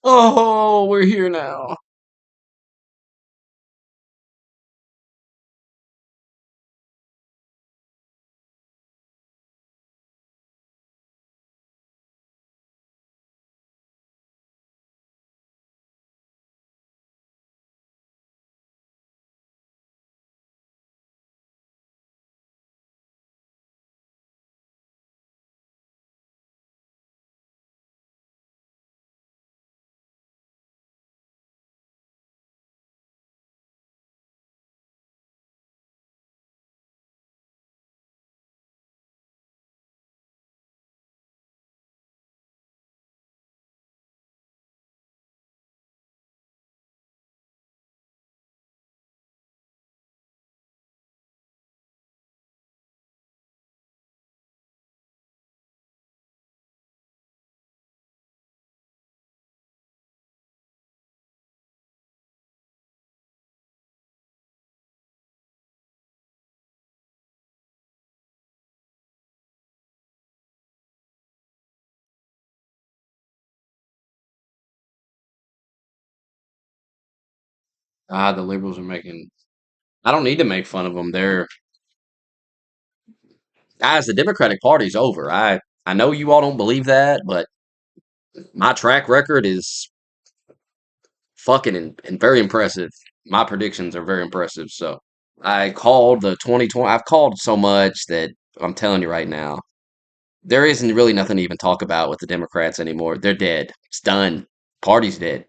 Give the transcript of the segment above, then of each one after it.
Oh, we're here now. The liberals are making. I don't need to make fun of them. They're guys. The Democratic Party's over. I know you all don't believe that, but my track record is fucking and very impressive. My predictions are very impressive. So I called the 2020. I've called so much that I'm telling you right now, there isn't really nothing to even talk about with the Democrats anymore. They're dead. It's done. Party's dead.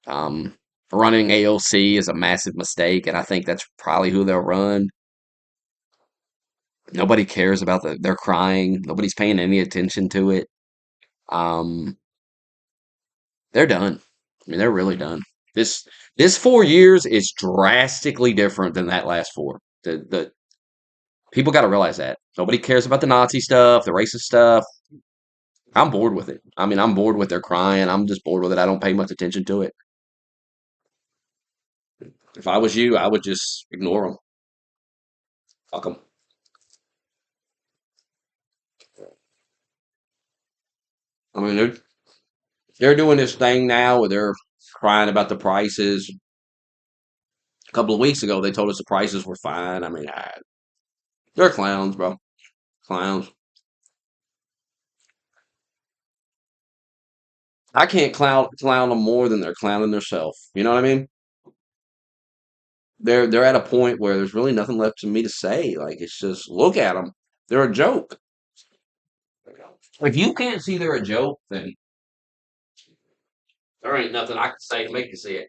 Um, Running AOC is a massive mistake, and I think that's probably who they'll run. Nobody cares about they're crying. Nobody's paying any attention to it. Um, they're done. I mean, they're really done. This this 4 years is drastically different than that last four. The people got to realize that nobody cares about the Nazi stuff, the racist stuff. I'm bored with it. I mean, I'm bored with their crying. I'm just bored with it. I don't pay much attention to it. If I was you, I would just ignore them. Fuck them. I mean, they're doing this thing now where they're crying about the prices. A couple of weeks ago, they told us the prices were fine. I mean, they're clowns, bro. Clowns. I can't clown them more than they're clowning themselves. You know what I mean? They're at a point where there's really nothing left for me to say. Like it's just look at them. They're a joke. If you can't see they're a joke, then there ain't nothing I can say to make you see it.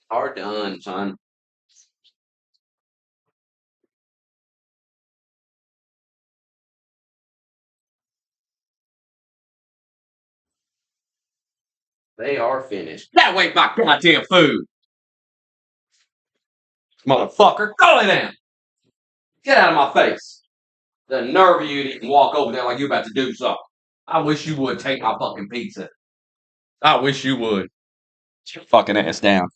Hard done, son. They are finished. That ain't my goddamn food, motherfucker. Go lay down. Get out of my face. The nerve of you to even walk over there like you're about to do something. I wish you would take my fucking pizza. I wish you would. Get your fucking ass down.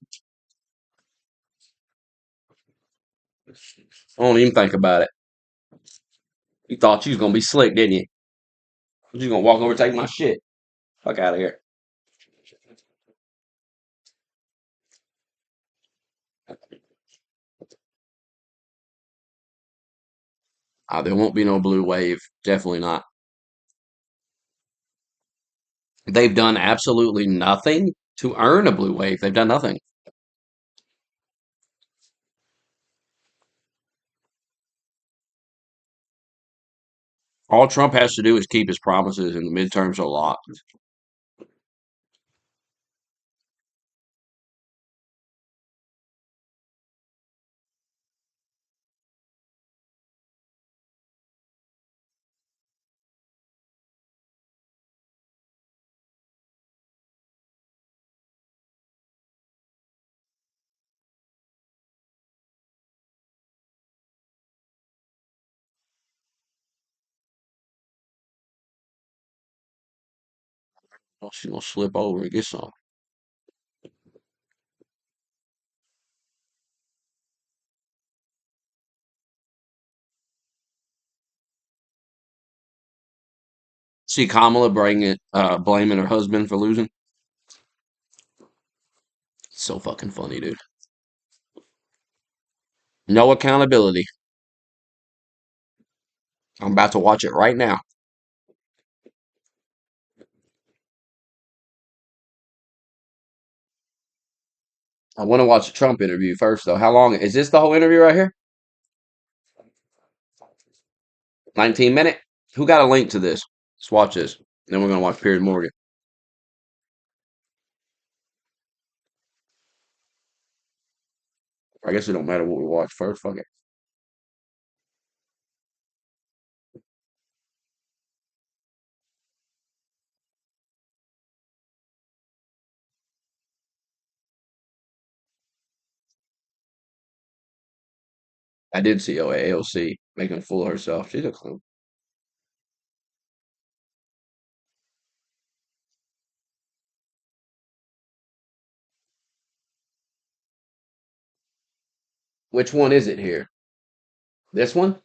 Don't even think about it. You thought you was gonna be slick, didn't you? You gonna walk over and take my shit. Fuck out of here. There won't be no blue wave. Definitely not. They've done absolutely nothing to earn a blue wave. They've done nothing. All Trump has to do is keep his promises, and the midterms are locked. Oh, she's gonna slip over and get some. See Kamala blaming her husband for losing. So fucking funny, dude. No accountability. I'm about to watch it right now. I want to watch the Trump interview first, though. How long is this? The whole interview right here? 19 minute. Who got a link to this? Let's watch this. Then we're gonna watch Piers Morgan. I guess it don't matter what we watch first. Fuck it. I did see AOC making a fool of herself. She's a clown. Which one is it here? This one?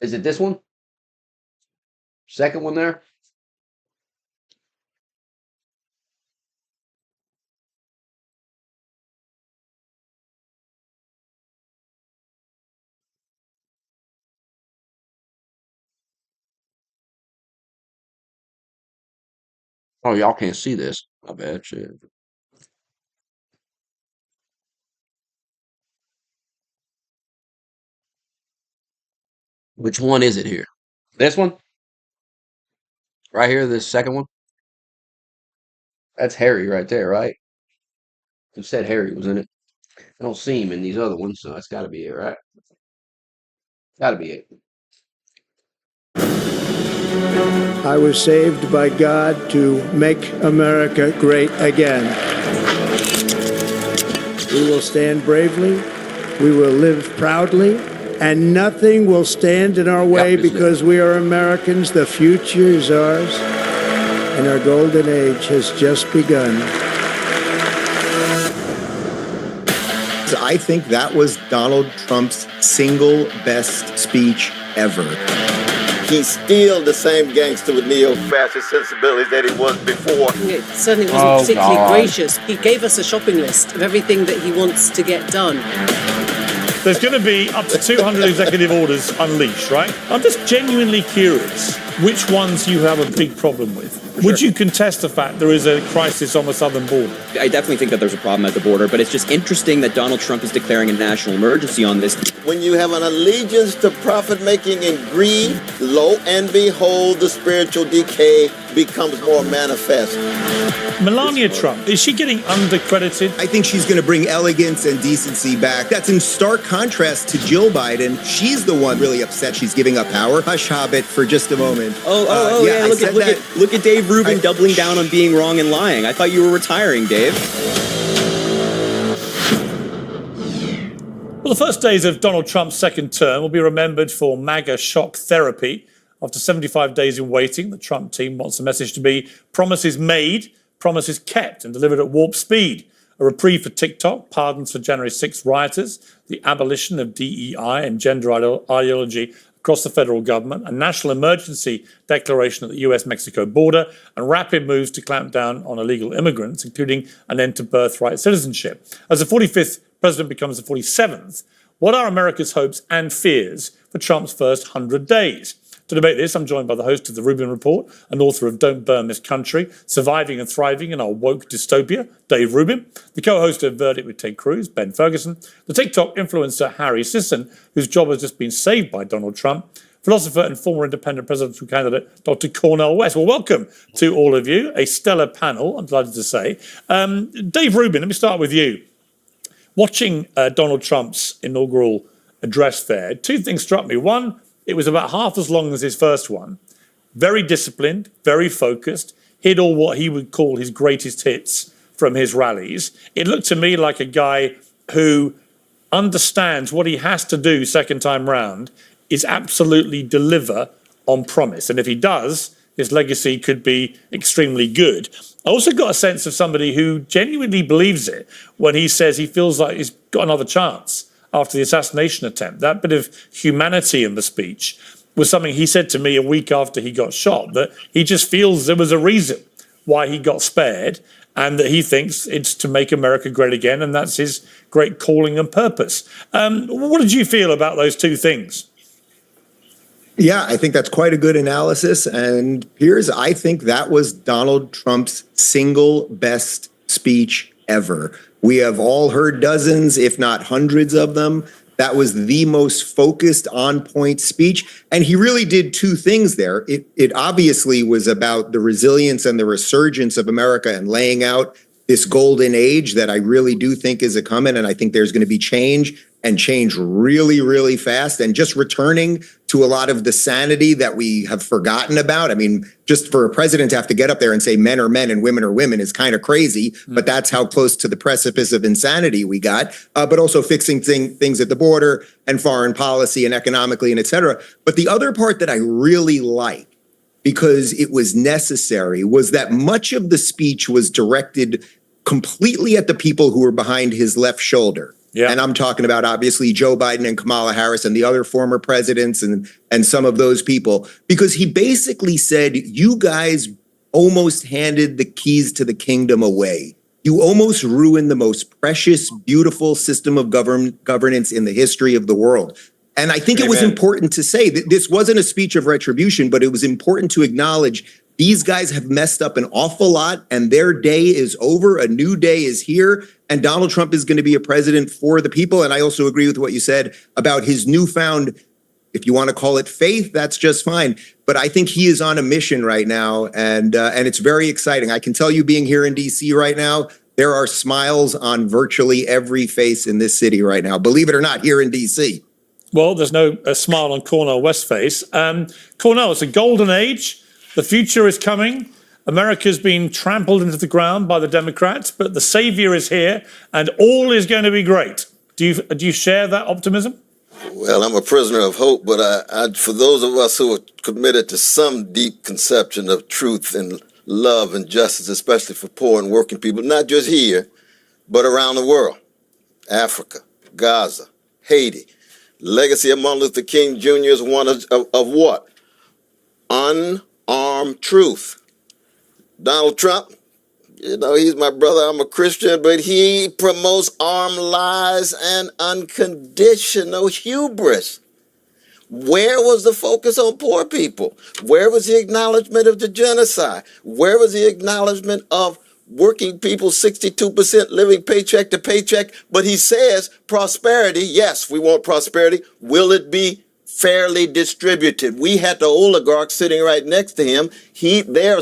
Is it this one? Second one there? Oh, y'all can't see this. My bad. Shit. Which one is it here? This one? Right here, this second one? That's Harry right there, right? Who said Harry was in it? I don't see him in these other ones, so that's gotta be it, right? Gotta be it. I was saved by God to make America great again. We will stand bravely, we will live proudly, and nothing will stand in our way because we are Americans. The future is ours, and our golden age has just begun. I think that was Donald Trump's single best speech ever. He's still the same gangster with neo-fascist sensibilities that he was before. It certainly wasn't particularly gracious. He gave us a shopping list of everything that he wants to get done. There's going to be up to 200 executive orders unleashed, right? I'm just genuinely curious which ones you have a big problem with. Would you contest the fact there is a crisis on the southern border? I definitely think that there's a problem at the border, but it's just interesting that Donald Trump is declaring a national emergency on this. When you have an allegiance to profit-making and greed, lo and behold, the spiritual decay becomes more manifest. Melania Trump, is she getting undercredited? I think she's going to bring elegance and decency back. That's in stark contrast to Jill Biden. She's the one really upset she's giving up power. Hush, Hobbit, for just a moment. Yeah, look at Dave Rubin doubling down on being wrong and lying. I thought you were retiring, Dave. Well, the first days of Donald Trump's second term will be remembered for MAGA shock therapy. After 75 days in waiting, the Trump team wants the message to be promises made, promises kept, and delivered at warp speed. A reprieve for TikTok, pardons for January 6th rioters, the abolition of DEI and gender ideology across the federal government, a national emergency declaration at the US-Mexico border, and rapid moves to clamp down on illegal immigrants, including an end to birthright citizenship. As the 45th president becomes the 47th, what are America's hopes and fears for Trump's first 100 days? To debate this, I'm joined by the host of The Rubin Report and author of Don't Burn This Country, Surviving and Thriving in Our Woke Dystopia, Dave Rubin, the co-host of Verdict with Ted Cruz, Ben Ferguson, the TikTok influencer Harry Sisson, whose job has just been saved by Donald Trump, philosopher and former independent presidential candidate Dr. Cornel West. Well, welcome to all of you, a stellar panel, I'm delighted to say. Dave Rubin, let me start with you. Watching Donald Trump's inaugural address there, two things struck me. One, it was about half as long as his first one. Very disciplined, very focused, hit all what he would call his greatest hits from his rallies. It looked to me like a guy who understands what he has to do second time round is absolutely deliver on promise. And if he does, his legacy could be extremely good. I also got a sense of somebody who genuinely believes it when he says he feels like he's got another chance. after the assassination attempt. That bit of humanity in the speech was something he said to me a week after he got shot, that he just feels there was a reason why he got spared, and that he thinks it's to make America great again, and that's his great calling and purpose. What did you feel about those two things? Yeah, I think that's quite a good analysis. And Piers, I think that was Donald Trump's single best speech ever. We have all heard dozens, if not hundreds of them. That was the most focused, on-point speech. And he really did two things there. It obviously was about the resilience and the resurgence of America and laying out this golden age that I really do think is a coming. And I think there's going to be change, and change really, really fast, and just returning to a lot of the sanity that we have forgotten about. I mean, just for a president to have to get up there and say men are men and women are women is kind of crazy, but that's how close to the precipice of insanity we got. But also fixing things at the border and foreign policy and economically and et cetera. But the other part that I really like, because it was necessary, was that much of the speech was directed completely at the people who were behind his left shoulder. Yeah. And I'm talking about, obviously, Joe Biden and Kamala Harris and the other former presidents and some of those people, because he basically said, you guys almost handed the keys to the kingdom away. You almost ruined the most precious, beautiful system of governance in the history of the world. And I think it was important to say that this wasn't a speech of retribution, but it was important to acknowledge these guys have messed up an awful lot, and their day is over. A new day is here, and Donald Trump is going to be a president for the people. And I also agree with what you said about his newfound, if you want to call it faith, that's just fine. But I think he is on a mission right now, and it's very exciting. I can tell you, being here in D.C. right now, there are smiles on virtually every face in this city right now. Believe it or not, here in D.C. Well, there's no smile on Cornel West's face. Cornel, it's a golden age. The future is coming. America's been trampled into the ground by the Democrats, but the savior is here, and all is going to be great. Do you share that optimism? Well, I'm a prisoner of hope, but for those of us who are committed to some deep conception of truth and love and justice, especially for poor and working people, not just here, but around the world, Africa, Gaza, Haiti. Legacy of Martin Luther King Jr. is one of what? Unarmed truth. Donald Trump, he's my brother. I'm a Christian, but he promotes armed lies and unconditional hubris. Where was the focus on poor people? Where was the acknowledgement of the genocide? Where was the acknowledgement of working people, 62% living paycheck to paycheck? But he says prosperity, yes, we want prosperity. Will it be fairly distributed? We had the oligarchs sitting right next to him. They're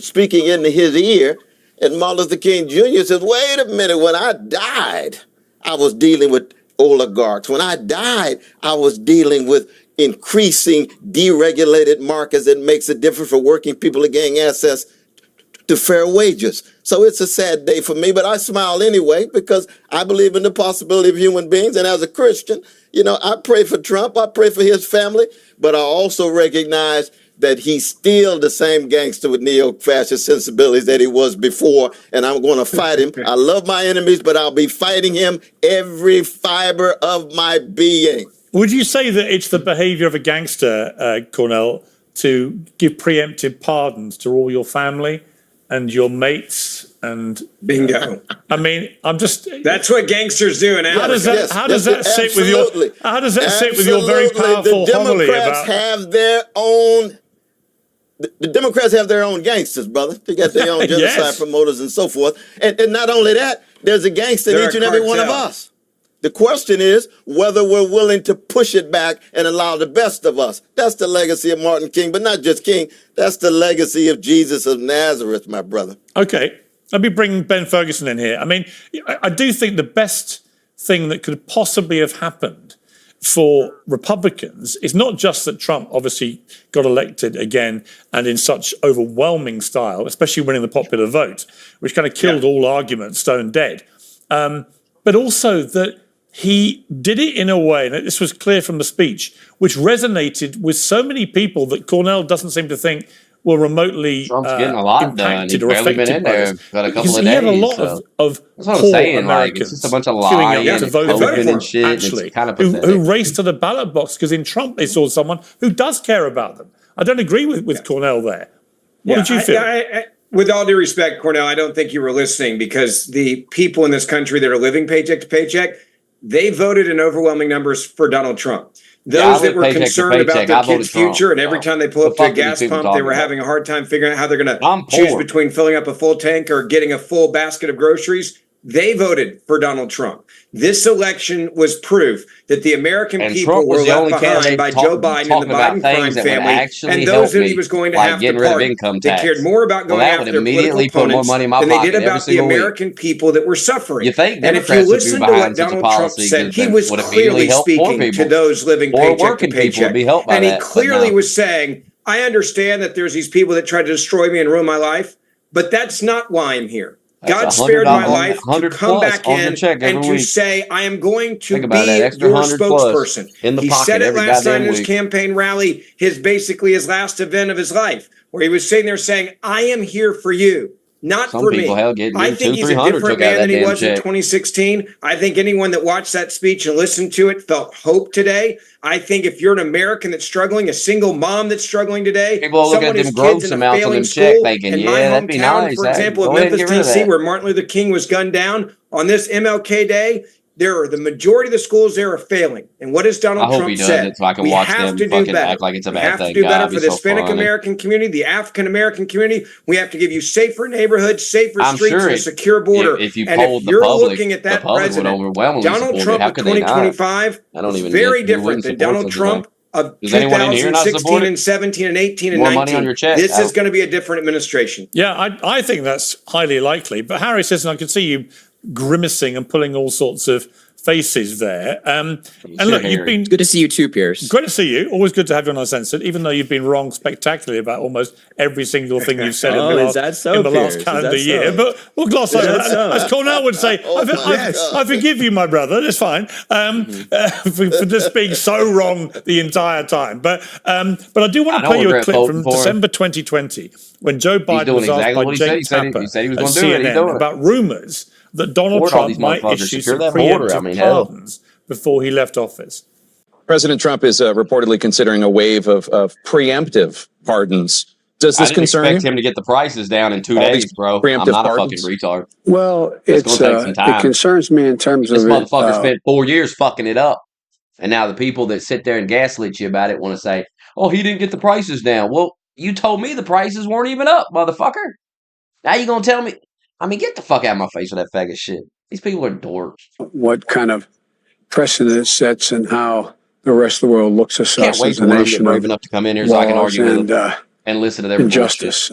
speaking into his ear, and Martin Luther King Jr. says, wait a minute, when I died, I was dealing with oligarchs. When I died, I was dealing with increasing deregulated markets that makes it different for working people to gain access to fair wages. So it's a sad day for me, but I smile anyway because I believe in the possibility of human beings. And as a Christian, I pray for Trump, I pray for his family, but I also recognize that he's still the same gangster with neo-fascist sensibilities that he was before, and I'm going to fight him. I love my enemies, but I'll be fighting him every fiber of my being. Would you say that it's the behavior of a gangster, Cornel, to give preemptive pardons to all your family and your mates? And bingo. I mean, that's what gangsters do. And how does that sit with your very powerful homily about? The Democrats have their own gangsters, brother. They got their own genocide Yes. promoters and so forth. And not only that, there's a gangster in each and every one of us. The question is whether we're willing to push it back and allow the best of us. That's the legacy of Martin King, but not just King. That's the legacy of Jesus of Nazareth, my brother. Okay, let me bring Ben Ferguson in here. I mean, I do think the best thing that could possibly have happened for Republicans is not just that Trump obviously got elected again and in such overwhelming style, especially winning the popular vote, which kind of killed all argument, stone dead, but also that he did it in a way, and this was clear from the speech, which resonated with so many people that Cornel doesn't seem to think were remotely Trump's getting a lot done. impacted He's or barely been affected in by there this. but a couple Because of he had a days. lot So of that's what I'm poor saying. Like, it's just a Americans bunch of queuing lying up to and vote for hoping him, and shit. And actually, it's kind of who pathetic. raced to the ballot box because in Trump they saw someone who does care about them. I don't agree with Cornell there. What did you feel? With all due respect, Cornell, I don't think you were listening, because the people in this country that are living paycheck to paycheck, they voted in overwhelming numbers for Donald Trump. Those that were concerned about their kids' future, and every time they pull up to a gas pump, they were having a hard time figuring out how they're going to choose between filling up a full tank or getting a full basket of groceries. They voted for Donald Trump. This election was proof that the American people were left behind by Joe Biden and the Biden crime family, and those that he was going to have to pardon. They cared more about going after their political opponents than they did about the American people that were suffering. And if you listen to what Donald Trump said, he was clearly speaking to those living paycheck to paycheck. And he clearly was saying, I understand that there's these people that try to destroy me and ruin my life, but that's not why I'm here. God spared my life to come back in and to say, I am going to be your spokesperson. He said it last night in his campaign rally, basically his last event of his life, where he was sitting there saying, I am here for you, not for me. I think he's a different man than he was in 2016. I think anyone that watched that speech and listened to it felt hope today. I think if you're an American that's struggling, a single mom that's struggling today, someone whose kids in a failing school, in my hometown, for example, of Memphis, Tennessee, where Martin Luther King was gunned down on this MLK Day, the majority of the schools there are failing. And what has Donald Trump said? We have to do better. We have to do better for the Hispanic American community, the African American community. We have to give you safer neighborhoods, safer streets, and a secure border. And if you're looking at that president, Donald Trump of 2025 is very different than Donald Trump of 2016 and 17 and 18 and 19. This is going to be a different administration. Yeah, I think that's highly likely. But Harry says, and I can see you grimacing and pulling all sorts of faces there. And look, you've been... Good to see you too, Piers. Great to see you. Always good to have you on Uncensored, even though you've been wrong spectacularly about almost every single thing you've said in the last calendar year. But we'll gloss over that. As Cornell would say, I forgive you, my brother. It's fine. For just being so wrong the entire time. But I do want to play you a clip from December 2020 when Joe Biden was asked by Jake Tapper at CNN about rumors that Donald Trump might issue some preemptive pardons before he left office. President Trump is reportedly considering a wave of preemptive pardons. Does this concern you? I expect him to get the prices down in 2 days, bro. I'm not a fucking retard. Well, it concerns me in terms of this motherfucker spent 4 years fucking it up. And now the people that sit there and gaslit you about it want to say, oh, he didn't get the prices down. Well, you told me the prices weren't even up, motherfucker. Now you going to tell me? I mean, get the fuck out of my face with that faggot shit. These people are dorks. What kind of precedent it sets and how the rest of the world looks at us as a nation brave enough to come in here so I can argue with them and listen to their injustice.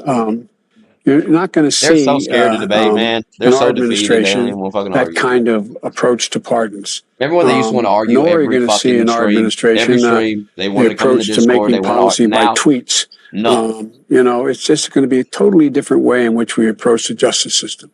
You're not going to see they're so scared to debate, man. They're so defeated. That kind of approach to pardons. Remember when they used to want to argue every fucking going to see in our administration they wanted the approach to making policy by tweets. No. It's just going to be a totally different way in which we approach the justice system.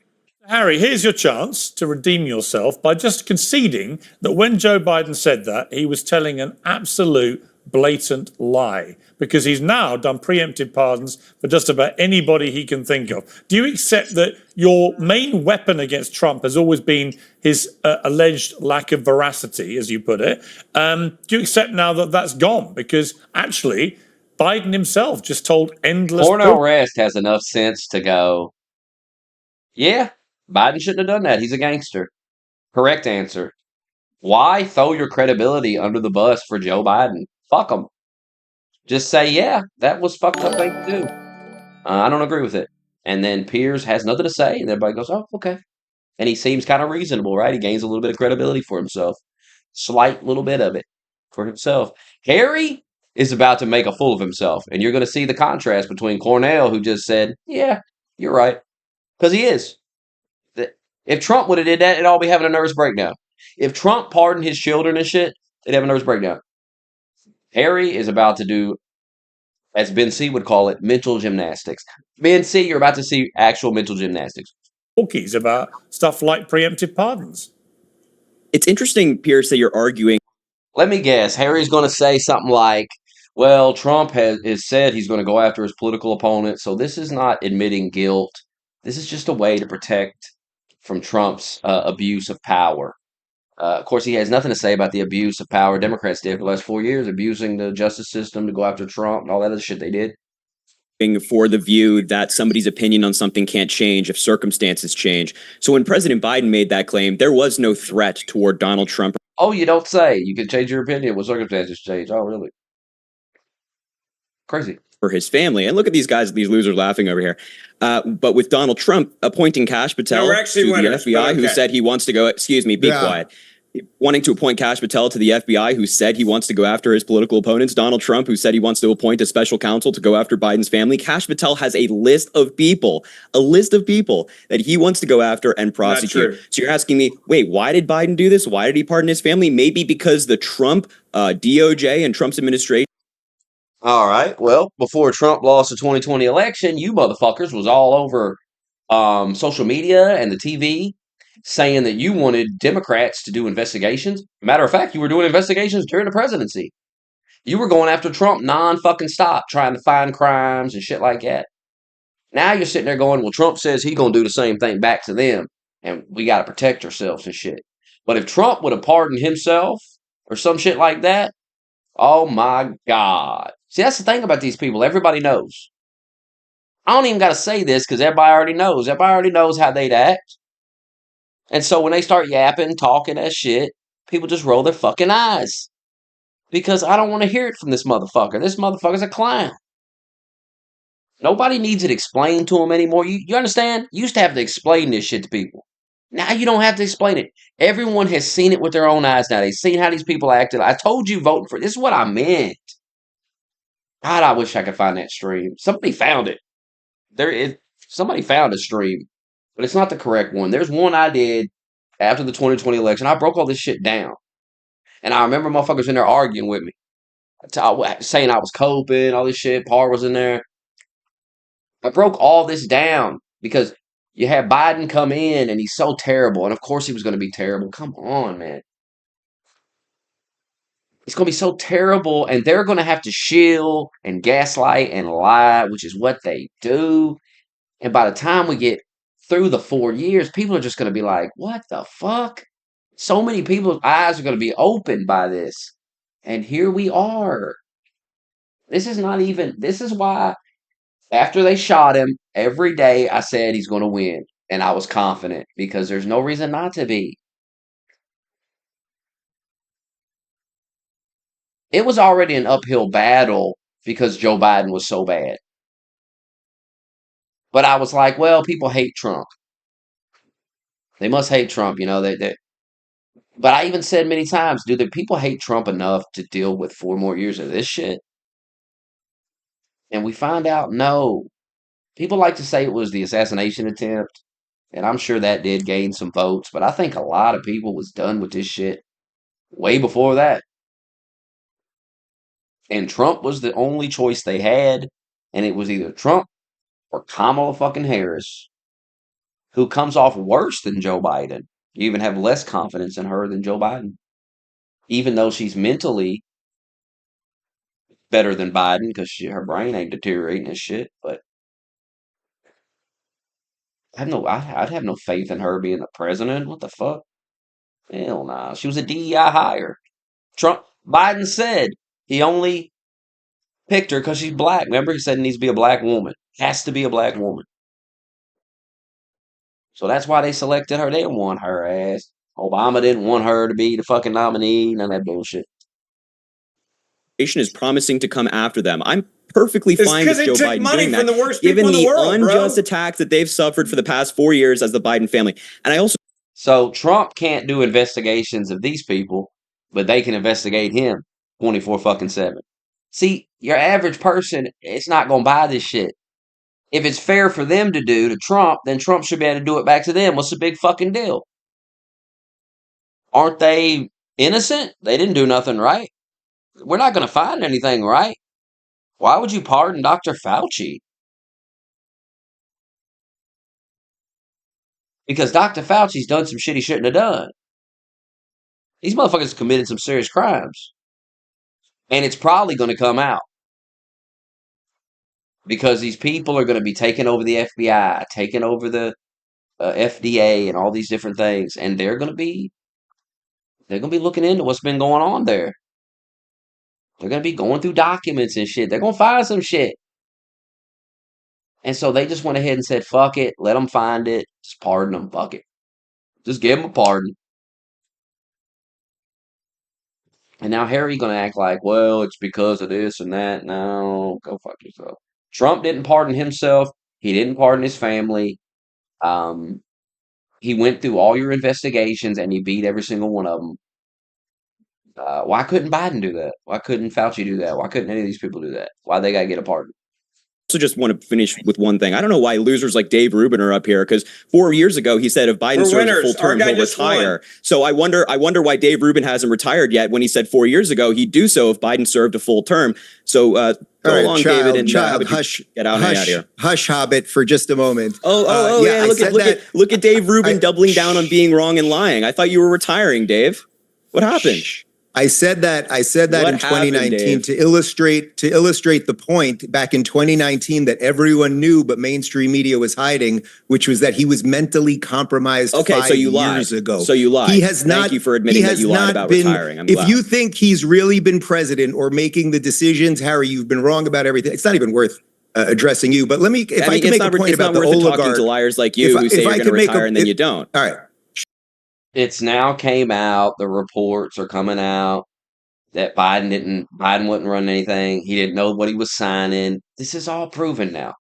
Harry, here's your chance to redeem yourself by just conceding that when Joe Biden said that, he was telling an absolute blatant lie, because he's now done preemptive pardons for just about anybody he can think of. Do you accept that your main weapon against Trump has always been his alleged lack of veracity, as you put it? Do you accept now that that's gone? Because actually, Biden himself just told endless... Cornell Rest has enough sense to go, yeah, Biden shouldn't have done that. He's a gangster. Correct answer. Why throw your credibility under the bus for Joe Biden? Fuck him. Just say, yeah, that was fucked up thing to do. I don't agree with it. And then Piers has nothing to say, and everybody goes, oh, okay. And he seems kind of reasonable, right? He gains a little bit of credibility for himself. Slight little bit of it for himself. Harry is about to make a fool of himself. And you're going to see the contrast between Cornell, who just said, yeah, you're right. Because he is. If Trump would have did that, it'd all be having a nervous breakdown. If Trump pardoned his children and shit, they'd have a nervous breakdown. Harry is about to do, as Ben C would call it, mental gymnastics. Ben C, you're about to see actual mental gymnastics. Talkies about stuff like preemptive pardons. It's interesting, Piers, that you're arguing. Let me guess. Harry's going to say something like, Well, Trump has said he's going to go after his political opponent, so this is not admitting guilt. This is just a way to protect from Trump's abuse of power. Of course, he has nothing to say about the abuse of power Democrats did for the last 4 years, abusing the justice system to go after Trump and all that other shit they did. For the view that somebody's opinion on something can't change if circumstances change. So when President Biden made that claim, there was no threat toward Donald Trump. Oh, you don't say. You can change your opinion when circumstances change. Oh, really? Crazy. For his family. And look at these guys, these losers laughing over here. But with Donald Trump appointing Kash Patel to the FBI, who said he wants to go, excuse me, be quiet. Wanting to appoint Kash Patel to the FBI, who said he wants to go after his political opponents. Donald Trump, who said he wants to appoint a special counsel to go after Biden's family. Kash Patel has a list of people that he wants to go after and prosecute. So you're asking me, wait, why did Biden do this? Why did he pardon his family? Maybe because the Trump DOJ and Trump's administration. All right. Well, before Trump lost the 2020 election, you motherfuckers was all over social media and the TV saying that you wanted Democrats to do investigations. Matter of fact, you were doing investigations during the presidency. You were going after Trump non-fucking stop, trying to find crimes and shit like that. Now you're sitting there going, well, Trump says he's going to do the same thing back to them, and we got to protect ourselves and shit. But if Trump would have pardoned himself or some shit like that, oh my God. See, that's the thing about these people. Everybody knows. I don't even got to say this because everybody already knows. Everybody already knows how they'd act. And so when they start yapping, talking that shit, people just roll their fucking eyes. Because I don't want to hear it from this motherfucker. This motherfucker's a clown. Nobody needs it explained to them anymore. You understand? You used to have to explain this shit to people. Now you don't have to explain it. Everyone has seen it with their own eyes now. They've seen how these people acted. I told you voting for it. This is what I meant. God, I wish I could find that stream. Somebody found it. Somebody found a stream, but it's not the correct one. There's one I did after the 2020 election. I broke all this shit down. And I remember motherfuckers in there arguing with me. Saying I was coping, all this shit. Parr was in there. I broke all this down because you had Biden come in and he's so terrible. And of course he was going to be terrible. Come on, man. It's going to be so terrible, and they're going to have to shield and gaslight and lie, which is what they do. And by the time we get through the 4 years, people are just going to be like, what the fuck? So many people's eyes are going to be opened by this. And here we are. This is why after they shot him, every day I said he's going to win. And I was confident because there's no reason not to be. It was already an uphill battle because Joe Biden was so bad. But I was like, well, people hate Trump. They must hate Trump, But I even said many times, do the people hate Trump enough to deal with 4 more years of this shit? And we find out, no. People like to say it was the assassination attempt, and I'm sure that did gain some votes, but I think a lot of people was done with this shit way before that. And Trump was the only choice they had, and it was either Trump or Kamala fucking Harris, who comes off worse than Joe Biden. You even have less confidence in her than Joe Biden, even though she's mentally better than Biden because her brain ain't deteriorating and shit. But I'd have no faith in her being the president. What the fuck? Hell nah. She was a DEI hire. Biden said he only picked her because she's black. Remember, he said it needs to be a black woman. Has to be a black woman. So that's why they selected her. They didn't want her ass. Obama didn't want her to be the fucking nominee. None of that bullshit. Is promising to come after them. I'm perfectly fine with Joe Biden doing that, given the unjust attacks that they've suffered for the past 4 years as the Biden family. And I also. So Trump can't do investigations of these people, but they can investigate him 24 fucking 7. See, your average person, it's not going to buy this shit. If it's fair for them to do to Trump, then Trump should be able to do it back to them. What's the big fucking deal? Aren't they innocent? They didn't do nothing right. We're not going to find anything right. Why would you pardon Dr. Fauci? Because Dr. Fauci's done some shit he shouldn't have done. These motherfuckers committed some serious crimes. And it's probably going to come out. because these people are going to be taking over the FBI, taking over the FDA, and all these different things, and they're going to be looking into what's been going on there. They're going to be going through documents and shit. They're going to find some shit. And so they just went ahead and said, fuck it, let them find it, just pardon them, fuck it. Just give them a pardon. And now Harry going to act like, well, it's because of this and that. No, go fuck yourself. Trump didn't pardon himself. He didn't pardon his family. He went through all your investigations and he beat every single one of them. Why couldn't Biden do that? Why couldn't Fauci do that? Why couldn't any of these people do that? Why they got to get a pardon? Also just want to finish with one thing. I don't know why losers like Dave Rubin are up here, because 4 years ago he said if Biden serves a full term, he'll retire. So I wonder why Dave Rubin hasn't retired yet when he said 4 years ago he'd do so if Biden served a full term. So go along, David, and hush, get out of here. Hush, Hobbit, for just a moment. Yeah. Look at Dave Rubin doubling down on being wrong and lying. I thought you were retiring, Dave. What happened? I said that in 2019 to illustrate the point back in 2019 that everyone knew but mainstream media was hiding, which was that he was mentally compromised 5 years ago. So you lied. He has not. Thank you for admitting that you lied about retiring. I'm glad. If you think he's really been president or making the decisions, Harry, you've been wrong about everything. It's not even worth addressing you. But let me, if I can make a point about the oligarch. Talking to liars like you who say you're going to retire and then you don't. All right. It's now came out, the reports are coming out that Biden wasn't running anything. He didn't know what he was signing. This is all proven now.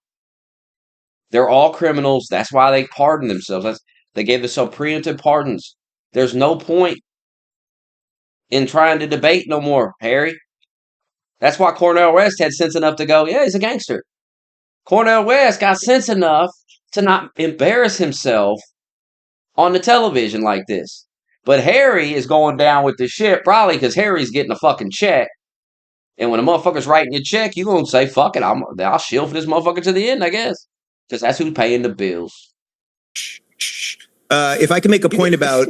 They're all criminals. That's why they pardoned themselves. They gave themselves preemptive pardons. There's no point in trying to debate no more, Harry. That's why Cornel West had sense enough to go, yeah, he's a gangster. Cornel West got sense enough to not embarrass himself on the television like this. But Harry is going down with the shit probably because Harry's getting a fucking check. And when a motherfucker's writing your check, you're going to say, fuck it, I'll shield for this motherfucker to the end, I guess. Because that's who's paying the bills. If I can make a point about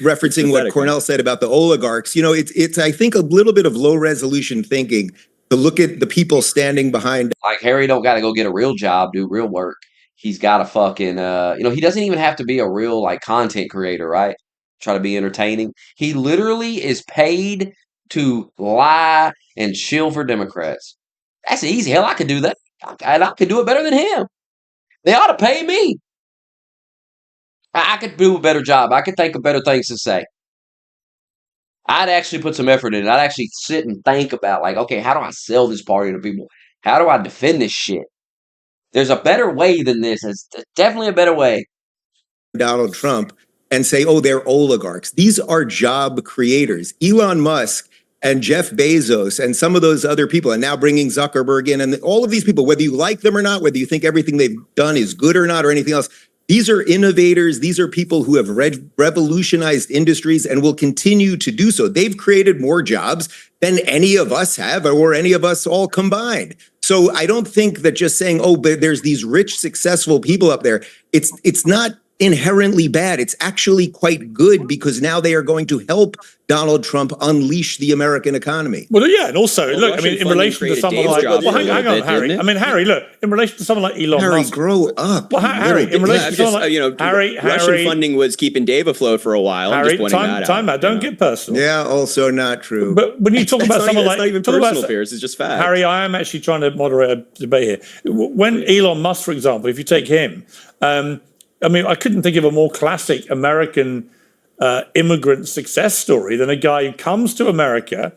referencing what Cornell said about the oligarchs, it's I think a little bit of low resolution thinking to look at the people standing behind. Like Harry don't got to go get a real job, do real work. He's got to fucking, he doesn't even have to be a real like content creator, right? Try to be entertaining. He literally is paid to lie and shill for Democrats. That's easy. Hell, I could do that. I could do it better than him. They ought to pay me. I could do a better job. I could think of better things to say. I'd actually put some effort in it. I'd actually sit and think about like, okay, how do I sell this party to people? How do I defend this shit? There's a better way than this. It's definitely a better way. Donald Trump and say, oh, they're oligarchs. These are job creators. Elon Musk and Jeff Bezos and some of those other people, and now bringing Zuckerberg in, and all of these people, whether you like them or not, whether you think everything they've done is good or not or anything else, these are innovators. These are people who have revolutionized industries and will continue to do so. They've created more jobs than any of us have or any of us all combined. So I don't think that just saying, oh, but there's these rich, successful people up there, it's not inherently bad. It's actually quite good because now they are going to help Donald Trump unleash the American economy. Well, yeah, and also, look, I mean, in relation to someone like, hang on, Harry. I mean, Harry, look, in relation to someone like Elon Harry, Musk. grow up. Well, Harry, in relation to someone like, Russian funding was keeping Dave afloat for a while. Harry, time out. Don't get personal. Yeah, also not true. But when you talk about someone like, it's not even personal fears, it's just fact. Harry, I am actually trying to moderate a debate here. When Elon Musk, for example, if you take him, I mean, I couldn't think of a more classic American immigrant success story than a guy who comes to America.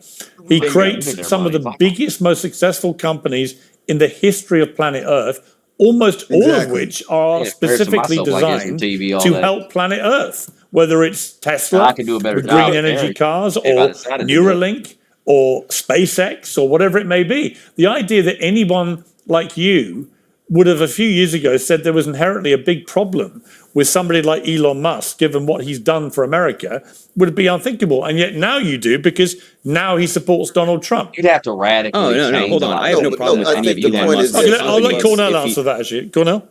He creates some of the biggest, most successful companies in the history of planet Earth, almost all of which are specifically designed to help planet Earth, whether it's Tesla with green energy cars or Neuralink or SpaceX or whatever it may be. The idea that anyone like you would have a few years ago said there was inherently a big problem with somebody like Elon Musk, given what he's done for America, would be unthinkable. And yet now you do, because now he supports Donald Trump. You'd have to radically change. Hold on. I have no problem with any of Elon Musk. I'll let Cornell answer that, actually. Cornell?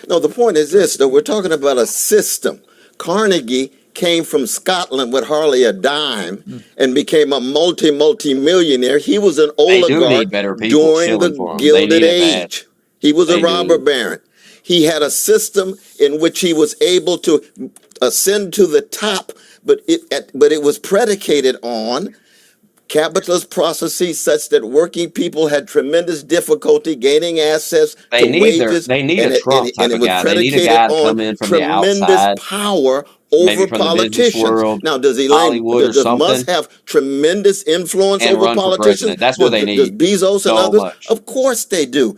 No, the point is this, though. We're talking about a system. Carnegie came from Scotland with hardly a dime and became a multi-millionaire. He was an They do need oligarch better people during the shilling for them. They Gilded need it bad. Age. He was a They robber do. baron. He had a system in which he was able to ascend to the top, but it was predicated on capitalist processes such that working people had tremendous difficulty gaining access to wages. They need a Trump type and it of was guy. They need a predicated guy to on come in from the tremendous outside, power maybe over from the business politicians. world, Now, does Hollywood or does something, Musk have tremendous influence and over run for politicians? president. That's what they Does need Bezos and so others? much. Of course they do.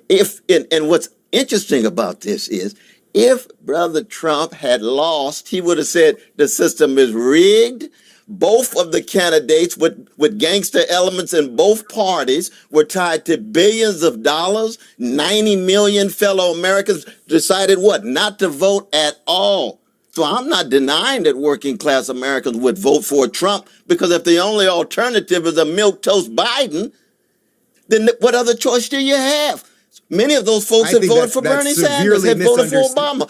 And what's interesting about this is, if Brother Trump had lost, he would have said the system is rigged. Both of the candidates with gangster elements in both parties were tied to billions of dollars. 90 million fellow Americans decided what? Not to vote at all. So I'm not denying that working class Americans would vote for Trump, because if the only alternative is a milquetoast Biden, then what other choice do you have? Many of those folks have voted for Bernie Sanders, have voted for Obama.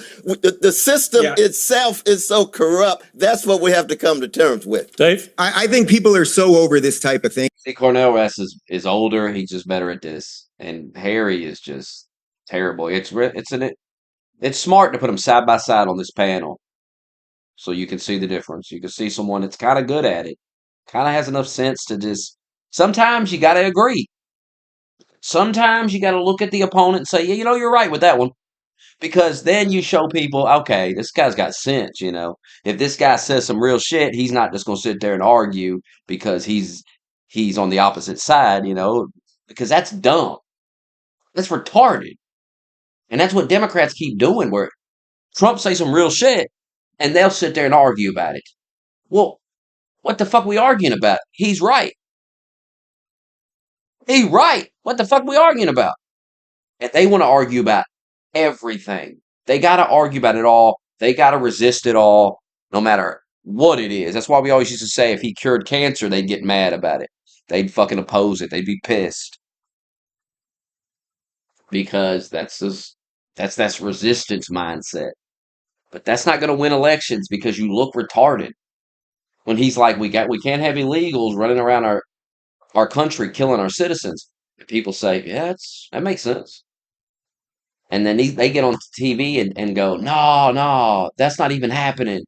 The system itself is so corrupt. That's what we have to come to terms with. Dave? I think people are so over this type of thing. See, Cornel West is older. He's just better at this, and Harry is just terrible. It's smart to put them side by side on this panel, so you can see the difference. You can see someone that's kind of good at it, kind of has enough sense to just. Sometimes you got to agree. Sometimes you got to look at the opponent and say, yeah, you're right with that one. Because then you show people, okay, this guy's got sense, If this guy says some real shit, he's not just going to sit there and argue because he's on the opposite side, because that's dumb. That's retarded. And that's what Democrats keep doing, where Trump say some real shit and they'll sit there and argue about it. Well, what the fuck we arguing about? He's right. He's right. What the fuck we arguing about? And they want to argue about everything. They got to argue about it all. They got to resist it all, no matter what it is. That's why we always used to say if he cured cancer, they'd get mad about it. They'd fucking oppose it. They'd be pissed. Because that's resistance mindset. But that's not going to win elections, because you look retarded. When he's like, we can't have illegals running around our country killing our citizens. And people say, yeah, that makes sense. And then they get on TV and go, no, that's not even happening.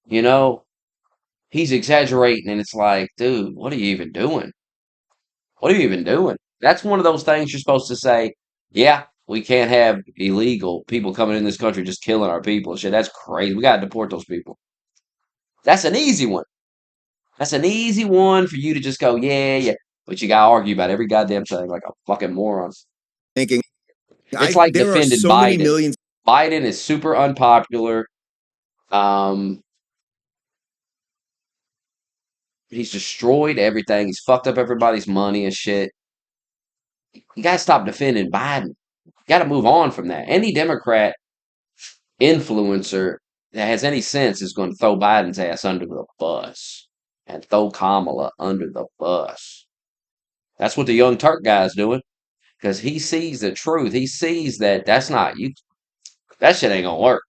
He's exaggerating. And it's like, dude, what are you even doing? What are you even doing? That's one of those things you're supposed to say, yeah, we can't have illegal people coming in this country just killing our people. Shit, that's crazy. We got to deport those people. That's an easy one. That's an easy one for you to just go, yeah. But you got to argue about every goddamn thing like a fucking moron. Thinking. It's like there defending are so Biden. many millions. Biden is super unpopular. He's destroyed everything. He's fucked up everybody's money and shit. You gotta stop defending Biden. You gotta move on from that. Any Democrat influencer that has any sense is going to throw Biden's ass under the bus and throw Kamala under the bus. That's what the Young Turk guy's doing, because he sees the truth. He sees that that's not you. That shit ain't gonna work.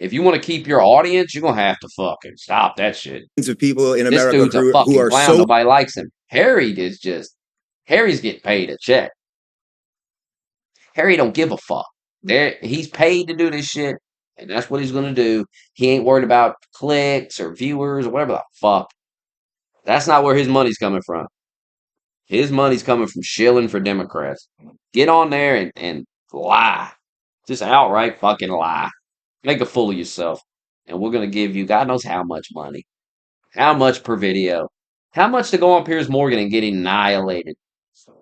If you want to keep your audience, you're gonna have to fucking stop that shit. Of people in This America dude's a fucking who are clown. so Nobody likes him. Harry's getting paid a check. Harry don't give a fuck. He's paid to do this shit, and that's what he's gonna do. He ain't worried about clicks or viewers or whatever the fuck. That's not where his money's coming from. His money's coming from shilling for Democrats. Get on there and lie. Just outright fucking lie. Make a fool of yourself. And we're going to give you God knows how much money. How much per video. How much to go on Piers Morgan and get annihilated.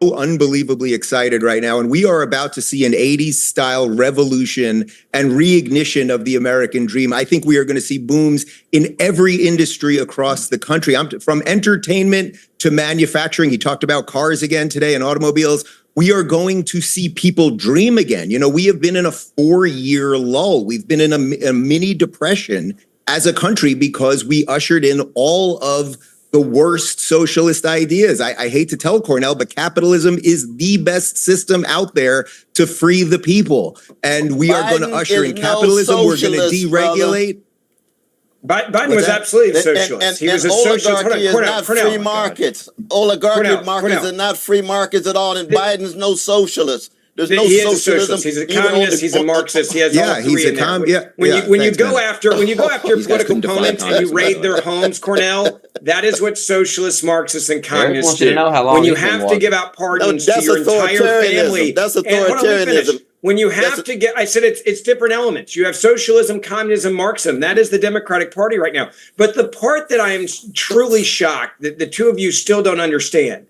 unbelievably excited right now, and we are about to see an 80s style revolution and reignition of the American dream. I think we are going to see booms in every industry across the country. From entertainment to manufacturing. He talked about cars again today and automobiles. We are going to see people dream again. You know, we have been in a 4-year lull. We've been in a mini depression as a country because we ushered in all of the worst socialist ideas. I hate to tell Cornell, but capitalism is the best system out there to free the people. And we are going to usher in capitalism. We're going to deregulate. Biden was absolutely a socialist. He was a socialist. Oligarchy is not free markets. Oligarchic markets are not free markets at all, and Biden's no socialist. There's no socialism. He's a communist. He's a Marxist. He has all three in there. When you go after your political opponents and you raid their homes, Cornell, that is what socialists, Marxists, and communists do. When you have to give out pardons to your entire family, that's authoritarianism. When you have to get, I said it's different elements. You have socialism, communism, Marxism. That is the Democratic Party right now. But the part that I am truly shocked that the two of you still don't understand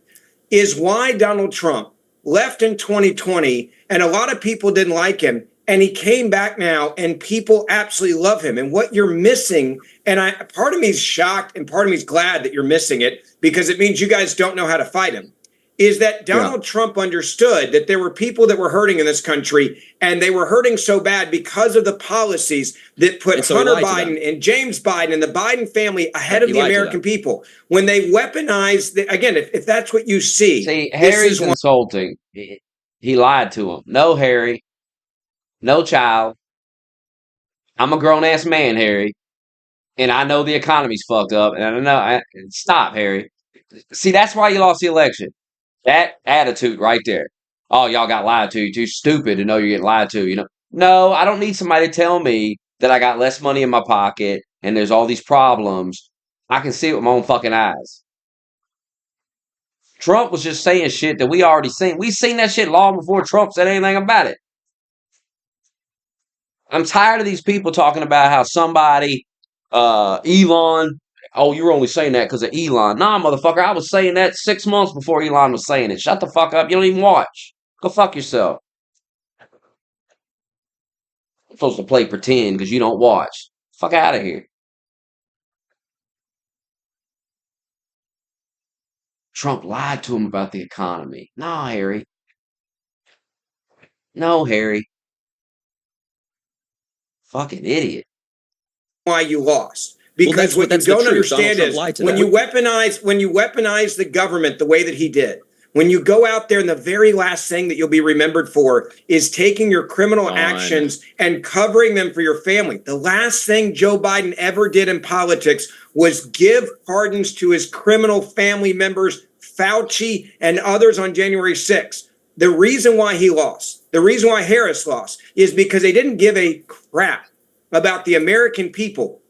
is why Donald Trump left in 2020, and a lot of people didn't like him, and he came back now, and people absolutely love him. And what you're missing, and part of me is shocked, and part of me is glad that you're missing it, because it means you guys don't know how to fight him, is that Donald Trump understood that there were people that were hurting in this country, and they were hurting so bad because of the policies that put Hunter Biden and James Biden and the Biden family ahead of the American people. When they weaponize, again, if that's what you see. Harry's insulting. He lied to him. No, Harry. No, child. I'm a grown-ass man, Harry. And I know the economy's fucked up. And I know. Stop, Harry. See, that's why you lost the election. That attitude right there. Oh, y'all got lied to. You're too stupid to know you're getting lied to. You know? No, I don't need somebody to tell me that I got less money in my pocket and there's all these problems. I can see it with my own fucking eyes. Trump was just saying shit that we already seen. We seen that shit long before Trump said anything about it. I'm tired of these people talking about how somebody, Elon, oh, you were only saying that because of Elon. Nah, motherfucker, I was saying that 6 months before Elon was saying it. Shut the fuck up. You don't even watch. Go fuck yourself. You're supposed to play pretend because you don't watch. Fuck out of here. Trump lied to him about the economy. No, Harry. No, Harry. Fucking idiot. Why you lost. Because what you don't understand is when you weaponize the government the way that he did, when you go out there and the very last thing that you'll be remembered for is taking your criminal actions and covering them for your family. The last thing Joe Biden ever did in politics was give pardons to his criminal family members, Fauci and others on January 6th. The reason why he lost, the reason why Harris lost, is because they didn't give a crap about the American people.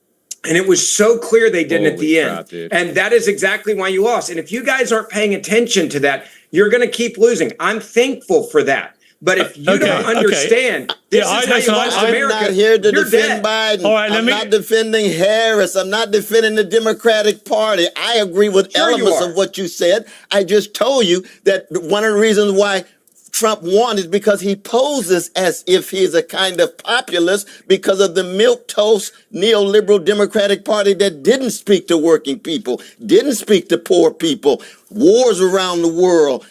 And it was so clear they didn't at the end. Dude. And that is exactly why you lost. And if you guys aren't paying attention to that, you're going to keep losing. I'm thankful for that. But if you don't understand, this is how you lost America. I'm not here to defend Biden. All right, I'm not defending Harris. I'm not defending the Democratic Party. I agree with elements of what you said. I just told you that one of the reasons why Trump won is because he poses as if he's a kind of populist because of the milquetoast neoliberal Democratic Party that didn't speak to working people, didn't speak to poor people, wars around the world,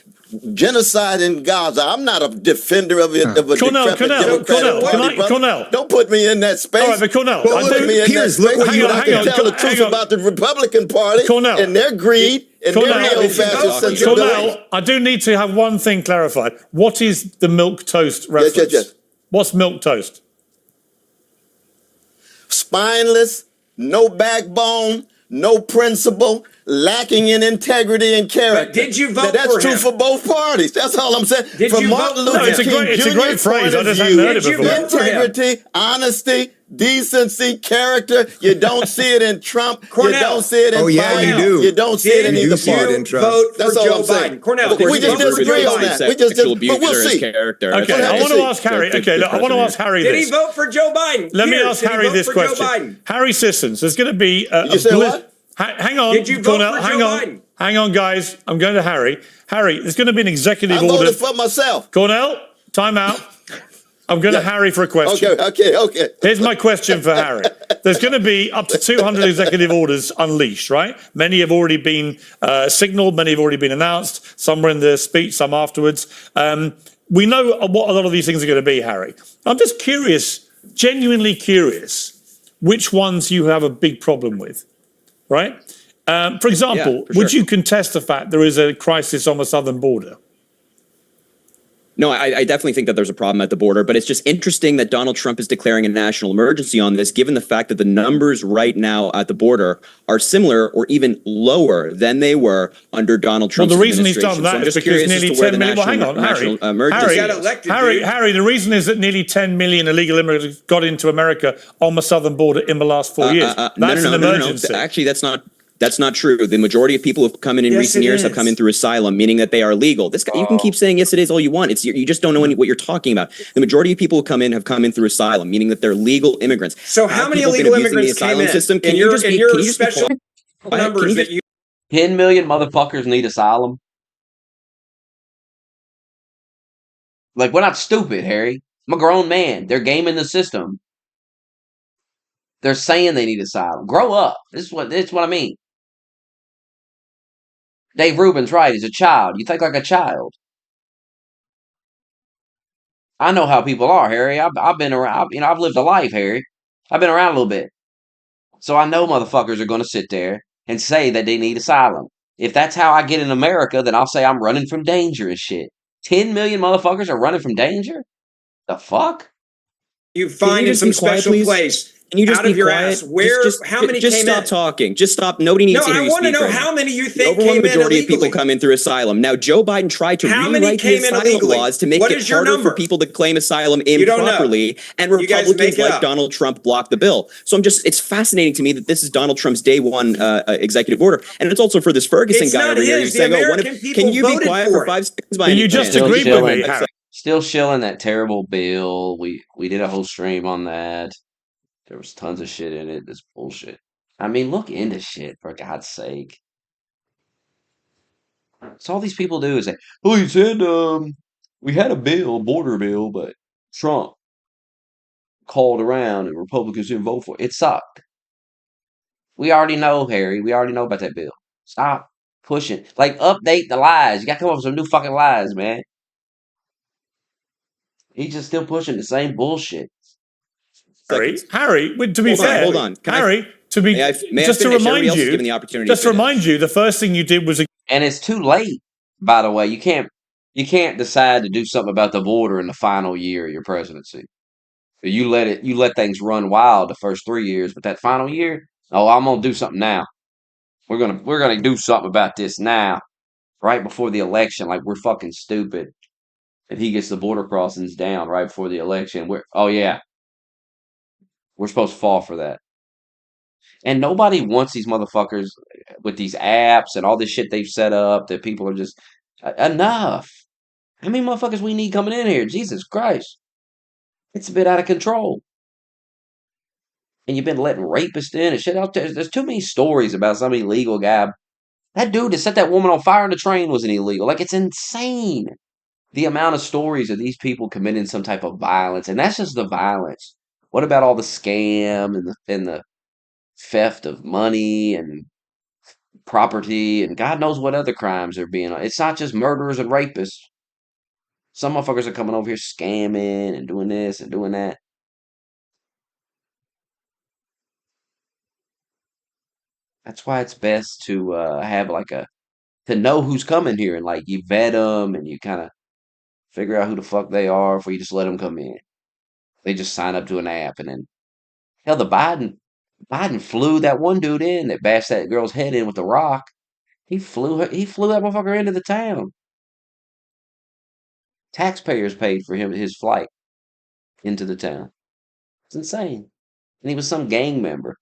genocide in Gaza. I'm not a defender of it. Cornell, don't put me in that space. All right, but Cornell, don't put me in that space. I can tell the truth about the Republican Party and their greed. Cornell, I do need to have one thing clarified. What is the milquetoast reference? Yes. What's milquetoast? Spineless, no backbone, no principle, lacking in integrity and character. But did you vote That's for true him? for both parties. That's all I'm saying. Did From you Martin vote? Luther It's a great phrase. I just haven't heard it before. Integrity, honesty, decency, character. You don't see it in Trump. Cornell. You don't see it in Biden. You do. You don't see it in either party. Vote for Joe Biden. Cornell, we just disagree on that. But we'll see. Okay, I want to ask Harry. Okay, look, I want to ask Harry this. Did he vote for Joe Biden? Let me ask Harry this question. Harry Sissons, there's going to be you say what? Hang on, Did you vote Cornell, for Joe Biden? Hang on, guys. I'm going to Harry. Harry, there's going to be an executive order. I voted for myself. Cornell, time out. I'm going to Harry for a question. Okay. Here's my question for Harry. There's going to be up to 200 executive orders unleashed, right? Many have already been signaled. Many have already been announced. Some were in the speech, some afterwards. We know what a lot of these things are going to be, Harry. I'm just curious, genuinely curious, which ones you have a big problem with, right? For example, would you contest the fact there is a crisis on the southern border? No, I definitely think that there's a problem at the border, but it's just interesting that Donald Trump is declaring a national emergency on this, given the fact that the numbers right now at the border are similar or even lower than they were under Donald Trump's administration. Well, the reason he's done that is because nearly 10 million. Well, hang on, Harry. The reason is that nearly 10 million illegal immigrants got into America on the southern border in the last 4 years. That's an emergency. Actually, that's not true. The majority of people who have come in recent years have come in through asylum, meaning that they are legal. This guy, you can keep saying yes, it is all you want. You just don't know what you're talking about. The majority of people who come in have come in through asylum, meaning that they're legal immigrants. So how many illegal immigrants came in? System? Can you just special numbers that you 10 million motherfuckers need asylum? Like, we're not stupid, Harry. I'm a grown man. They're gaming the system. They're saying they need asylum. Grow up. This is what I mean. Dave Rubin's right. He's a child. You think like a child. I know how people are, Harry. I've been around. I've lived a life, Harry. I've been around a little bit. So I know motherfuckers are going to sit there and say that they need asylum. If that's how I get in America, then I'll say I'm running from danger and shit. 10 million motherfuckers are running from danger? The fuck? You find in some special place. Can you just out of your ass? Where? How many just came stop in? talking. Just stop. Nobody needs to hear you speak. No, I want to know how many you think the came in majority illegally. of people come in through asylum. Now, Joe Biden tried to rewrite the asylum laws to make it harder for people to claim asylum improperly, and Republicans like Donald Trump blocked the bill. So it's fascinating to me that this is Donald Trump's day one executive order, and it's also for this Ferguson guy over here who's saying, can you be quiet for 5 seconds? You just agreed with me, Harry. Still shilling that terrible bill. We did a whole stream on that. There was tons of shit in it. This bullshit. I mean, look into shit, for God's sake. So all these people do is say, oh, you said we had a border bill, but Trump called around and Republicans didn't vote for it. It sucked. We already know, Harry. We already know about that bill. Stop pushing. Like, update the lies. You got to come up with some new fucking lies, man. He's just still pushing the same bullshit. Harry, to be fair, hold on. Harry, to remind you, the first thing you did was, and it's too late. By the way, you can't decide to do something about the border in the final year of your presidency. You let things run wild the first 3 years, but that final year, I'm gonna do something now. We're gonna do something about this now, right before the election. Like, we're fucking stupid, and he gets the border crossings down right before the election. We're supposed to fall for that. And nobody wants these motherfuckers with these apps and all this shit they've set up that people are just, enough. How many motherfuckers we need coming in here? Jesus Christ. It's a bit out of control. And you've been letting rapists in and shit out there. There's too many stories about some illegal guy. That dude that set that woman on fire in the train wasn't illegal. Like, it's insane. The amount of stories of these people committing some type of violence. And that's just the violence. What about all the scam and the theft of money and property and God knows what other crimes are being? It's not just murderers and rapists. Some motherfuckers are coming over here scamming and doing this and doing that. That's why it's best to have to know who's coming here, and like you vet them and you kind of figure out who the fuck they are before you just let them come in. They just sign up to an app, and then hell, Biden flew that one dude in that bashed that girl's head in with a rock. He flew that motherfucker into the town. Taxpayers paid for his flight into the town. It's insane. And he was some gang member.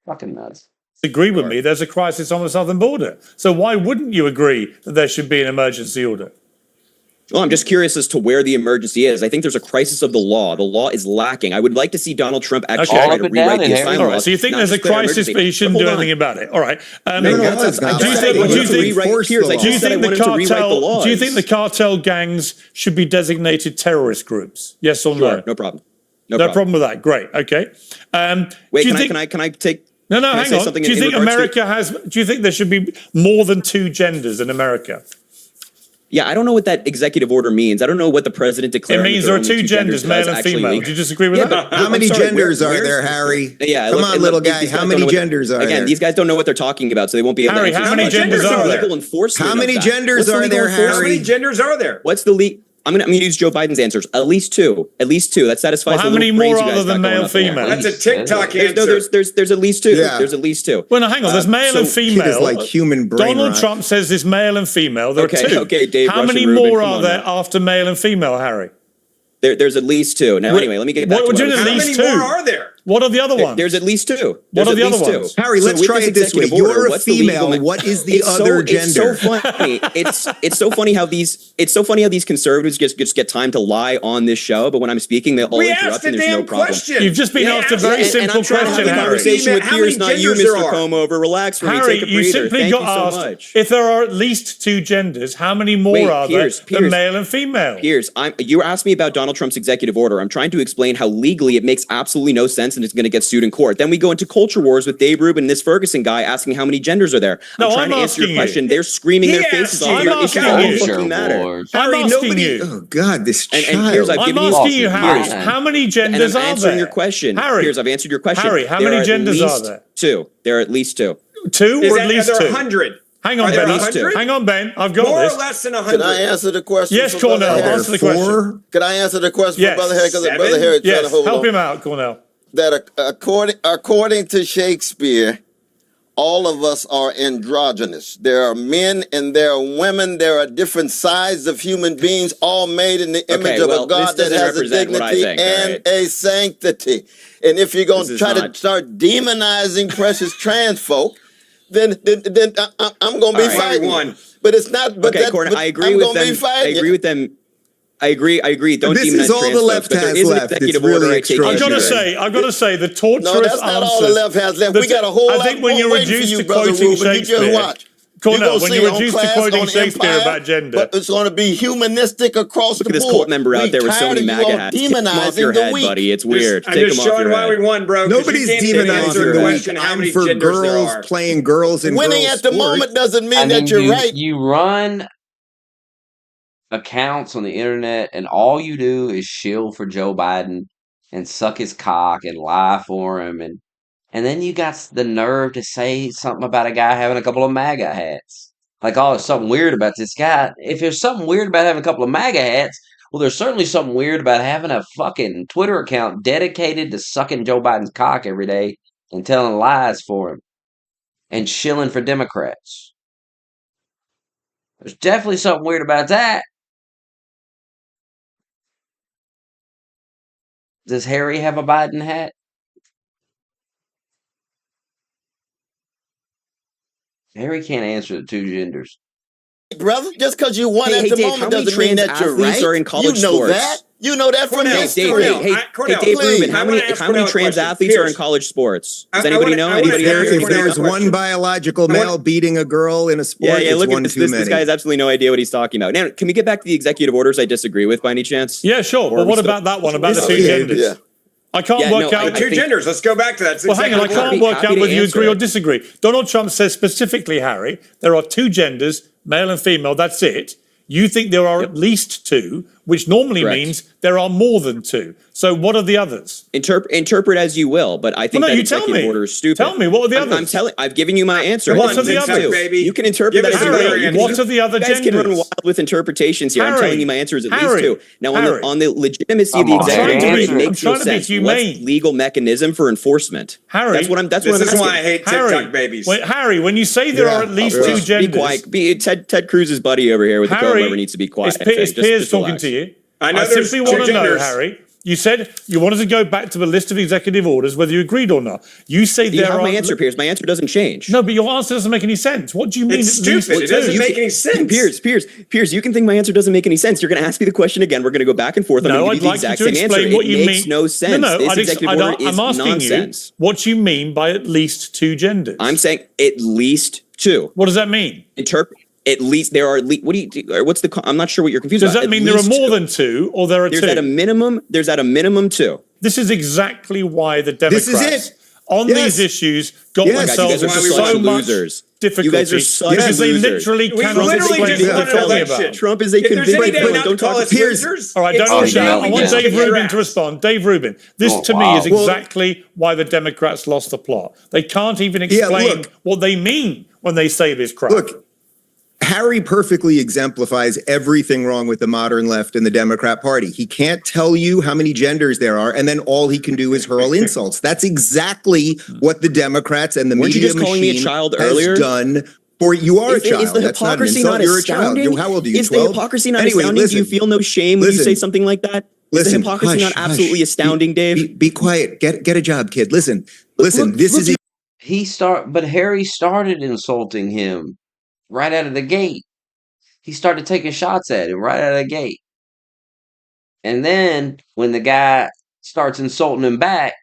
Fucking nuts. Agree with me, there's a crisis on the southern border. So why wouldn't you agree that there should be an emergency order? Well, I'm just curious as to where the emergency is. I think there's a crisis of the law. The law is lacking. I would like to see Donald Trump actually try to rewrite the asylum laws. All right, so you think there's a crisis, but you shouldn't do anything about it. All right. Do you think the cartel gangs should be designated terrorist groups? Yes or no? Sure, no problem. No problem with that. Great. Okay. Wait, can I take... No, hang on. Do you think do you think there should be more than 2 genders in America? Yeah, I don't know what that executive order means. I don't know what the president declared. It means there are 2 genders, male and female. Do you disagree with that? How many genders are there, Harry? Yeah, come on, little guy. How many genders are there? Again, these guys don't know what they're talking about, so they won't be able to answer. How many genders are there? How many genders are there, Harry? How many genders are there? What's the legal... I'm gonna use Joe Biden's answers. At least two. That satisfies. Well, how many more are there than male, female? That's a TikTok answer. No, there's at least two. Yeah. There's at least two. Well, no, hang on. There's male and female. Is like human brain Donald rot. Trump says there's male and female. There are two. Okay, Dave. How Russian many Rubin, more come are on there now. after male and female, Harry? There's at least two. Now, anyway, let me get back to What what I would was you saying. at least How many two? more are there? What are the other ones? There's at least two. What are the other two. ones? Harry, let's try it this way. You're a female. What is the other gender? It's so funny. It's so funny how these conservatives just get time to lie on this show, but when I'm speaking, they all interrupt and there's no problem. Question. You've just been asked a very simple I'm trying to question, have a Harry. conversation with How Piers, many not you, genders there Mr. are? Combe over. Relax for me. Harry, Take a you breather. simply Thank got you so asked much. if there are at least two genders, how many more Wait, are Piers, there than male and female? Piers, you asked me about Donald Trump's executive order. I'm trying to explain how legally it makes absolutely no sense and it's going to get sued in court. Then we go into culture wars with Dave Rubin and this Ferguson guy asking how many genders are there. No, I'm trying to answer your question. They're screaming their faces off. It doesn't fucking matter. I'm asking you. Oh God, this child. And Piers, I've I'm given you asking you, Harry, Piers, how many and genders I'm are answering there? your question. Harry, Piers, I've answered your question. Harry, how There many at genders are least there? Two. There are at least two. Two or at least Are there two? 100? Hang on, Are there Ben. 100? Hang on, Ben. I've got More this. or less than 100? Can I answer the question? Yes, for Cornell. Brother Harry? Answer the question. Can I answer the question Yes. for Brother Harry? Because Seven? Brother Harry trying to Yes, hold help on. him out, Cornell. That according to Shakespeare, all of us are androgynous. There are men and there are women. There are different sides of human beings, all made in the image of a God that has a dignity and a sanctity. And if you're going to try to start demonizing precious trans folk, then I'm going to be fighting. But it's not. But okay, Cornell, I agree with them. I agree with them. I agree. Don't this demonize is all trans the left folks, but there has is an left. executive It's really order I take I've got to extraordinary. say, the torturous No, that's not all the answers- left has left. We got a whole I lot think when more you're waiting for reduced you, to Brother quoting Rubin. You Shakespeare, just watch. Cornell, when you're reduced to class, quoting on Shakespeare Empire, about gender. but it's going to be humanistic across Look the at this board. cult member out there with so tired many of you MAGA all hats. Take them off your demonizing the head, weak. buddy. It's weird. I'm Take just them off showing your why head. we won, bro. 'cause Nobody's you can't even answer demonizing the the weak. question how I'm many for genders there girls are. playing girls in Winning girls at the sports. moment doesn't mean I that mean, you're right. you run accounts on the internet, and all you do is shill for Joe Biden and suck his cock and lie for him, and then you got the nerve to say something about a guy having a couple of MAGA hats. Like, oh, there's something weird about this guy. If there's something weird about having a couple of MAGA hats, well, there's certainly something weird about having a fucking Twitter account dedicated to sucking Joe Biden's cock every day and telling lies for him and shilling for Democrats. There's definitely something weird about that. Does Harry have a Biden hat? Harry can't answer the two genders. Brother, just because you won at the Dave, moment doesn't mean that you're athletes right. are in college You know sports? that. You know that from Cornell, history. Dave Rubin, how many trans athletes are in college sports? Does anybody know? Anybody If there's one biological male beating a girl in a sport, look it's at one this. too many. This guy has absolutely no idea what he's talking about. Now, can we get back to the executive orders I disagree with by any chance? Yeah, sure. But what about that one, about the two genders? Yeah. I can't work out. Two genders. Let's go back to that. Well, hang on. I can't work out whether you agree or disagree. Donald Trump says specifically, Harry, there are two genders, male and female. That's it. You think there are at least two, which normally means there are more than two. So what are the others? Interpret as you will, but I think that executive order is stupid. Tell me, what are the others? I've given you my answer. What are the others? Baby. You can interpret that as you will. What are the other genders? You guys can run wild with interpretations here. I'm telling you my answer is at least two. Now, on the legitimacy of the executive order, it makes no sense. What's the legal mechanism for enforcement? Harry, that's what I'm This is asking. why I hate TikTok babies. Wait, Harry, when you say there are at least two genders... Be quiet. Ted Cruz's buddy over here with the comb over needs to be quiet. Is Piers talking to you? I simply want to know, Harry. You said you wanted to go back to the list of executive orders, whether you agreed or not. You say you have my answer, Piers. My answer doesn't change. No, but your answer doesn't make any sense. What do you mean? It's stupid. It doesn't make any sense. Piers, you can think my answer doesn't make any sense. You're going to ask me the question again. We're going to go back and forth. I'm going to give you the exact same answer. It makes no sense. This executive order is nonsense. You what you mean by at least two genders. I'm saying at least two. What does that mean? At least there are. What do you? What's the? I'm not sure what you're confused about. Does that mean there are more than two, or there are two? There's at a minimum two. This is exactly why the Democrats on these issues got themselves into so much difficulty. You guys are such because they losers. literally cannot explain what they're talking about. Trump is a convicted felon. Don't talk to Piers. All right, I want Dave Rubin to respond. Dave Rubin, this to me is exactly why the Democrats lost the plot. They can't even explain what they mean when they say this crap. Look, Harry perfectly exemplifies everything wrong with the modern left and the Democrat Party. He can't tell you how many genders there are, and then all he can do is hurl insults. That's exactly what the Democrats and the Weren't you media just calling me a machine child has earlier? done. For you are a child. Is the That's not an hypocrisy insult. not You're a child. astounding? How old are you? Is 12? the hypocrisy not Anyway, astounding? listen, Do you feel no shame when you say something like that? Is the hypocrisy not absolutely astounding, Dave? Be quiet. Get a job, kid. Listen. But Harry started insulting him right out of the gate. He started taking shots at him right out of the gate. And then when the guy starts insulting him back,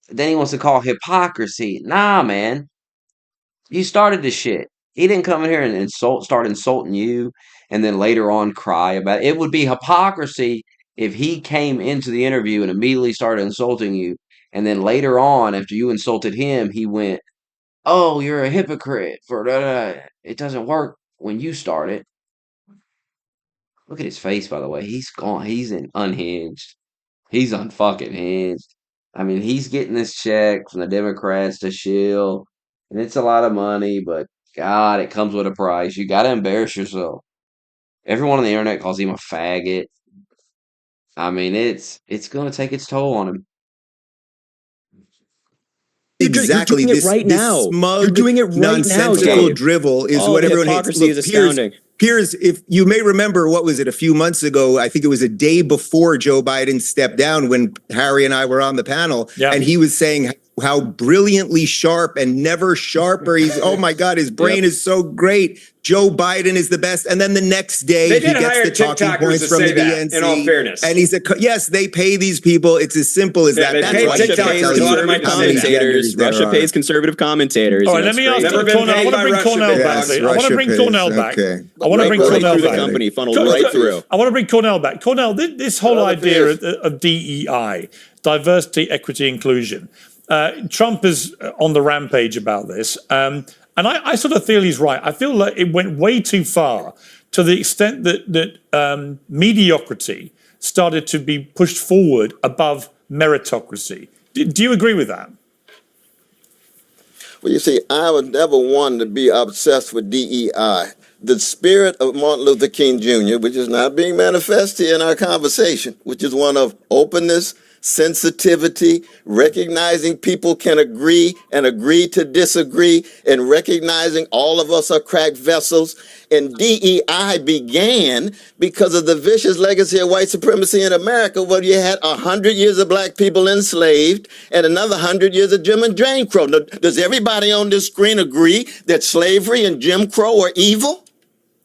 then he wants to call hypocrisy. Nah, man. You started the shit. He didn't come in here and start insulting you and then later on cry about it. It would be hypocrisy if he came into the interview and immediately started insulting you. And then later on, after you insulted him, he went, "Oh, you're a hypocrite." It doesn't work when you start it. Look at his face, by the way. He's gone. He's unhinged. He's unfucking hinged. I mean, he's getting this check from the Democrats to shill, and it's a lot of money, but God, it comes with a price. You got to embarrass yourself. Everyone on the internet calls him a faggot. I mean, it's going to take its toll on him. Exactly. You're doing it right now. You're doing it right now. Nonsensical drivel is what everyone hates. Hypocrisy is astounding. Piers, if you may remember, what was it, a few months ago, I think it was a day before Joe Biden stepped down when Harry and I were on the panel, and he was saying how brilliantly sharp and never sharper. He's, oh my God, his brain is so great. Joe Biden is the best. And then the next day, he gets the talking points from the DNC. In all fairness. And he's yes, they pay these people. It's as simple as that. That's why Russia pays conservative commentators. Russia pays conservative commentators. All right, let me ask Cornell. I want to bring Cornell back. I want to bring Cornell back. I want to bring Cornell back. Company funneled right through. I want to bring Cornell back. Cornell, this whole idea of DEI, diversity, equity, inclusion. Trump is on the rampage about this. And I sort of feel he's right. I feel like it went way too far to the extent that mediocrity started to be pushed forward above meritocracy. Do you agree with that? Well, you see, I was never one to be obsessed with DEI. The spirit of Martin Luther King Jr., which is not being manifested in our conversation, which is one of openness, sensitivity, recognizing people can agree and agree to disagree, and recognizing all of us are cracked vessels. And DEI began because of the vicious legacy of white supremacy in America, where you had 100 years of black people enslaved and another 100 years of Jim and Jane Crow. Now, does everybody on this screen agree that slavery and Jim Crow are evil?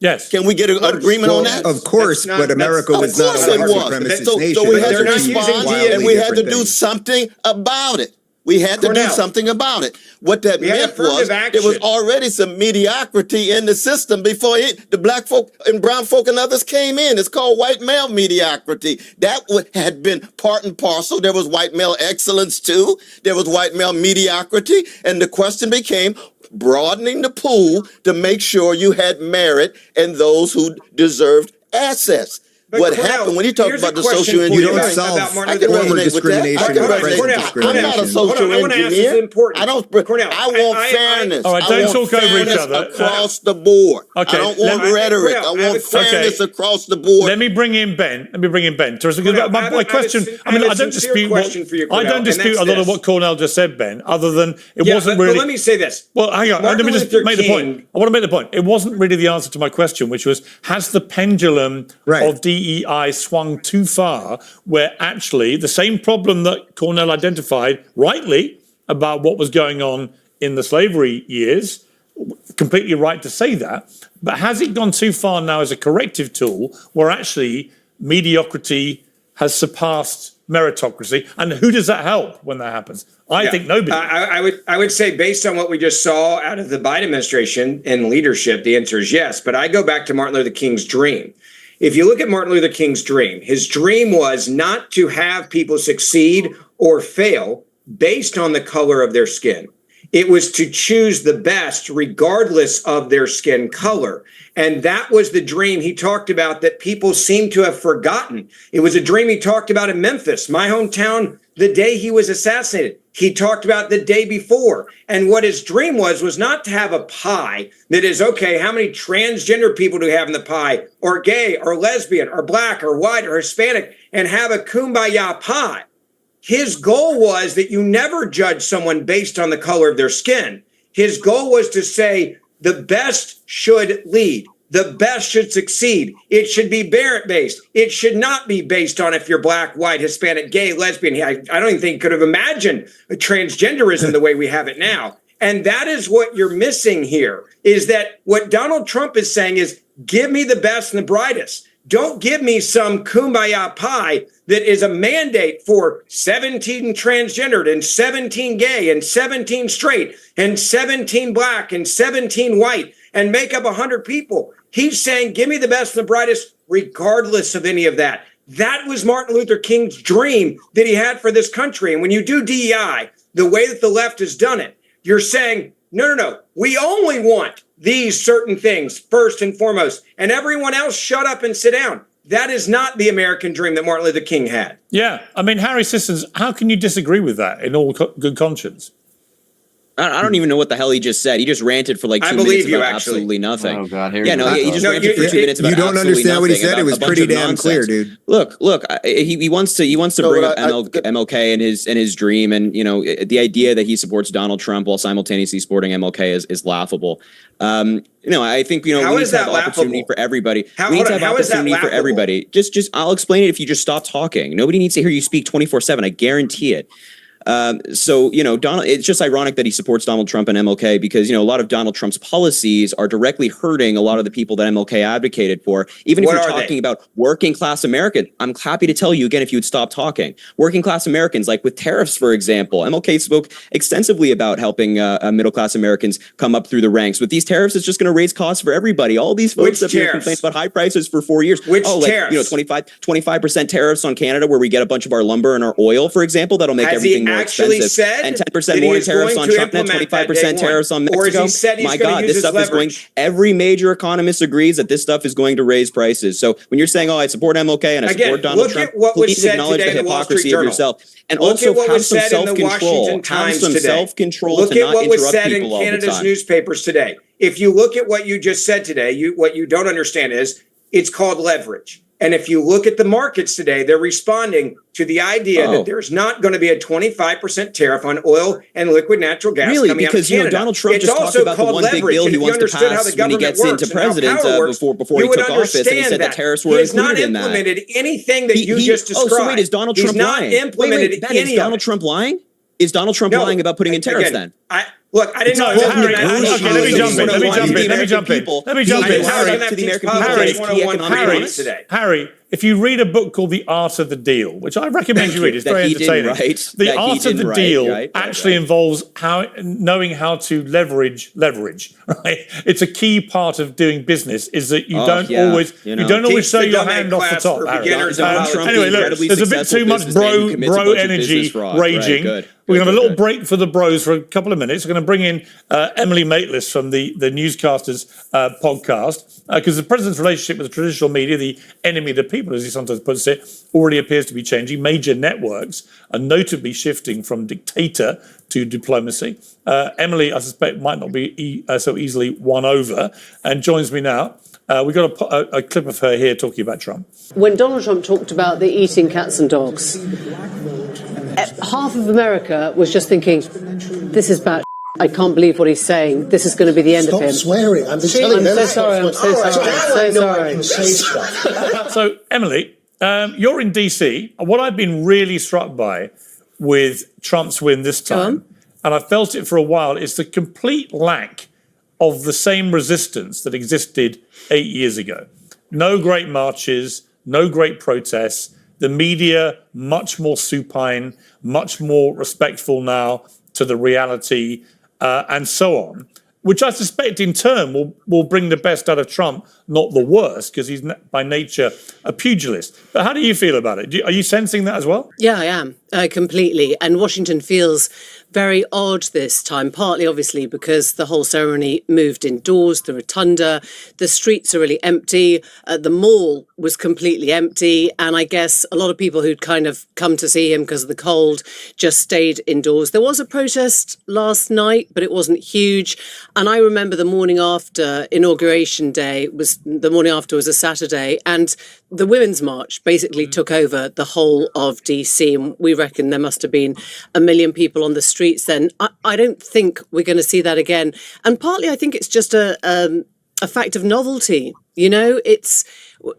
Yes. Can we get an agreement on that? Of course, but America was not a white supremacist nation. So we had to respond, and we had to do something about it. We had to do something about it. What that meant was there was already some mediocrity in the system before the black folk and brown folk and others came in. It's called white male mediocrity. That had been part and parcel. There was white male excellence too. There was white male mediocrity. And the question became broadening the pool to make sure you had merit and those who deserved assets. But what Cornell, happened when you talk about the social You don't engineering? solve I can former resonate with that. discrimination I can with present resonate. discrimination. I'm not a social engineer. I don't. Cornell, I want fairness. All right, don't talk over each other. Across the board. Okay, I don't want rhetoric. I want fairness across the board. Let me bring in Ben. My question. I mean, I don't dispute. I don't dispute a lot of what Cornell just said, Ben. Other than it wasn't really. But let me say this. Well, hang on. Let me just make the point. I want to make the point. It wasn't really the answer to my question, which was: has the pendulum of DEI swung too far, where actually the same problem that Cornell identified rightly about what was going on in the slavery years, completely right to say that, but has it gone too far now as a corrective tool where actually mediocrity has surpassed meritocracy? And who does that help when that happens? I think nobody. I would say, based on what we just saw out of the Biden administration and leadership, the answer is yes. But I go back to Martin Luther King's dream. If you look at Martin Luther King's dream, his dream was not to have people succeed or fail based on the color of their skin. It was to choose the best regardless of their skin color. And that was the dream he talked about that people seem to have forgotten. It was a dream he talked about in Memphis, my hometown, the day he was assassinated. He talked about the day before. And what his dream was not to have a pie that is, okay, how many transgender people do we have in the pie, or gay, or lesbian, or black, or white, or Hispanic, and have a kumbaya pie. His goal was that you never judge someone based on the color of their skin. His goal was to say the best should lead. The best should succeed. It should be merit-based. It should not be based on if you're black, white, Hispanic, gay, lesbian. I don't even think he could have imagined transgenderism the way we have it now. And that is what you're missing here, is that what Donald Trump is saying is, give me the best and the brightest. Don't give me some kumbaya pie that is a mandate for 17 transgendered and 17 gay and 17 straight and 17 black and 17 white and make up 100 people. He's saying, give me the best and the brightest, regardless of any of that. That was Martin Luther King's dream that he had for this country. And when you do DEI, the way that the left has done it, you're saying, no, we only want these certain things first and foremost, and everyone else shut up and sit down. That is not the American dream that Martin Luther King had. Yeah, I mean, Harry Sissons, how can you disagree with that in all good conscience? I don't even know what the hell he just said. He just ranted for like 2 minutes about absolutely nothing. Oh God, he just ranted for 2 minutes about you don't absolutely understand what he nothing, said. It was pretty damn clear, dude. Look, he wants to bring up MLK and his dream, and the idea that he supports Donald Trump while simultaneously supporting MLK is laughable. I think we need to have opportunity for everybody. We need to have opportunity for everybody. Just I'll explain it if you just stop talking. Nobody needs to hear you speak 24/7. I guarantee it. Donald, it's just ironic that he supports Donald Trump and MLK because, a lot of Donald Trump's policies are directly hurting a lot of the people that MLK advocated for. Even if you're talking about working class Americans, I'm happy to tell you again, if you would stop talking. Working class Americans, like with tariffs, for example, MLK spoke extensively about helping middle class Americans come up through the ranks. With these tariffs, it's just going to raise costs for everybody. All these folks have complained about high prices for 4 years. Which tariffs? 25% tariffs on Canada, where we get a bunch of our lumber and our oil, for example, that'll make everything more expensive, and 10% more tariffs on China, 25% tariffs on Mexico. My God, this stuff is going. Every major economist agrees that this stuff is going to raise prices. So when you're saying, I support MLK and I support Donald Trump, please acknowledge the hypocrisy of yourself, and also have some self-control. Have some self-control to not interrupt people all the time. Canada's newspapers today. If you look at what you just said today, what you don't understand is it's called leverage. And if you look at the markets today, they're responding to the idea that there's not going to be a 25% tariff on oil and liquid natural gas. Really, coming because out of Canada. Donald Trump just talked about the one big bill he wants to pass when he gets into president before he took office, and he said that tariffs were included in that. He has not implemented anything that you just described. Oh, so wait, is Donald Trump lying? Implemented Ben, is Donald Trump lying? Is Donald Trump lying about putting in tariffs then? Look, I didn't know. Harry, let me jump in. Harry, if you read a book called The Art of the Deal, which I recommend you read, it's very entertaining. The Art of the Deal actually involves knowing how to leverage. Right? It's a key part of doing business. Is that you don't always show your hand off the top. Anyway, look, there's a bit too much bro energy raging. We're going to have a little break for the bros for a couple of minutes. We're going to bring in Emily Maitlis from the Newscasters podcast, because the president's relationship with the traditional media, the enemy of the people, as he sometimes puts it, already appears to be changing. Major networks are notably shifting from dictator to diplomacy. Emily, I suspect, might not be so easily won over, and joins me now. We've got a clip of her here talking about Trump. When Donald Trump talked about the eating cats and dogs, half of America was just thinking, this is bad. I can't believe what he's saying. This is going to be the end of him. Stop swearing. I'm so sorry. So, Emily, you're in DC. What I've been really struck by with Trump's win this time, and I felt it for a while, is the complete lack of the same resistance that existed 8 years ago. No great marches, no great protests. The media, much more supine, much more respectful now to the reality, and so on, which I suspect in turn will bring the best out of Trump, not the worst, because he's by nature a pugilist. But how do you feel about it? Are you sensing that as well? Yeah, I am. Completely. And Washington feels very odd this time, partly obviously because the whole ceremony moved indoors, the rotunda, the streets are really empty, the mall was completely empty, and I guess a lot of people who'd kind of come to see him because of the cold just stayed indoors. There was a protest last night, but it wasn't huge, and I remember the morning after Inauguration Day, was a Saturday, and the Women's March basically took over the whole of DC, and we reckon there must have been 1 million people on the streets then. I don't think we're going to see that again. And partly I think it's just a fact of novelty. You know,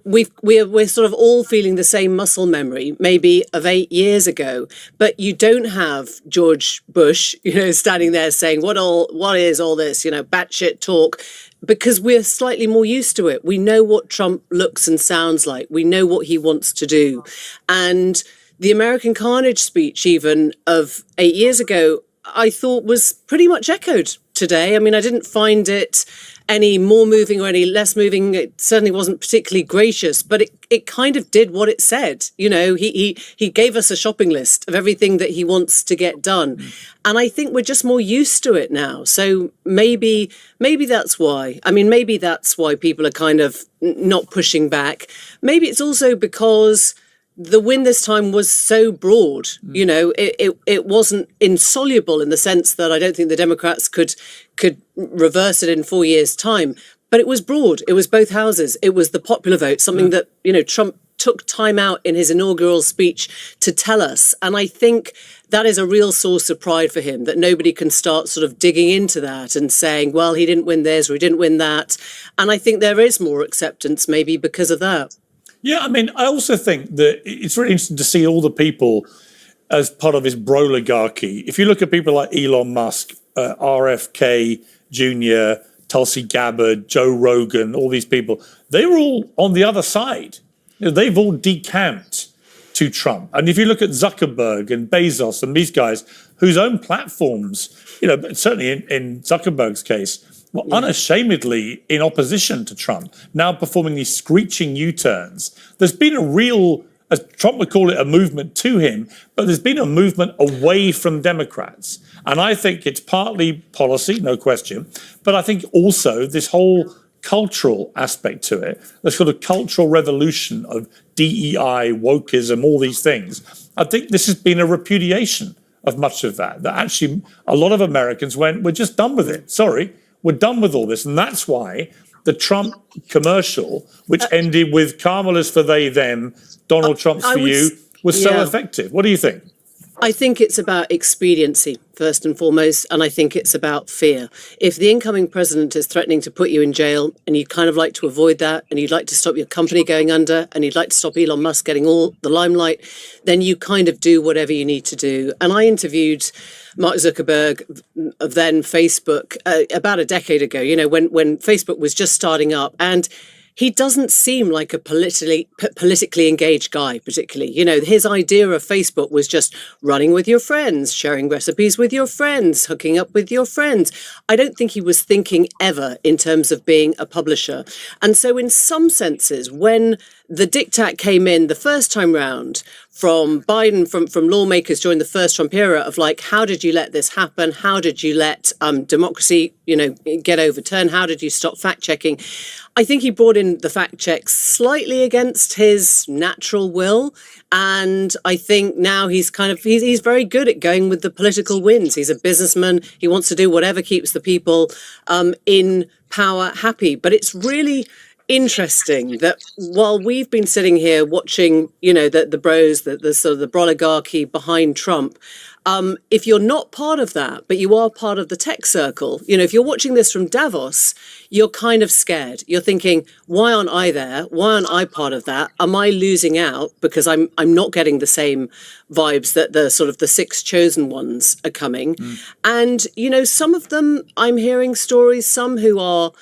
we're sort of all feeling the same muscle memory, maybe of 8 years ago, but you don't have George Bush, you know, standing there saying, what is all this, you know, batshit talk, because we're slightly more used to it. We know what Trump looks and sounds like. We know what he wants to do. And the American Carnage speech, even of 8 years ago, I thought was pretty much echoed today. I mean, I didn't find it any more moving or any less moving. It certainly wasn't particularly gracious, but it kind of did what it said. You know, he gave us a shopping list of everything that he wants to get done. And I think we're just more used to it now. So maybe that's why. I mean, maybe that's why people are kind of not pushing back. Maybe it's also because the win this time was so broad. You know, it wasn't insoluble in the sense that I don't think the Democrats could reverse it in 4 years' time. But it was broad. It was both houses. It was the popular vote, something that, you know, Trump took time out in his inaugural speech to tell us. And I think that is a real source of pride for him, that nobody can start sort of digging into that and saying, well, he didn't win this or he didn't win that. And I think there is more acceptance maybe because of that. Yeah, I mean, I also think that it's really interesting to see all the people as part of his broligarchy. If you look at people like Elon Musk, RFK Jr., Tulsi Gabbard, Joe Rogan, all these people, they were all on the other side. You know, they've all decamped to Trump. And if you look at Zuckerberg and Bezos and these guys whose own platforms, you know, certainly in Zuckerberg's case, were unashamedly in opposition to Trump, now performing these screeching U-turns. There's been a real, as Trump would call it, a movement to him, but there's been a movement away from Democrats. And I think it's partly policy, no question, but I think also this whole cultural aspect to it, the sort of cultural revolution of DEI, wokeism, all these things. I think this has been a repudiation of much of that actually a lot of Americans went, we're just done with it. Sorry. We're done with all this. And that's why the Trump commercial, which ended with Kamala's for they, them, Donald Trump's for you, was so effective. What do you think? I think it's about expediency, first and foremost, and I think it's about fear. If the incoming president is threatening to put you in jail and you'd kind of like to avoid that and you'd like to stop your company going under and you'd like to stop Elon Musk getting all the limelight, then you kind of do whatever you need to do. And I interviewed Mark Zuckerberg of then Facebook about a decade ago, you know, when Facebook was just starting up, and he doesn't seem like a politically engaged guy, particularly. You know, his idea of Facebook was just running with your friends, sharing recipes with your friends, hooking up with your friends. I don't think he was thinking ever in terms of being a publisher. And so in some senses, when the diktat came in the first time round from Biden, from lawmakers during the first Trump era of like, how did you let this happen? How did you let democracy, you know, get overturned? How did you stop fact checking? I think he brought in the fact checks slightly against his natural will. And I think now he's very good at going with the political wins. He's a businessman. He wants to do whatever keeps the people in power happy. But it's really interesting that while we've been sitting here watching, you know, the bros, the sort of the broligarchy behind Trump, if you're not part of that, but you are part of the tech circle, you know, if you're watching this from Davos, you're kind of scared. You're thinking, why aren't I there? Why aren't I part of that? Am I losing out because I'm not getting the same vibes that the sort of the six chosen ones are coming? And, you know, some of them, I'm hearing stories, some who are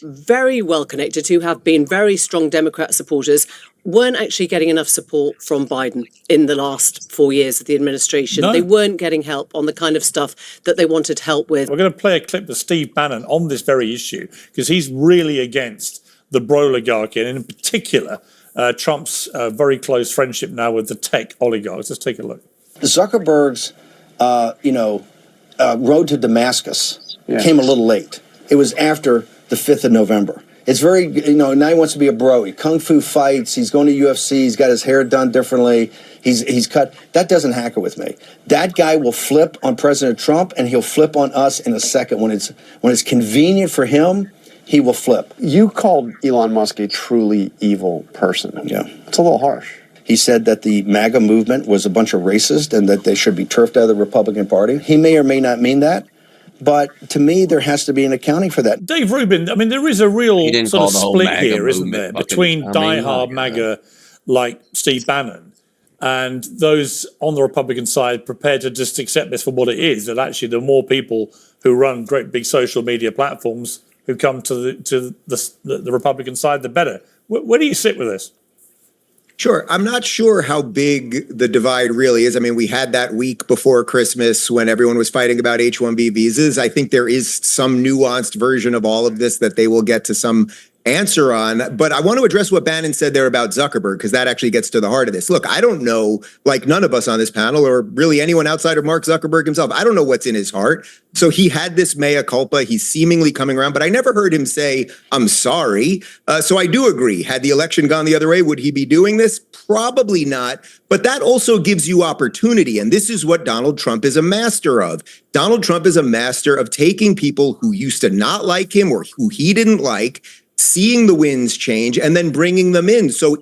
very well connected, who have been very strong Democrat supporters, weren't actually getting enough support from Biden in the last 4 years of the administration. No. They weren't getting help on the kind of stuff that they wanted help with. We're going to play a clip of Steve Bannon on this very issue because he's really against the broligarchy and in particular Trump's very close friendship now with the tech oligarchs. Let's take a look. Zuckerberg's, road to Damascus came a little late. It was after the 5th of November. It's very, now he wants to be a bro. He kung fu fights. He's going to UFC. He's got his hair done differently. He's cut. That doesn't hack it with me. That guy will flip on President Trump, and he'll flip on us in a second. When it's convenient for him, he will flip. You called Elon Musk a truly evil person. Yeah. It's a little harsh. He said that the MAGA movement was a bunch of racists and that they should be turfed out of the Republican Party. He may or may not mean that. But to me, there has to be an accounting for that. Dave Rubin, I mean, there is a real sort of split here, isn't there, fucking, between diehard MAGA like Steve Bannon and those on the Republican side prepared to just accept this for what it is, that actually the more people who run great big social media platforms who come to the Republican side, the better. Where do you sit with this? Sure. I'm not sure how big the divide really is. I mean, we had that week before Christmas when everyone was fighting about H-1B visas. I think there is some nuanced version of all of this that they will get to some answer on. But I want to address what Bannon said there about Zuckerberg, because that actually gets to the heart of this. Look, I don't know, like none of us on this panel or really anyone outside of Mark Zuckerberg himself, I don't know what's in his heart. So he had this mea culpa. He's seemingly coming around, but I never heard him say, I'm sorry. So I do agree. Had the election gone the other way, would he be doing this? Probably not. But that also gives you opportunity. And this is what Donald Trump is a master of. Donald Trump is a master of taking people who used to not like him or who he didn't like, seeing the winds change and then bringing them in. So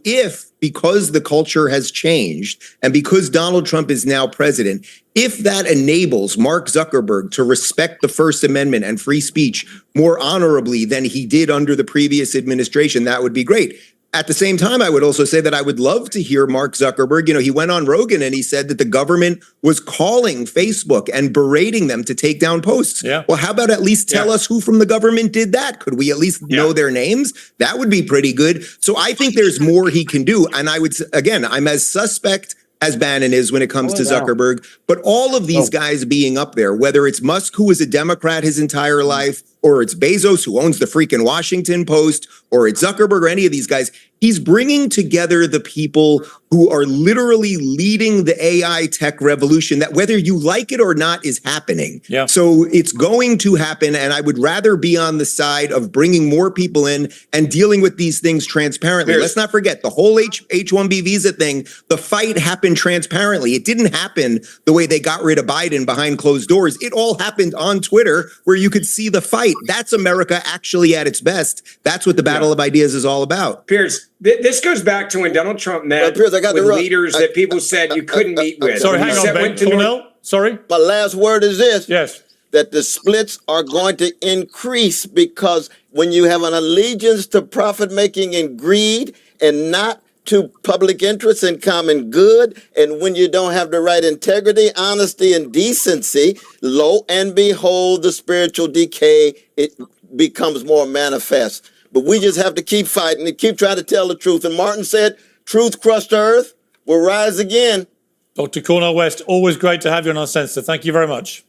because the culture has changed and because Donald Trump is now president, if that enables Mark Zuckerberg to respect the First Amendment and free speech more honorably than he did under the previous administration, that would be great. At the same time, I would also say that I would love to hear Mark Zuckerberg. He went on Rogan and he said that the government was calling Facebook and berating them to take down posts. Yeah. Well, how about at least tell us who from the government did that? Could we at least know their names? That would be pretty good. So I think there's more he can do. And I would, again, I'm as suspect as Bannon is when it comes to Zuckerberg. But all of these guys being up there, whether it's Musk, who was a Democrat his entire life, or it's Bezos, who owns the freaking Washington Post, or it's Zuckerberg or any of these guys, he's bringing together the people who are literally leading the AI tech revolution that whether you like it or not is happening. Yeah. So it's going to happen. And I would rather be on the side of bringing more people in and dealing with these things transparently. Let's not forget the whole H-1B visa thing. The fight happened transparently. It didn't happen the way they got rid of Biden behind closed doors. It all happened on Twitter where you could see the fight. That's America actually at its best. That's what the battle of ideas is all about. Piers, this goes back to when Donald Trump met with leaders that people said you couldn't meet with. Sorry, hang on, Ben. Cornell? Sorry? My last word is this. Yes. That the splits are going to increase because when you have an allegiance to profit making and greed and not to public interest and common good, and when you don't have the right integrity, honesty, and decency, lo and behold, the spiritual decay, it becomes more manifest. But we just have to keep fighting and keep trying to tell the truth. And Martin said, truth crushed earth will rise again. Dr. Cornell West, always great to have you on our Sensor. Thank you very much.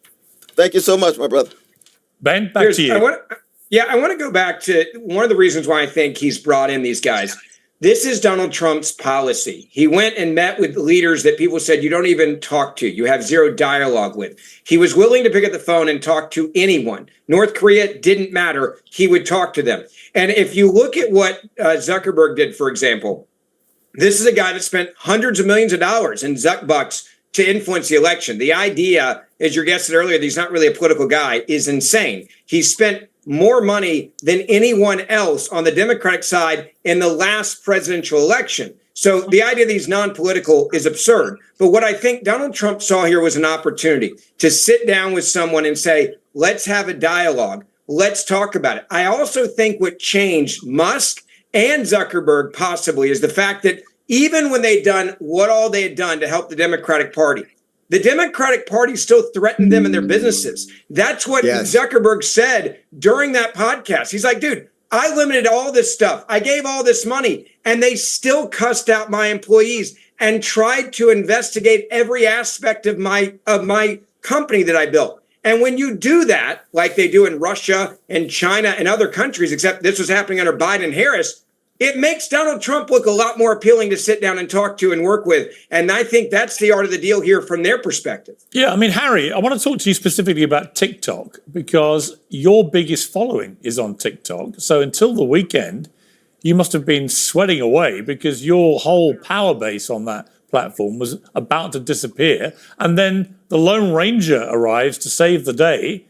Thank you so much, my brother. Ben, back to you. I want to go back to one of the reasons why I think he's brought in these guys. This is Donald Trump's policy. He went and met with leaders that people said you don't even talk to. You have zero dialogue with. He was willing to pick up the phone and talk to anyone. North Korea didn't matter. He would talk to them. And if you look at what Zuckerberg did, for example, this is a guy that spent hundreds of millions of dollars in Zuck bucks to influence the election. The idea, as your guest said earlier, that he's not really a political guy is insane. He spent more money than anyone else on the Democratic side in the last presidential election. So the idea that he's non-political is absurd. But what I think Donald Trump saw here was an opportunity to sit down with someone and say, let's have a dialogue. Let's talk about it. I also think what changed Musk and Zuckerberg possibly is the fact that even when they'd done what all they had done to help the Democratic Party, the Democratic Party still threatened them in their businesses. That's what Zuckerberg said during that podcast. He's like, dude, I limited all this stuff. I gave all this money, and they still cussed out my employees and tried to investigate every aspect of my company that I built. And when you do that, like they do in Russia and China and other countries, except this was happening under Biden and Harris, It makes Donald Trump look a lot more appealing to sit down and talk to and work with. And I think that's the art of the deal here from their perspective. Yeah, I mean, Harry, I want to talk to you specifically about TikTok because your biggest following is on TikTok. So until the weekend, you must have been sweating away because your whole power base on that platform was about to disappear. And then the Lone Ranger arrives to save the day,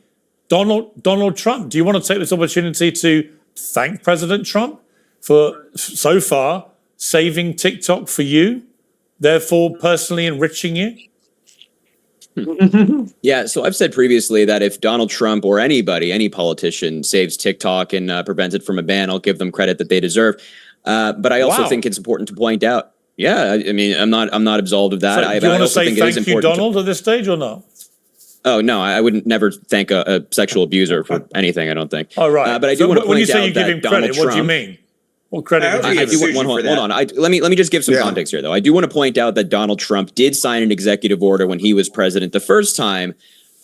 Donald Trump. Do you want to take this opportunity to thank President Trump for so far saving TikTok for you, therefore personally enriching you? Yeah, so I've said previously that if Donald Trump or anybody, any politician, saves TikTok and prevents it from a ban, I'll give them credit that they deserve. But I also think it's important to point out. Yeah, I mean, I'm not absolved of that. So do you want to say thank you, Donald, at this stage or not? Oh no, I wouldn't never thank a sexual abuser for anything. I don't think. Oh right, but I do want to point out when you say you give him credit, what do you mean? What credit? I do want hold on. Let me just give some context here, though. I do want to point out that Donald Trump did sign an executive order when he was president the first time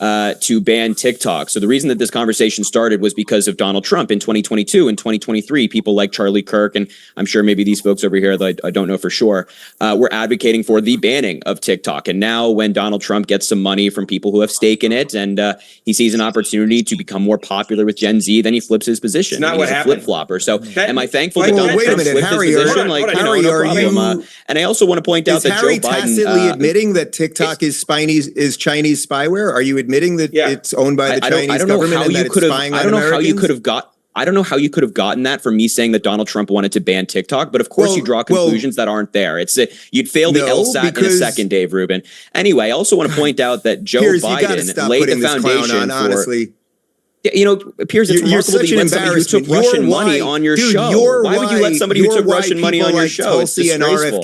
to ban TikTok. So the reason that this conversation started was because of Donald Trump in 2022 and 2023. People like Charlie Kirk, and I'm sure maybe these folks over here that I don't know for sure, were advocating for the banning of TikTok. And now when Donald Trump gets some money from people who have stake in it and he sees an opportunity to become more popular with Gen Z, then he flips his position. Not what happened. Flip-flopper. So am I thankful that Donald wait Trump a minute, flipped Harry, his position? Harry, no problem. And I also want to point out that Harry Joe Biden tacitly admitting that TikTok is Chinese spyware? Are you admitting that it's owned by the Chinese government and that it's spying on Americans? I don't know how you could have gotten that from me saying that Donald Trump wanted to ban TikTok, but of course you draw conclusions that aren't there. You'd fail the LSAT in a second, Dave Rubin. Anyway, I also want to point out that Joe Biden laid the foundation for. Honestly. You know, Piers, it's remarkable that you let somebody who took Russian money on your show. Why would you let somebody who took Russian money on your show? It's disgraceful.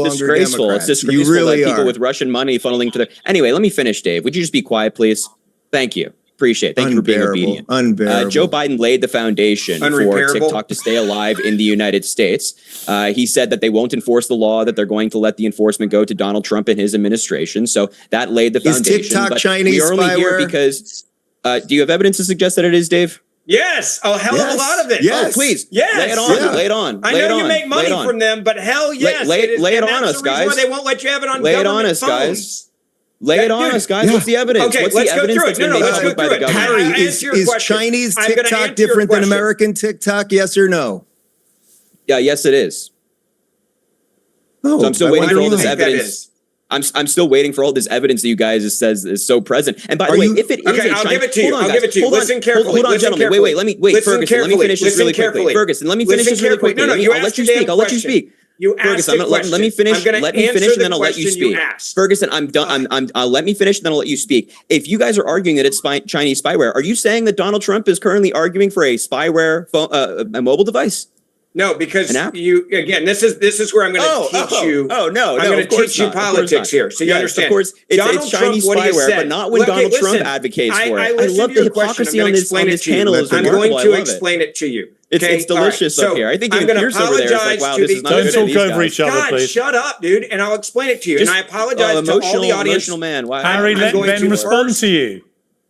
It's disgraceful. It's disgraceful that people with Russian money funneling to their. Anyway, let me finish, Dave. Would you just be quiet, please? Thank you. Appreciate it. Thank you for being obedient. Unbearable. Joe Biden laid the foundation for TikTok to stay alive in the United States. He said that they won't enforce the law, that they're going to let the enforcement go to Donald Trump and his administration. So that laid the foundation. Is TikTok but Chinese we are only spyware? here because. Do you have evidence to suggest that it is, Dave? Yes, a hell of a lot of it. Yes. Oh, please. Yes. Lay it on. Lay it on. I know you make money from them, but hell yes. Lay it on us, guys. Why they won't let you have it on Lay it government on us, phones. guys. Lay it on us, guys. What's the evidence? Okay, What's let's the go evidence through it. that's been Let's made go by the through it. government? Harry, is Chinese TikTok different than American TikTok? Yes or no? Yeah, yes, it is. Oh, so I'm still waiting for all this think that evidence. I'm still waiting for all this evidence that you guys says is so present. And by the way, if it is okay, I'll give it to you. I'll give it to you. Listen carefully. Hold on, gentlemen. Wait, Ferguson. Let me finish this really quickly. Ferguson, let me finish this really quickly. No, I'll let you speak. I'll let you speak. You asked Ferguson, a question. let me finish. Let me finish, and then I'll let you speak. Asked. Ferguson, I'm done. Let me finish, and then I'll let you speak. If you guys are arguing that it's Chinese spyware, are you saying that Donald Trump is currently arguing for a spyware a mobile device? No, because this is where I'm going to teach you. I'm going to teach you politics here, so you understand. Of course, it's Chinese spyware, but not when Donald Trump advocates for it. I love the hypocrisy on this channel. I'm going to explain it to you. It's delicious up here. I think even Pierce over there is like, wow, this is not good. Don't talk over each other, God, please. shut up, dude, and I'll explain it to you. And I apologize to all the audience. Man. Harry, let Ben respond to you.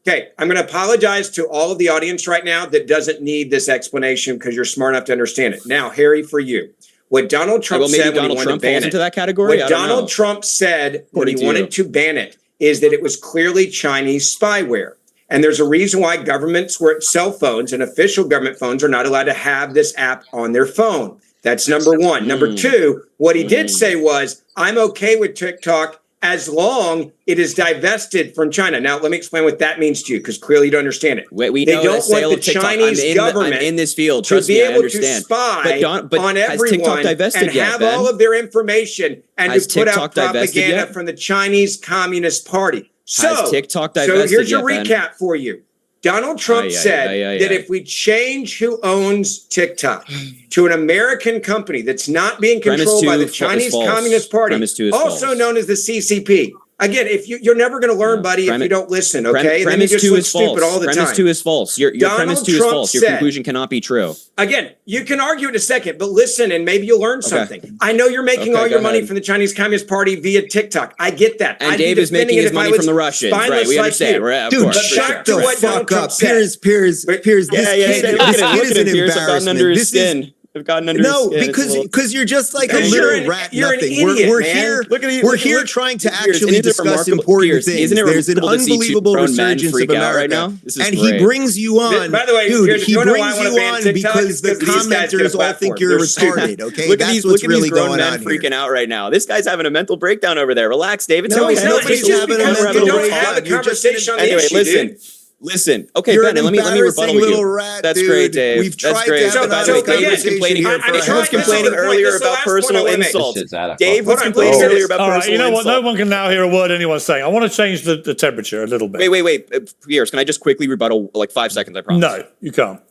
Okay, I'm going to apologize to all of the audience right now that doesn't need this explanation because you're smart enough to understand it. Now, Harry, for you, what Donald Trump said when he wanted to ban it, what Donald Trump said when he wanted to ban it is that it was clearly Chinese spyware. And there's a reason why governments, cell phones and official government phones are not allowed to have this app on their phone. That's number one. Number two, what he did say was, I'm okay with TikTok as long it is divested from China. Now, let me explain what that means to you, because clearly you don't understand it. We they know don't want the Chinese government I'm in this field. to Trust be me, able I understand. to spy but on has TikTok everyone divested and yet, have Ben? all of their information and Has to put out TikTok divested propaganda yet? from the Chinese Communist Party. Has TikTok divested here's your yet, Ben? recap for you. Donald Trump said that if we change who owns TikTok to an American company that's not being controlled by the Chinese Communist Party, also known as the CCP. Again, if you're never going to learn, buddy, if you don't listen, okay? Then you just look stupid all the time. Premise 2 is false. Your premise 2 is false. Your conclusion cannot be true. Again, you can argue in a second, but listen, and maybe you'll learn something. I know you're making all your money from the Chinese Communist Party via TikTok. I get that. And Dave is making his money from the Russians, right? We understand. Dude, shut the fuck up. Piers, this is an embarrassment. I've gotten under his No, skin. because you're just like a Because little rat. you're an Nothing. idiot, we're man. here. Look at We're here trying to Piers, actually isn't it discuss remarkable- important Piers, things. isn't it There's an remarkable to see two unbelievable grown men resurgence of freak out America, right now? This is and great. he brings you on. By the way, dude, Piers, if he you wanna know why I brings wanna you ban on TikTok, because the it's 'cause these guys get a commenters all think platform. you're They're retarded. Okay, Look at that's these, what's look at these really grown going men on here. freaking out right now. This guy's having a mental breakdown over there. Relax, David. No, It's okay. nobody's It's just having a because mental you don't breakdown. have a You're just conversation on the Anyway, issue, listen. dude. Listen. Okay, You're Ben, an let me rebuttal with little you. rat, That's dude. great, Dave. We've That's tried great. to have an By the way, honest Dave was conversation complaining. here for a Dave was half complaining hour. earlier This is the about last point personal I wanna make. insults. This shit's out of Dave was Hold on, complaining please. earlier about All right, personal you know what? insults. No one can now hear a word anyone's saying. I want to change the temperature a little bit. Wait. Piers, can I just quickly rebuttal, like 5 seconds, I promise? No, you can't.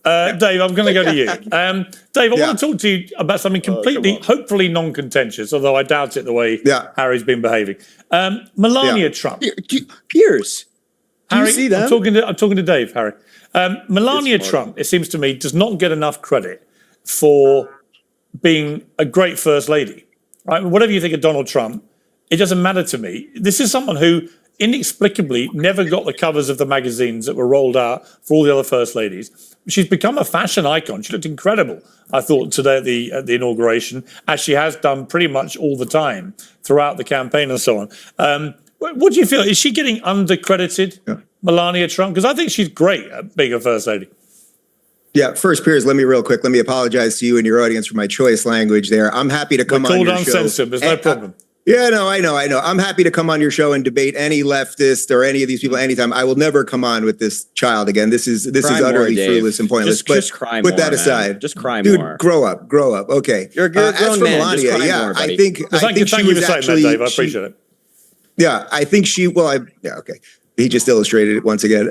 Dave, I'm going to go to you. Dave, I Yeah. want to talk to you about something completely, hopefully non-contentious, although I doubt it the way Harry's been behaving. Melania Trump. Piers, do you Harry, see that? I'm talking to Dave, Harry. Melania Trump, it seems to me, does not get enough credit for being a great first lady. Right? Whatever you think of Donald Trump, it doesn't matter to me. This is someone who inexplicably never got the covers of the magazines that were rolled out for all the other first ladies. She's become a fashion icon. She looked incredible, I thought, today at the inauguration, as she has done pretty much all the time throughout the campaign and so on. What do you feel? Is she getting undercredited, Melania Trump? Because I think she's great at being a first lady. Yeah, first, Piers, let me apologize to you and your audience for my choice language there. I'm happy to come on your show. Uncensored, there's no problem. Yeah, no, I know. I'm happy to come on your show and debate any leftist or any of these people anytime. I will never come on with this child again. This is utterly fruitless and pointless. Just cry put more, that man. aside. Just cry Dude, more. grow up. Okay. You're a grown as for man. Melania, Just cry yeah, more, buddy. I think Thank you she for was saying actually. that, Dave. I appreciate it. Yeah, I think okay. He just illustrated it once again.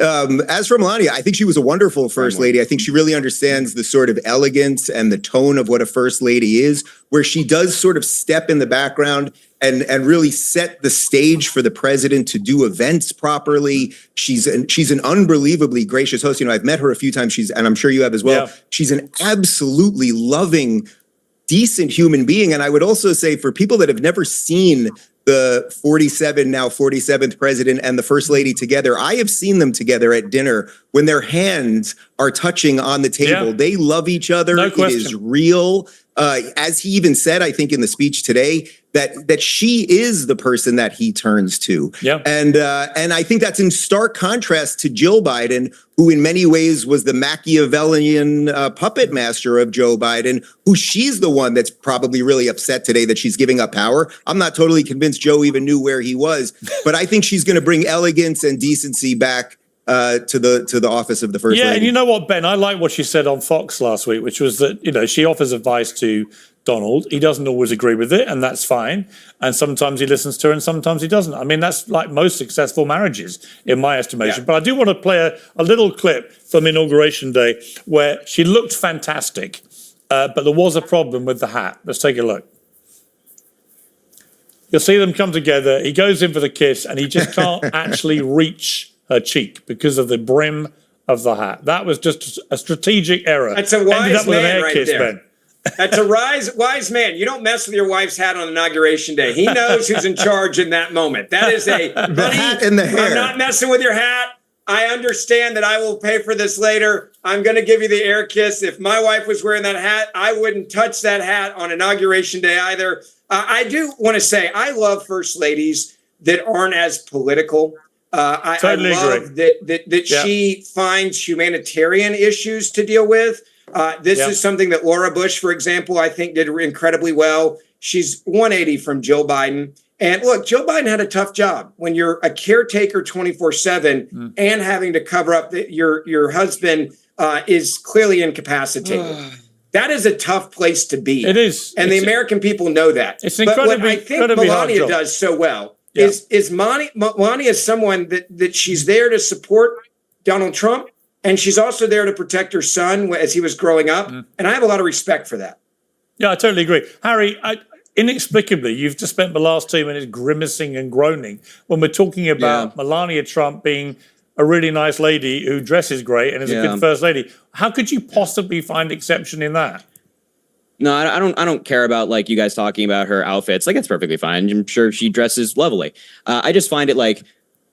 As for Melania, I think she was a wonderful first lady. I think she really understands the sort of elegance and the tone of what a first lady is, where she does sort of step in the background and really set the stage for the president to do events properly. She's an unbelievably gracious host. You know, I've met her a few times. And I'm sure you have as well. Yeah. She's an absolutely loving, decent human being. And I would also say, for people that have never seen the 47th president and the first lady together, I have seen them together at dinner when their hands are touching on the table. Yeah. They love each other. No question. It is real. As he even said, I think in the speech today, that she is the person that he turns to. Yeah. And I think that's in stark contrast to Jill Biden, who in many ways was the Machiavellian puppet master of Joe Biden, who she's the one that's probably really upset today that she's giving up power. I'm not totally convinced Joe even knew where he was, but I think she's going to bring elegance and decency back to the office of the first lady. And you know what, Ben? I like what she said on Fox last week, which was that, you know, she offers advice to Donald. He doesn't always agree with it, and that's fine. And sometimes he listens to her, and sometimes he doesn't. I mean, that's like most successful marriages, in my estimation. Yeah. But I do want to play a little clip from Inauguration Day where she looked fantastic, but there was a problem with the hat. Let's take a look. You'll see them come together. He goes in for the kiss, and he just can't actually reach her cheek because of the brim of the hat. That was just a strategic error. That's a wise man right kiss, there. Ben. That's a wise man. You don't mess with your wife's hat on Inauguration Day. He knows who's in charge in that moment. That is the hat and the hair. I'm not messing with your hat. I understand that I will pay for this later. I'm going to give you the air kiss. If my wife was wearing that hat, I wouldn't touch that hat on Inauguration Day either. I do want to say I love first ladies that aren't as political. I love that she finds humanitarian issues to deal with. This is something that Laura Bush, for example, I think did incredibly well. She's 180 from Joe Biden. And look, Joe Biden had a tough job when you're a caretaker 24/7 and having to cover up that your husband is clearly incapacitated. That is a tough place to be. It is. And the American people know that. It's incredibly, but what I think Melania does so well is Melania is someone that she's there to support Donald Trump, and she's also there to protect her son as he was growing up. And I have a lot of respect for that. Yeah, I totally agree. Harry, inexplicably, you've just spent the last 2 minutes grimacing and groaning when we're talking about Melania Trump being a really nice lady who dresses great and is a good first lady. How could you possibly find exception in that? No, I don't care about like you guys talking about her outfits. Like, it's perfectly fine. I'm sure she dresses lovely. I just find it like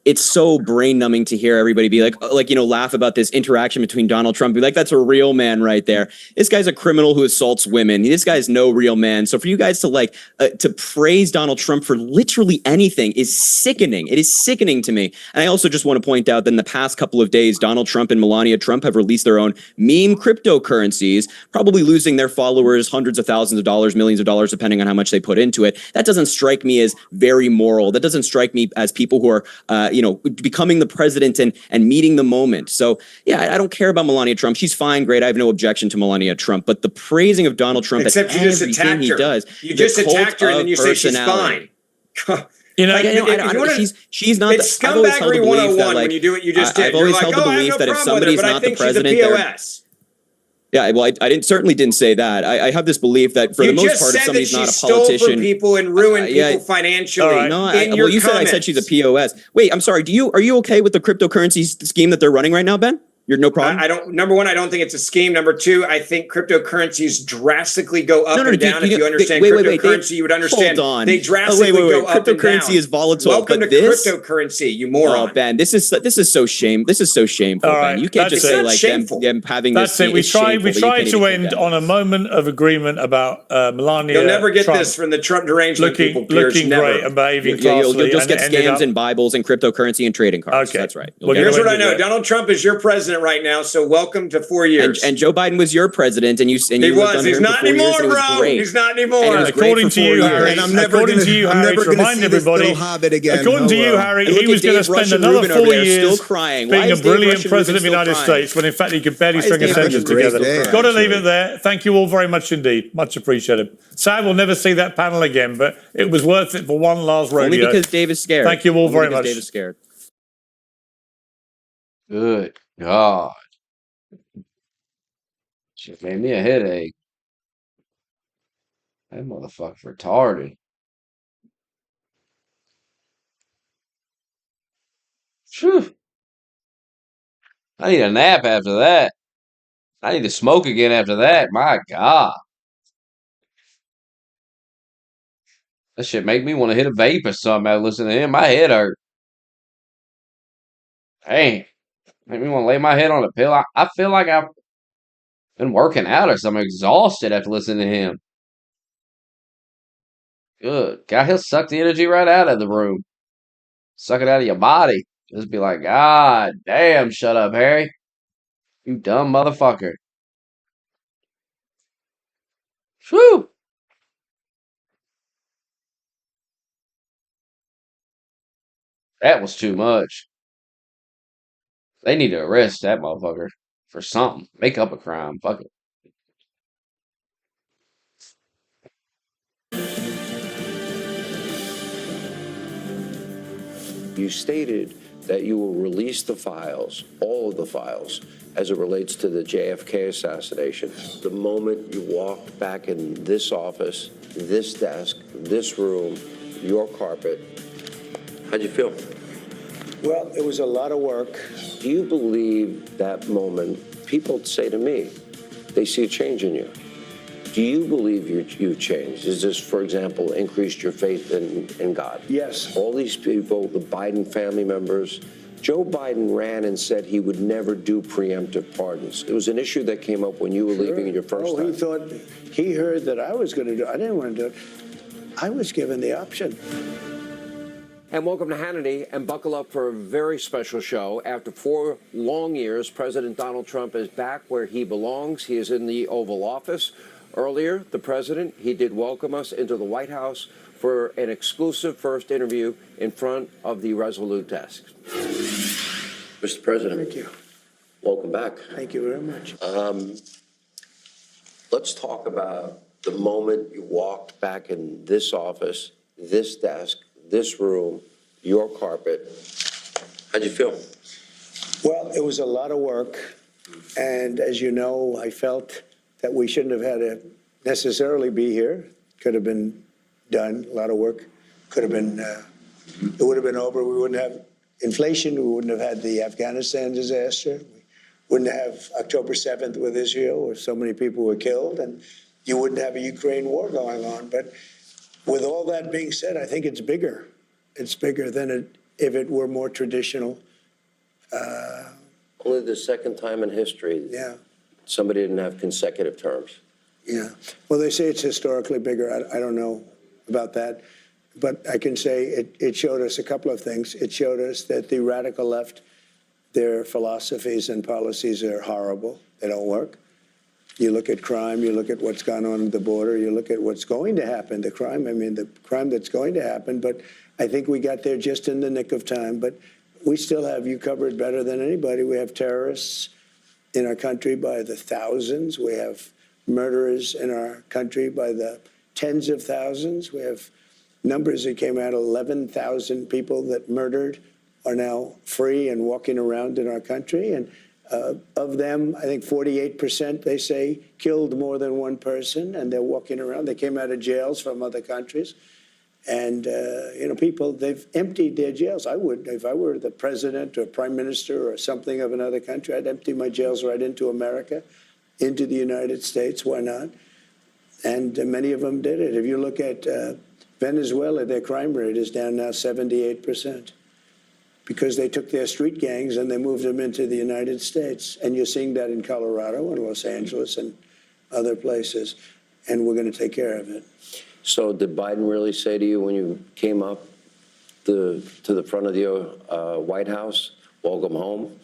it's so brain numbing to hear everybody be like, laugh about this interaction between Donald Trump. Be like, that's a real man right there. This guy's a criminal who assaults women. This guy's no real man. So for you guys to to praise Donald Trump for literally anything is sickening. It is sickening to me. And I also just want to point out that in the past couple of days, Donald Trump and Melania Trump have released their own meme cryptocurrencies, probably losing their followers hundreds of thousands of dollars, millions of dollars, depending on how much they put into it. That doesn't strike me as very moral. That doesn't strike me as people who are becoming the president and meeting the moment. So, yeah, I don't care about Melania Trump. She's fine, great. I have no objection to Melania Trump. But the praising of Donald Trump, except you just attacked her. You just attacked her, and then you say she's fine. She's not. It's scumbaggery 101 when you do what you just did. I've always held the belief that if somebody's not the president, yeah, well, I certainly didn't say that. I have this belief that for the most part, if somebody's not a politician, stole from people and ruined people financially. No, you said I said she's a POS. Wait, I'm sorry. Are you okay with the cryptocurrency scheme that they're running right now, Ben? You're no problem. Number one, I don't think it's a scheme. Number two, I think cryptocurrencies drastically go up and down. If you understand cryptocurrency, you would understand. They drastically go up and down. Cryptocurrency is volatile. Welcome to cryptocurrency, you moron. Oh, Ben, this is so shameful. This is so shameful, Ben. You can't just say like them having this. That's it. We tried to end on a moment of agreement about Melania. You'll never get this from the Trump derangement people. Looking great and behaving classily. You'll just get scams and Bibles and cryptocurrency and trading cards. Okay, that's right. Here's what I know: Donald Trump is your president right now, so welcome to 4 years. And Joe Biden was your president, and he was. He's not anymore, bro. He's not anymore. According to you, Harry, to remind everybody, according to you, Harry, he was going to spend another 4 years being a brilliant president of the United States, when in fact he could barely string a sentence together. Got to leave it there. Thank you all very much indeed. Much appreciated. Sad we'll never see that panel again, but it was worth it for one last rodeo. Only because Dave is scared. Thank you all very much. Dave is scared. Good God. She gave me a headache. That motherfucker's retarded. Phew. I need a nap after that. I need to smoke again after that. My God. That shit make me want to hit a vape or something after listening to him. My head hurt. Hey, make me want to lay my head on a pillow. I feel like I've been working out or something. I'm exhausted after listening to him. Good God, he'll suck the energy right out of the room. Suck it out of your body. Just be like, God damn, shut up, Harry. You dumb motherfucker. Whew. That was too much. They need to arrest that motherfucker for something. Make up a crime. Fuck it. You stated that you will release the files, all of the files, as it relates to the JFK assassination. The moment you walked back in this office, this desk, this room, your carpet, how'd you feel? Well, it was a lot of work. Do you believe that moment, people say to me, they see a change in you. Do you believe you changed? Is this, for example, increased your faith in God? Yes. All these people, the Biden family members, Joe Biden ran and said he would never do preemptive pardons. It was an issue that came up when you were leaving in your first time. He thought, he heard that I was going to do it. I didn't want to do it. I was given the option. And welcome to Hannity, and buckle up for a very special show. After 4 long years, President Donald Trump is back where he belongs. He is in the Oval Office. Earlier, the president, he did welcome us into the White House for an exclusive first interview in front of the Resolute desk. Mr. President. Thank you. Welcome back. Thank you very much. Let's talk about the moment you walked back in this office, this desk, this room, your carpet. How'd you feel? Well, it was a lot of work. And as you know, I felt that we shouldn't have had to necessarily be here. Could have been done, a lot of work. Could have been, it would have been over. We wouldn't have inflation. We wouldn't have had the Afghanistan disaster. We wouldn't have October 7th with Israel, where so many people were killed. And you wouldn't have a Ukraine war going on. But with all that being said, I think it's bigger. It's bigger than if it were more traditional. Only the second time in history Yeah. somebody didn't have consecutive terms. Yeah. Well, they say it's historically bigger. I don't know about that. But I can say it showed us a couple of things. It showed us that the radical left, their philosophies and policies are horrible. They don't work. You look at crime, you look at what's gone on at the border, you look at what's going to happen, the crime that's going to happen. But I think we got there just in the nick of time. But we still have you covered better than anybody. We have terrorists in our country by the thousands. We have murderers in our country by the tens of thousands. We have numbers that came out, 11,000 people that murdered are now free and walking around in our country. And of them, I think 48%, they say, killed more than one person, and they're walking around. They came out of jails from other countries. And, people, they've emptied their jails. I would, if I were the president or prime minister or something of another country, I'd empty my jails right into America, into the United States. Why not? And many of them did it. If you look at Venezuela, their crime rate is down now 78% because they took their street gangs and they moved them into the United States. And you're seeing that in Colorado and Los Angeles and other places. And we're going to take care of it. So did Biden really say to you when you came up to the front of the White House, welcome home?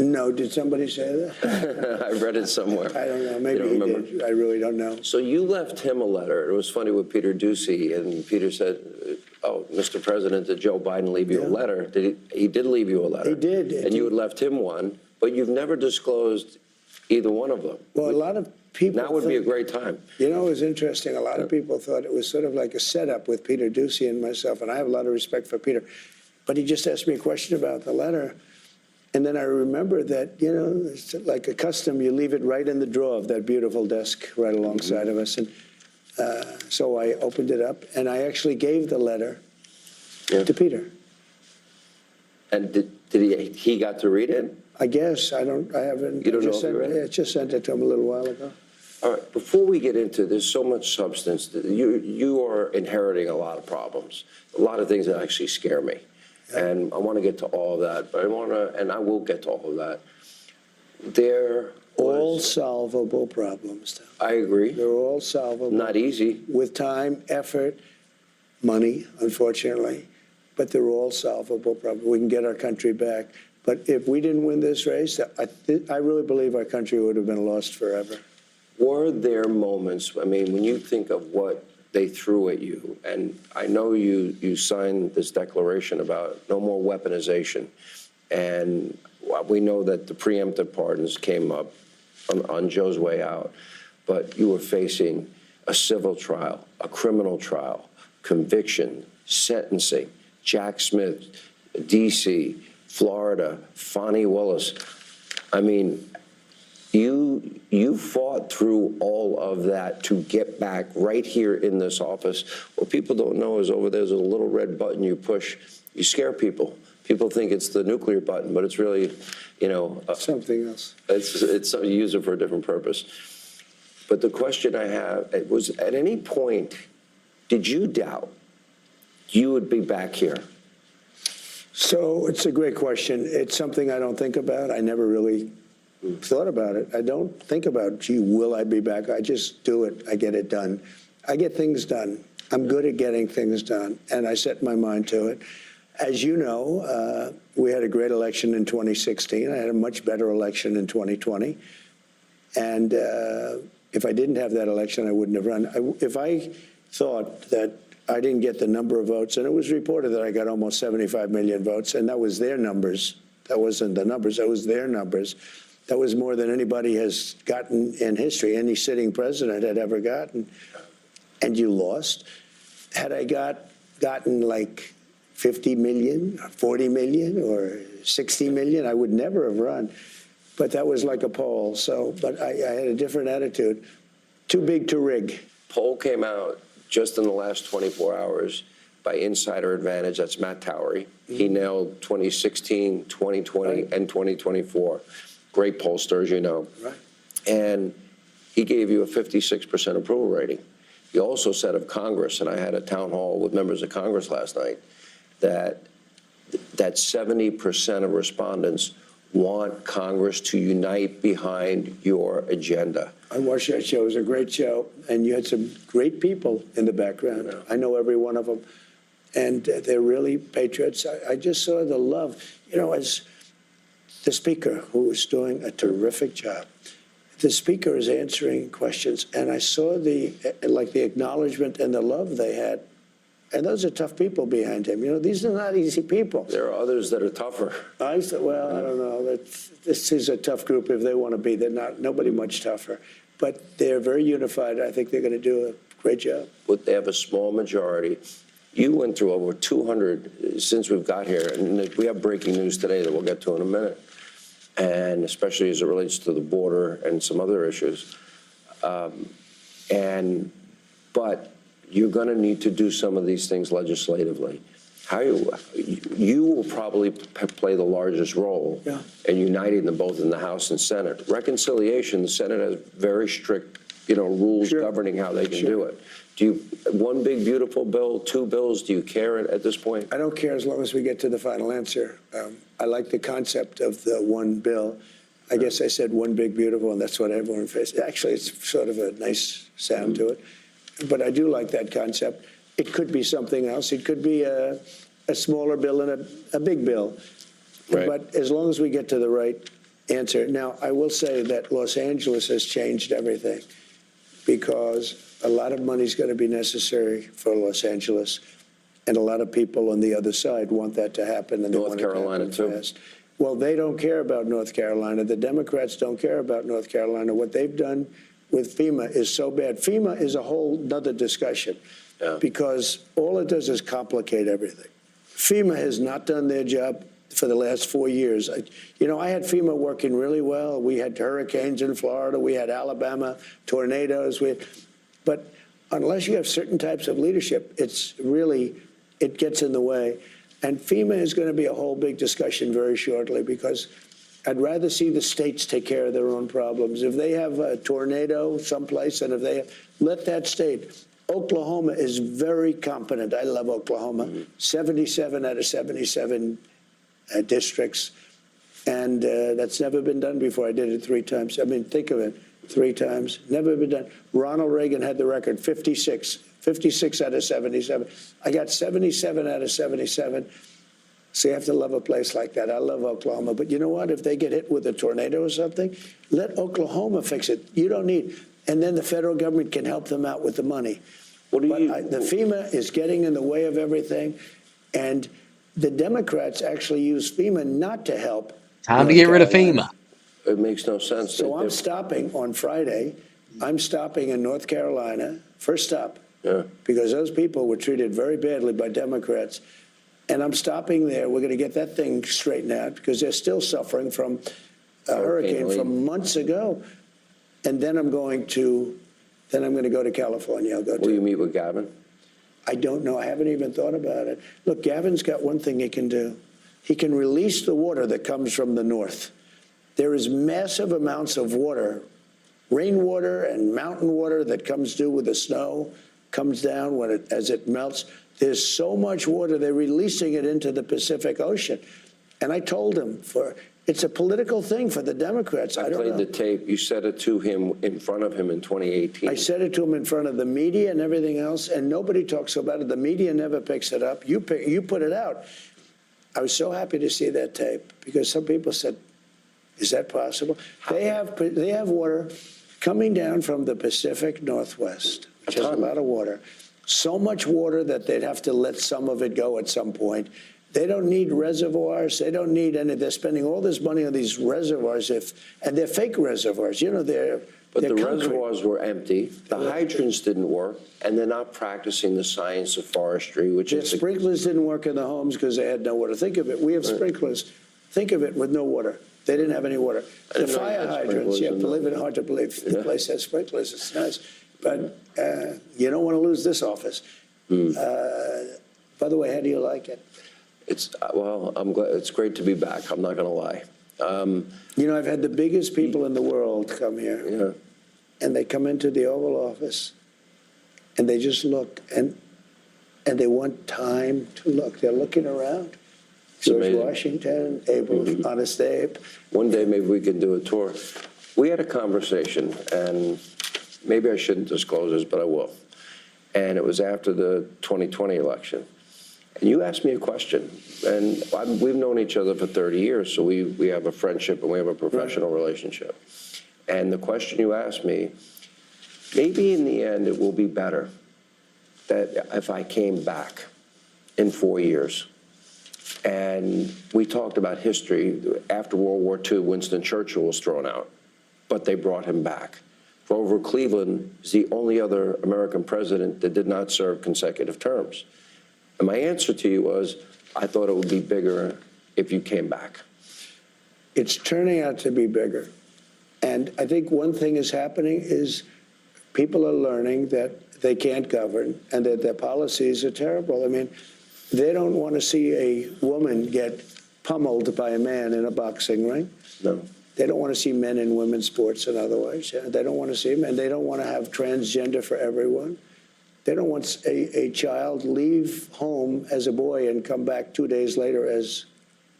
No, did somebody say that? I read it somewhere. I don't know. Maybe he did. I really don't know. So you left him a letter. It was funny with Peter Doocy, and Peter said, "Oh, Mr. President, did Joe Biden leave you a letter?" He did leave you a letter. He did. And you had left him one, but you've never disclosed either one of them. Well, a lot of people. Now would be a great time. You know, it was interesting. A lot of people thought it was sort of like a setup with Peter Doocy and myself, and I have a lot of respect for Peter. But he just asked me a question about the letter. And then I remember that, it's like a custom, you leave it right in the drawer of that beautiful desk right alongside of us. And so I opened it up, and I actually gave the letter to Peter. And did he got to read it? I guess. I haven't. You don't know if you read it? Yeah, I just sent it to him a little while ago. All right, before we get into, there's so much substance. You are inheriting a lot of problems, a lot of things that actually scare me. And I want to get to all of that, but I will get to all of that. All solvable problems, Tom. I agree. They're all solvable. Not easy. With time, effort, money, unfortunately, but they're all solvable problems. We can get our country back. But if we didn't win this race, I really believe our country would have been lost forever. Were there moments, I mean, when you think of what they threw at you, and I know you signed this declaration about no more weaponization, and we know that the preemptive pardons came up on Joe's way out, but you were facing a civil trial, a criminal trial, conviction, sentencing, Jack Smith, D.C., Florida, Fonnie Willis. I mean, you fought through all of that to get back right here in this office. What people don't know is over there's a little red button you push. You scare people. People think it's the nuclear button, but it's really, something else. It's you use it for a different purpose. But the question I have was: at any point, did you doubt you would be back here? So it's a great question. It's something I don't think about. I never really thought about it. I don't think about, gee, will I be back? I just do it. I get it done. I get things done. I'm good at getting things done, and I set my mind to it. As you know, we had a great election in 2016. I had a much better election in 2020. And if I didn't have that election, I wouldn't have run. If I thought that I didn't get the number of votes, and it was reported that I got almost 75 million votes, and that was their numbers. That wasn't the numbers. That was their numbers. That was more than anybody has gotten in history, any sitting president had ever gotten. And you lost. Had I gotten like 50 million, 40 million, or 60 million, I would never have run. But that was like a poll. So, but I had a different attitude. Too big to rig. Poll came out just in the last 24 hours by Insider Advantage. That's Matt Towery. He nailed 2016, 2020, and 2024. Great pollster, as you know. Right. And he gave you a 56% approval rating. He also said of Congress, and I had a town hall with members of Congress last night, that 70% of respondents want Congress to unite behind your agenda. I watched that show. It was a great show, and you had some great people in the background. Yeah. I know every one of them, and they're really patriots. I just saw the love, as the speaker, who was doing a terrific job. The speaker is answering questions, and I saw the acknowledgement and the love they had. And those are tough people behind him. These are not easy people. There are others that are tougher. I said, well, I don't know. This is a tough group if they want to be. They're not, nobody much tougher. But they're very unified. I think they're going to do a great job. But they have a small majority. You went through over 200 since we've got here. And we have breaking news today that we'll get to in a minute. And especially as it relates to the border and some other issues. But you're going to need to do some of these things legislatively. You will probably play the largest role in uniting them both in the House and Senate. Reconciliation, the Senate has very strict, rules governing how they can do it. Do you, one big beautiful bill, two bills, do you care at this point? I don't care as long as we get to the final answer. I like the concept of the one bill. I guess I said one big beautiful, and that's what everyone faced. Actually, it's sort of a nice sound to it. But I do like that concept. It could be something else. It could be a smaller bill and a big bill. Right. But as long as we get to the right answer. Now, I will say that Los Angeles has changed everything because a lot of money is going to be necessary for Los Angeles. And a lot of people on the other side want that to happen. And North Carolina, too. Fast. Well, they don't care about North Carolina. The Democrats don't care about North Carolina. What they've done with FEMA is so bad. FEMA is a whole nother discussion because all it does is complicate everything. FEMA has not done their job for the last 4 years. I had FEMA working really well. We had hurricanes in Florida. We had Alabama, tornadoes. But unless you have certain types of leadership, it gets in the way. And FEMA is going to be a whole big discussion very shortly because I'd rather see the states take care of their own problems. If they have a tornado someplace, and if they let that state, Oklahoma is very competent. I love Oklahoma. 77 out of 77 districts. And that's never been done before. I did it 3 times. I mean, think of it, 3 times. Never been done. Ronald Reagan had the record, 56 out of 77. I got 77 out of 77. So you have to love a place like that. I love Oklahoma. But you know what? If they get hit with a tornado or something, let Oklahoma fix it. You don't need. And then the federal government can help them out with the money. The FEMA is getting in the way of everything. And the Democrats actually use FEMA not to help. Time to get rid of FEMA. It makes no sense. So I'm stopping on Friday. I'm stopping in North Carolina, first stop, because those people were treated very badly by Democrats. And I'm stopping there. We're going to get that thing straightened out because they're still suffering from a hurricane from months ago. And then I'm going to go to California. Will you meet with Gavin? I don't know. I haven't even thought about it. Look, Gavin's got one thing he can do. He can release the water that comes from the north. There is massive amounts of water, rainwater and mountain water that comes due with the snow, comes down as it melts. There's so much water, they're releasing it into the Pacific Ocean. And I told him, it's a political thing for the Democrats. I don't know. I played the tape. You said it to him in front of him in 2018. I said it to him in front of the media and everything else, and nobody talks about it. The media never picks it up. You put it out. I was so happy to see that tape because some people said, is that possible? They have water coming down from the Pacific Northwest, which has a lot of water. So much water that they'd have to let some of it go at some point. They don't need reservoirs. They don't need any. They're spending all this money on these reservoirs, and they're fake reservoirs. But the reservoirs were empty. The hydrants didn't work, and they're not practicing the science of forestry, which is sprinklers didn't work in the homes because they had no water. Think of it. We have sprinklers. Think of it with no water. They didn't have any water. The fire hydrants. Yeah, believe it, hard to believe. The place has sprinklers. It's nice. But you don't want to lose this office. By the way, how do you like it? I'm glad. It's great to be back. I'm not going to lie. I've had the biggest people in the world come here, and they come into the Oval Office, and they just look, and and they want time to look. They're looking around. George amazing. Washington, Abe, Honest Abe. One day maybe we can do a tour. We had a conversation, and maybe I shouldn't disclose this, but I will. And it was after the 2020 election. And you asked me a question, and we've known each other for 30 years, so we have a friendship and we have a professional relationship. And the question you asked me, maybe in the end it will be better that if I came back in 4 years. And we talked about history. After World War II, Winston Churchill was thrown out, but they brought him back. Grover Cleveland is the only other American president that did not serve consecutive terms. And my answer to you was, I thought it would be bigger if you came back. It's turning out to be bigger. And I think one thing is happening is people are learning that they can't govern and that their policies are terrible. I mean, they don't want to see a woman get pummeled by a man in a boxing ring. No. They don't want to see men in women's sports and otherwise. They don't want to see them, and they don't want to have transgender for everyone. They don't want a child leave home as a boy and come back 2 days later as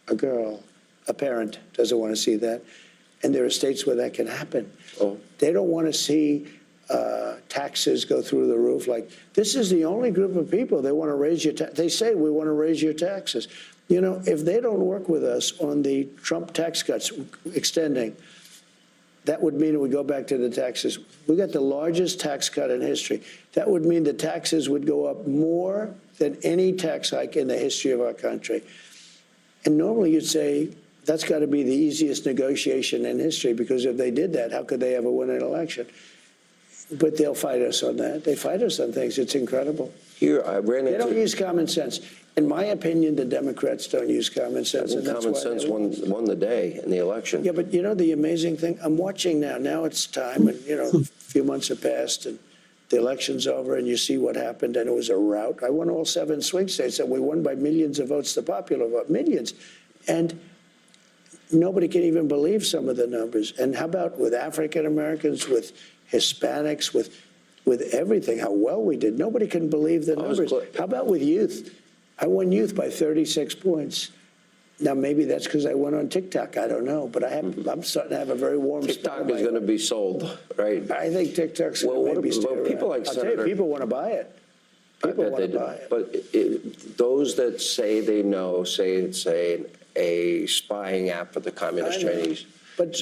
a girl. A parent doesn't want to see that. And there are states where that can happen. Oh. They don't want to see taxes go through the roof. Like, this is the only group of people they want to raise your taxes. They say, we want to raise your taxes. You know, if they don't work with us on the Trump tax cuts extending, that would mean it would go back to the taxes. We got the largest tax cut in history. That would mean the taxes would go up more than any tax hike in the history of our country. And normally you'd say, that's got to be the easiest negotiation in history, because if they did that, how could they ever win an election? But they'll fight us on that. They fight us on things. It's incredible. Here, I ran into... They don't use common sense. In my opinion, the Democrats don't use common sense. And common sense won the day in the election. Yeah, but you know the amazing thing? I'm watching now. Now it's time, and, you know, a few months have passed, and the election's over, and you see what happened, and it was a rout. I won all 7 swing states, and we won by millions of votes, the popular vote, millions. And nobody can even believe some of the numbers. And how about with African Americans, with Hispanics, with everything, how well we did? Nobody can believe the numbers. How about with youth? I won youth by 36 points. Now, maybe that's because I went on TikTok. I don't know. But I'm starting to have a very warm spot. TikTok is going to be sold, right? I think TikTok's going to maybe stay around. People like I'll tell you, people want to buy it. People want to buy it. But those that say they know say it's a spying app for the communist Chinese. But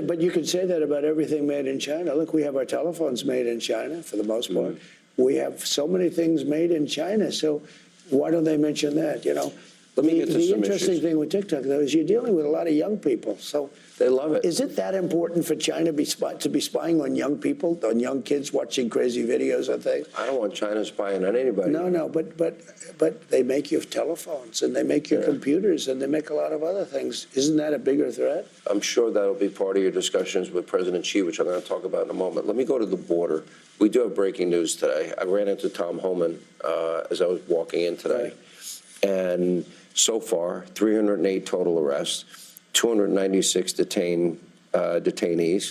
but you can say that about everything made in China. Look, we have our telephones made in China for the most part. We have so many things made in China. So why don't they mention that? You know, the interesting thing with TikTok, though, is you're dealing with a lot of young people. So they love it. Is it that important for China to be spying on young people, on young kids watching crazy videos and things? I don't want China spying on anybody. No, but they make you telephones, and they make your computers, and they make a lot of other things. Isn't that a bigger threat? I'm sure that'll be part of your discussions with President Xi, which I'm going to talk about in a moment. Let me go to the border. We do have breaking news today. I ran into Tom Homan as I was walking in today. And so far, 308 total arrests, 296 detainees,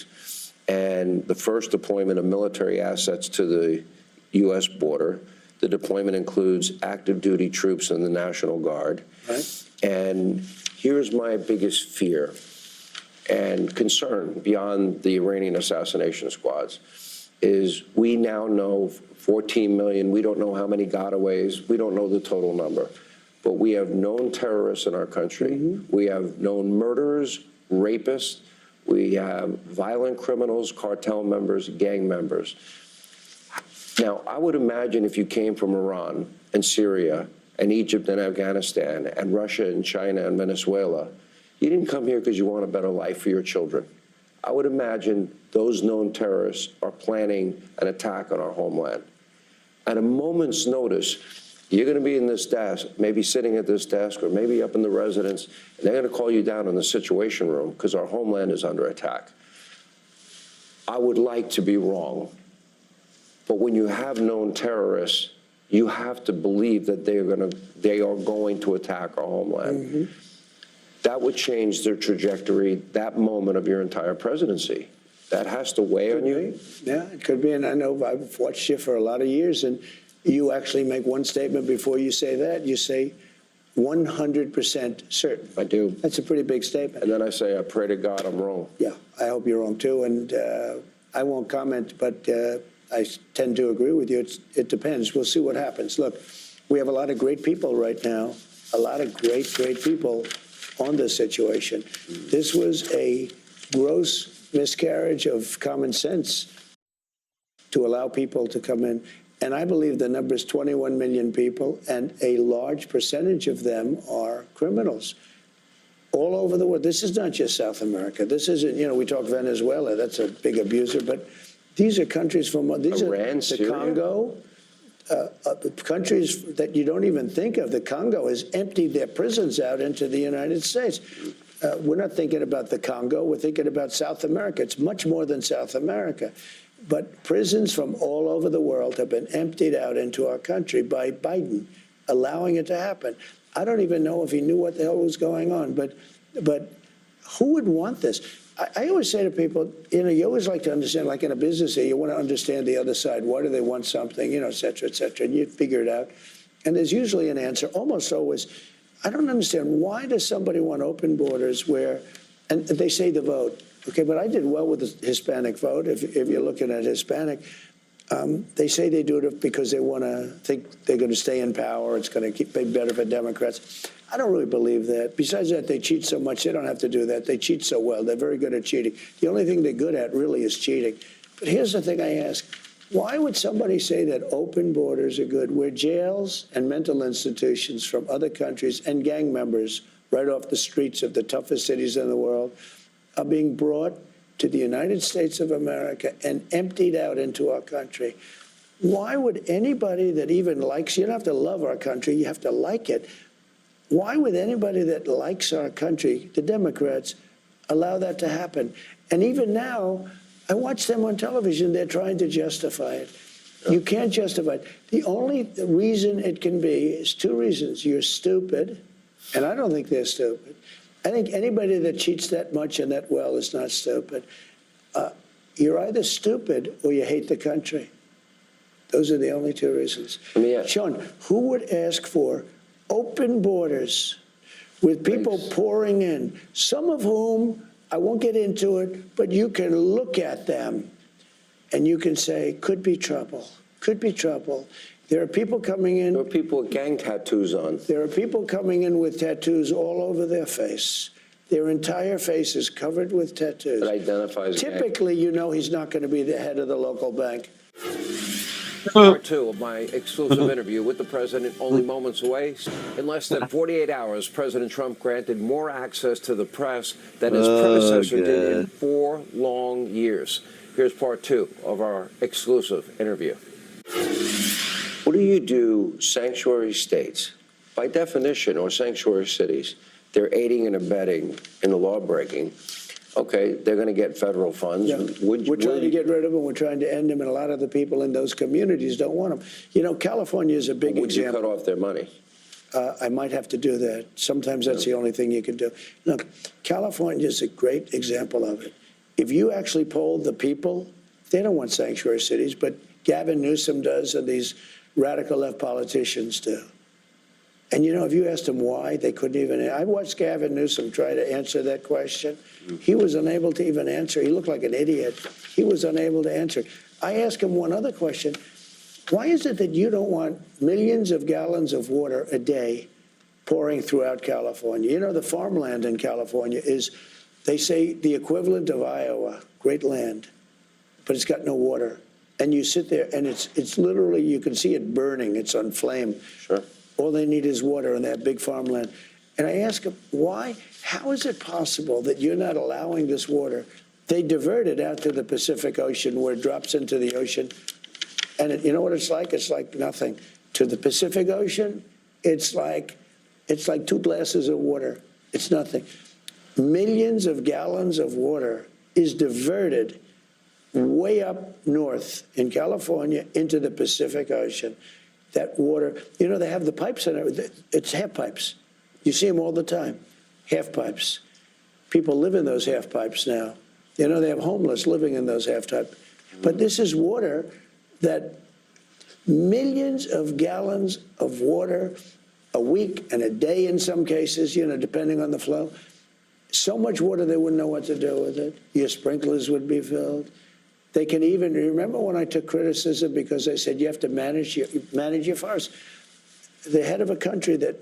and the first deployment of military assets to the U.S. border. The deployment includes active duty troops in the National Guard. Right. And here's my biggest fear and concern beyond the Iranian assassination squads is we now know 14 million. We don't know how many gotaways. We don't know the total number. But we have known terrorists in our country. Mm-hmm. We have known murderers, rapists. We have violent criminals, cartel members, gang members. Now, I would imagine if you came from Iran and Syria and Egypt and Afghanistan and Russia and China and Venezuela, you didn't come here because you want a better life for your children. I would imagine those known terrorists are planning an attack on our homeland. At a moment's notice, you're going to be in this desk, maybe sitting at this desk, or maybe up in the residence, and they're going to call you down in the Situation Room because our homeland is under attack. I would like to be wrong, but when you have known terrorists, you have to believe that they are going to attack our homeland. Mm-hmm. That would change their trajectory, that moment of your entire presidency. That has to weigh on you. Yeah, it could be, and I know I've watched you for a lot of years, and you actually make one statement before you say that. You say 100% certain. I do. That's a pretty big statement. And then I say, I pray to God I'm wrong. Yeah, I hope you're wrong too. And I won't comment, but I tend to agree with you. It depends. We'll see what happens. Look, we have a lot of great people right now, a lot of great people on this situation. This was a gross miscarriage of common sense to allow people to come in. And I believe the number is 21 million people, and a large percentage of them are criminals all over the world. This is not just South America. This isn't, we talk Venezuela, that's a big abuser, but these are countries from, these Iran, are the Syria? Congo, countries that you don't even think of. The Congo has emptied their prisons out into the United States. We're not thinking about the Congo, we're thinking about South America. It's much more than South America. But prisons from all over the world have been emptied out into our country by Biden, allowing it to happen. I don't even know if he knew what the hell was going on, but who would want this? I always say to people, you always like to understand, like in a business here, you want to understand the other side. Why do they want something, et cetera, and you figure it out. And there's usually an answer, almost always. I don't understand, why does somebody want open borders where, and they say the vote, okay, but I did well with the Hispanic vote. If you're looking at Hispanic, they say they do it because they want to think they're going to stay in power. It's going to be better for Democrats. I don't really believe that. Besides that, they cheat so much. They don't have to do that. They cheat so well. They're very good at cheating. The only thing they're good at really is cheating. But here's the thing I ask. Why would somebody say that open borders are good, where jails and mental institutions from other countries and gang members right off the streets of the toughest cities in the world are being brought to the United States of America and emptied out into our country? Why would anybody that even likes, you don't have to love our country, you have to like it. Why would anybody that likes our country, the Democrats, allow that to happen? And even now, I watch them on television, they're trying to justify it. You can't justify it. The only reason it can be is two reasons. You're stupid, and I don't think they're stupid. I think anybody that cheats that much and that well is not stupid. You're either stupid or you hate the country. Those are the only two reasons. Sean, who would ask for open borders with people pouring in, some of whom, I won't get into it, but you can look at them and you can say, could be trouble, could be trouble. There are people coming in. There are people with gang tattoos on. There are people coming in with tattoos all over their face. Their entire face is covered with tattoos. That identifies Typically, he's not going to be the head of the local bank. Part two of my exclusive interview with the president, only moments away. In less than 48 hours, President Trump granted more access to the press than his predecessor did in 4 long years. Here's part two of our exclusive interview. What do you do, sanctuary states? By definition, or sanctuary cities, they're aiding and abetting in the law breaking. Okay, they're going to get federal funds. Yeah. We're trying to get rid of them. We're trying to end them, and a lot of the people in those communities don't want them. California is a big example. Would you cut off their money? I might have to do that. Sometimes that's the only thing you can do. Look, California is a great example of it. If you actually polled the people, they don't want sanctuary cities, but Gavin Newsom does, and these radical left politicians do. And if you asked them why, they couldn't even. I watched Gavin Newsom try to answer that question. He was unable to even answer. He looked like an idiot. He was unable to answer. I asked him one other question. Why is it that you don't want millions of gallons of water a day pouring throughout California? The farmland in California is, they say, the equivalent of Iowa, great land, but it's got no water. And you sit there, and it's literally, you can see it burning. It's on flame. Sure. All they need is water in that big farmland. And I ask them, why? How is it possible that you're not allowing this water? They divert it out to the Pacific Ocean, where it drops into the ocean. And you know what it's like? It's like nothing. To the Pacific Ocean, it's like 2 glasses of water. It's nothing. Millions of gallons of water is diverted way up north in California into the Pacific Ocean. That water, they have the pipes in it. It's half pipes. You see them all the time, half pipes. People live in those half pipes now. They have homeless living in those half pipes. But this is water that millions of gallons of water a week and a day in some cases, depending on the flow. So much water they wouldn't know what to do with it. Your sprinklers would be filled. They can even, remember when I took criticism because I said you have to manage your forests. The head of a country that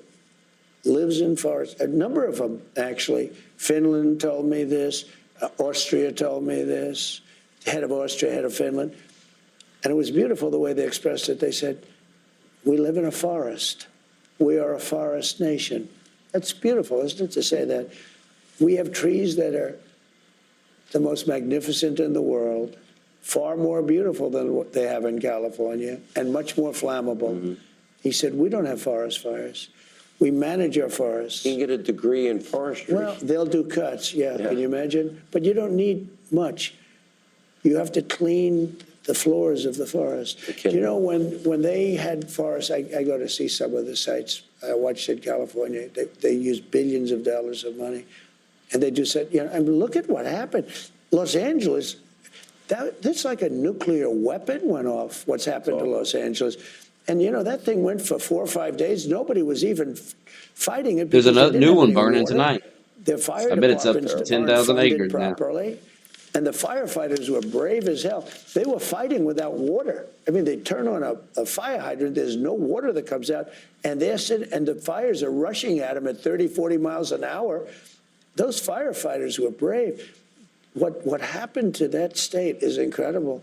lives in forests, a number of them actually, Finland told me this, Austria told me this, the head of Austria, head of Finland. And it was beautiful the way they expressed it. They said, we live in a forest. We are a forest nation. That's beautiful, isn't it, to say that? We have trees that are the most magnificent in the world, far more beautiful than what they have in California, and much more flammable. Mm-hmm. He said, we don't have forest fires. We manage our forests. You can get a degree in forestry. Well, they'll do cuts, yeah. Can you imagine? But you don't need much. You have to clean the floors of the forest. You know, when they had forests, I go to see some of the sites I watched in California. They use billions of dollars of money. And they just said, I mean, look at what happened. Los Angeles, that's like a nuclear weapon went off, what's happened to Los Angeles. And, that thing went for 4 or 5 days. Nobody was even fighting it. There's another new one burning tonight. Their fire I bet it's up departments to aren't 10,000 funded acres now. properly. And the firefighters were brave as hell. They were fighting without water. I mean, they turn on a fire hydrant. There's no water that comes out. And they're sitting, and the fires are rushing at them at 30, 40 miles an hour. Those firefighters were brave. What happened to that state is incredible.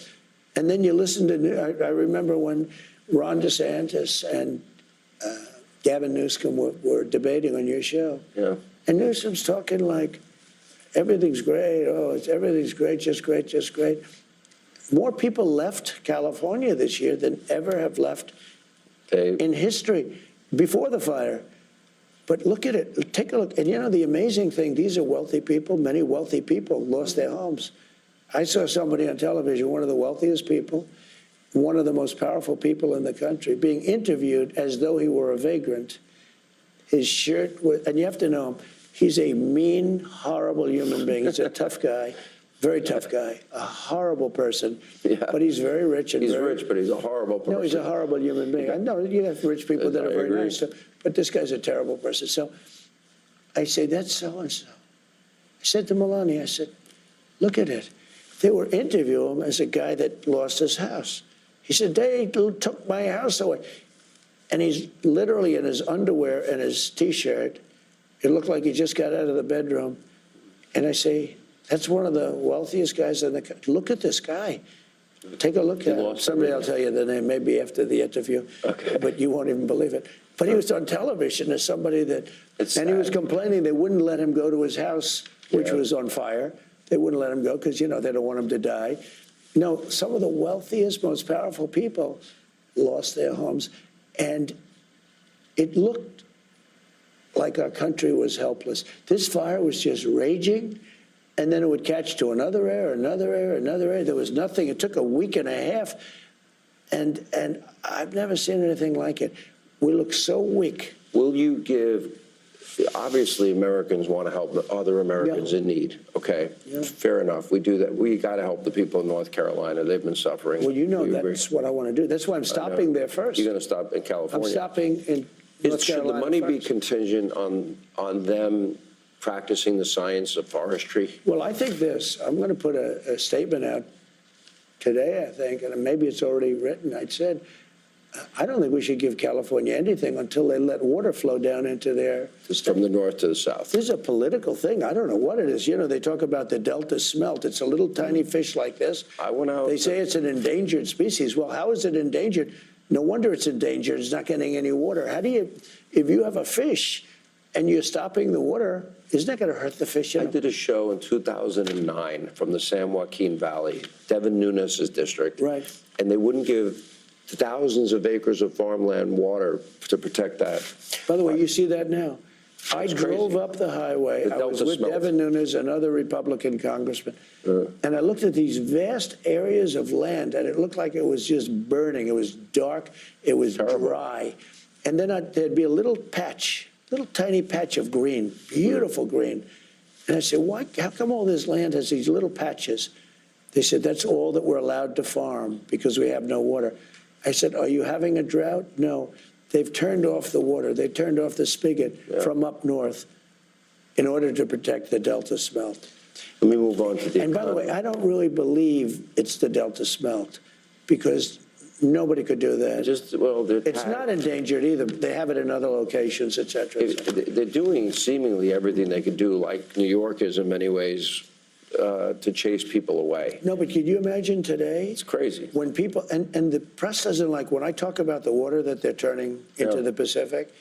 And then you listen to, I remember when Ron DeSantis and Gavin Newsom were debating on your show. Yeah. And Newsom's talking like, everything's great. Oh, everything's great, just great, just great. More people left California this year than ever have left in history before the fire. But look at it. Take a look. And the amazing thing, these are wealthy people. Many wealthy people lost their homes. I saw somebody on television, one of the wealthiest people, one of the most powerful people in the country, being interviewed as though he were a vagrant. His shirt was, and you have to know him, he's a mean, horrible human being. He's a tough guy, very tough guy, a horrible person. Yeah. But he's very rich. And he's rich, but he's a horrible person. No, he's a horrible human being. I know you have rich people that are very nice, but this guy's a terrible person. So I say, that's so-and-so. I said to Melania, I said, look at it. They were interviewing him as a guy that lost his house. He said, they took my house away. And he's literally in his underwear and his T-shirt. It looked like he just got out of the bedroom. And I say, that's one of the wealthiest guys in the country. Look at this guy. Take a look at him. Somebody will tell you the name maybe after the interview. Okay. But you won't even believe it. But he was on television as somebody that, and he was complaining they wouldn't let him go to his house, which was on fire. They wouldn't let him go because, they don't want him to die. Some of the wealthiest, most powerful people lost their homes. And it looked like our country was helpless. This fire was just raging, and then it would catch to another area, another area, another area. There was nothing. It took a week and a half, and I've never seen anything like it. We look so weak. Will you give, obviously Americans want to help the other Americans in need, okay? Yeah. Fair enough. We do that. We got to help the people in North Carolina. They've been suffering. Well, that's what I want to do. That's why I'm stopping there first. You're going to stop in California? I'm stopping in North Carolina. Should the money be contingent on them practicing the science of forestry? Well, I think this. I'm going to put a statement out today, I think, and maybe it's already written. I said, I don't think we should give California anything until they let water flow down into their state. From the north to the south. This is a political thing. I don't know what it is. They talk about the Delta smelt. It's a little tiny fish like this. They say it's an endangered species. Well, how is it endangered? No wonder it's endangered. It's not getting any water. How do you, if you have a fish and you're stopping the water, isn't that going to hurt the fish? I did a show in 2009 from the San Joaquin Valley, Devin Nunes' district. Right. And they wouldn't give thousands of acres of farmland water to protect that. By the way, you see that now. I drove up the highway. I was with Devin Nunes and other Republican congressmen. And I looked at these vast areas of land, and it looked like it was just burning. It was dark. It was dry. And then there'd be a little patch, little tiny patch of green, beautiful green. And I said, how come all this land has these little patches? They said, that's all that we're allowed to farm because we have no water. I said, are you having a drought? No. They've turned off the water. They turned off the spigot from up north in order to protect the Delta smelt. Let me move on to the And by the way, I don't really believe it's the Delta smelt because nobody could do that. It's not endangered either. They have it in other locations, et cetera, et cetera. They're doing seemingly everything they could do, like New York is in many ways, to chase people away. No, but could you imagine today? It's crazy. When people, and the press doesn't like, when I talk about the water that they're turning into the Pacific,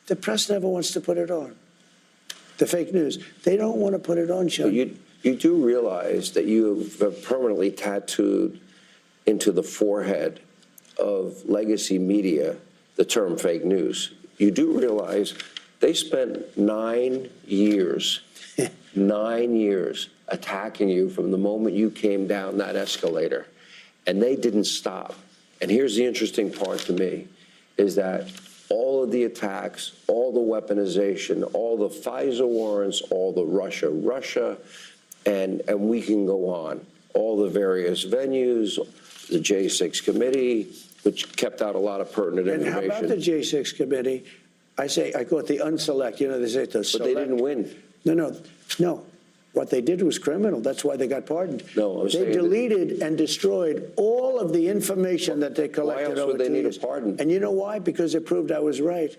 the press never wants to put it on. The fake news. They don't want to put it on, Sean. You do realize that you have permanently tattooed into the forehead of legacy media the term fake news. You do realize they spent 9 years, 9 years attacking you from the moment you came down that escalator, and they didn't stop. And here's the interesting part to me, is that all of the attacks, all the weaponization, all the FISA warrants, all the Russia, and we can go on, all the various venues, the J6 committee, which kept out a lot of pertinent information. And how about the J6 committee? I call it the unselect. You know, they say the select. But they didn't win. No. What they did was criminal. That's why they got pardoned. No, they deleted and destroyed all of the information that they collected. Why else would they need a pardon? And you know why? Because it proved I was right.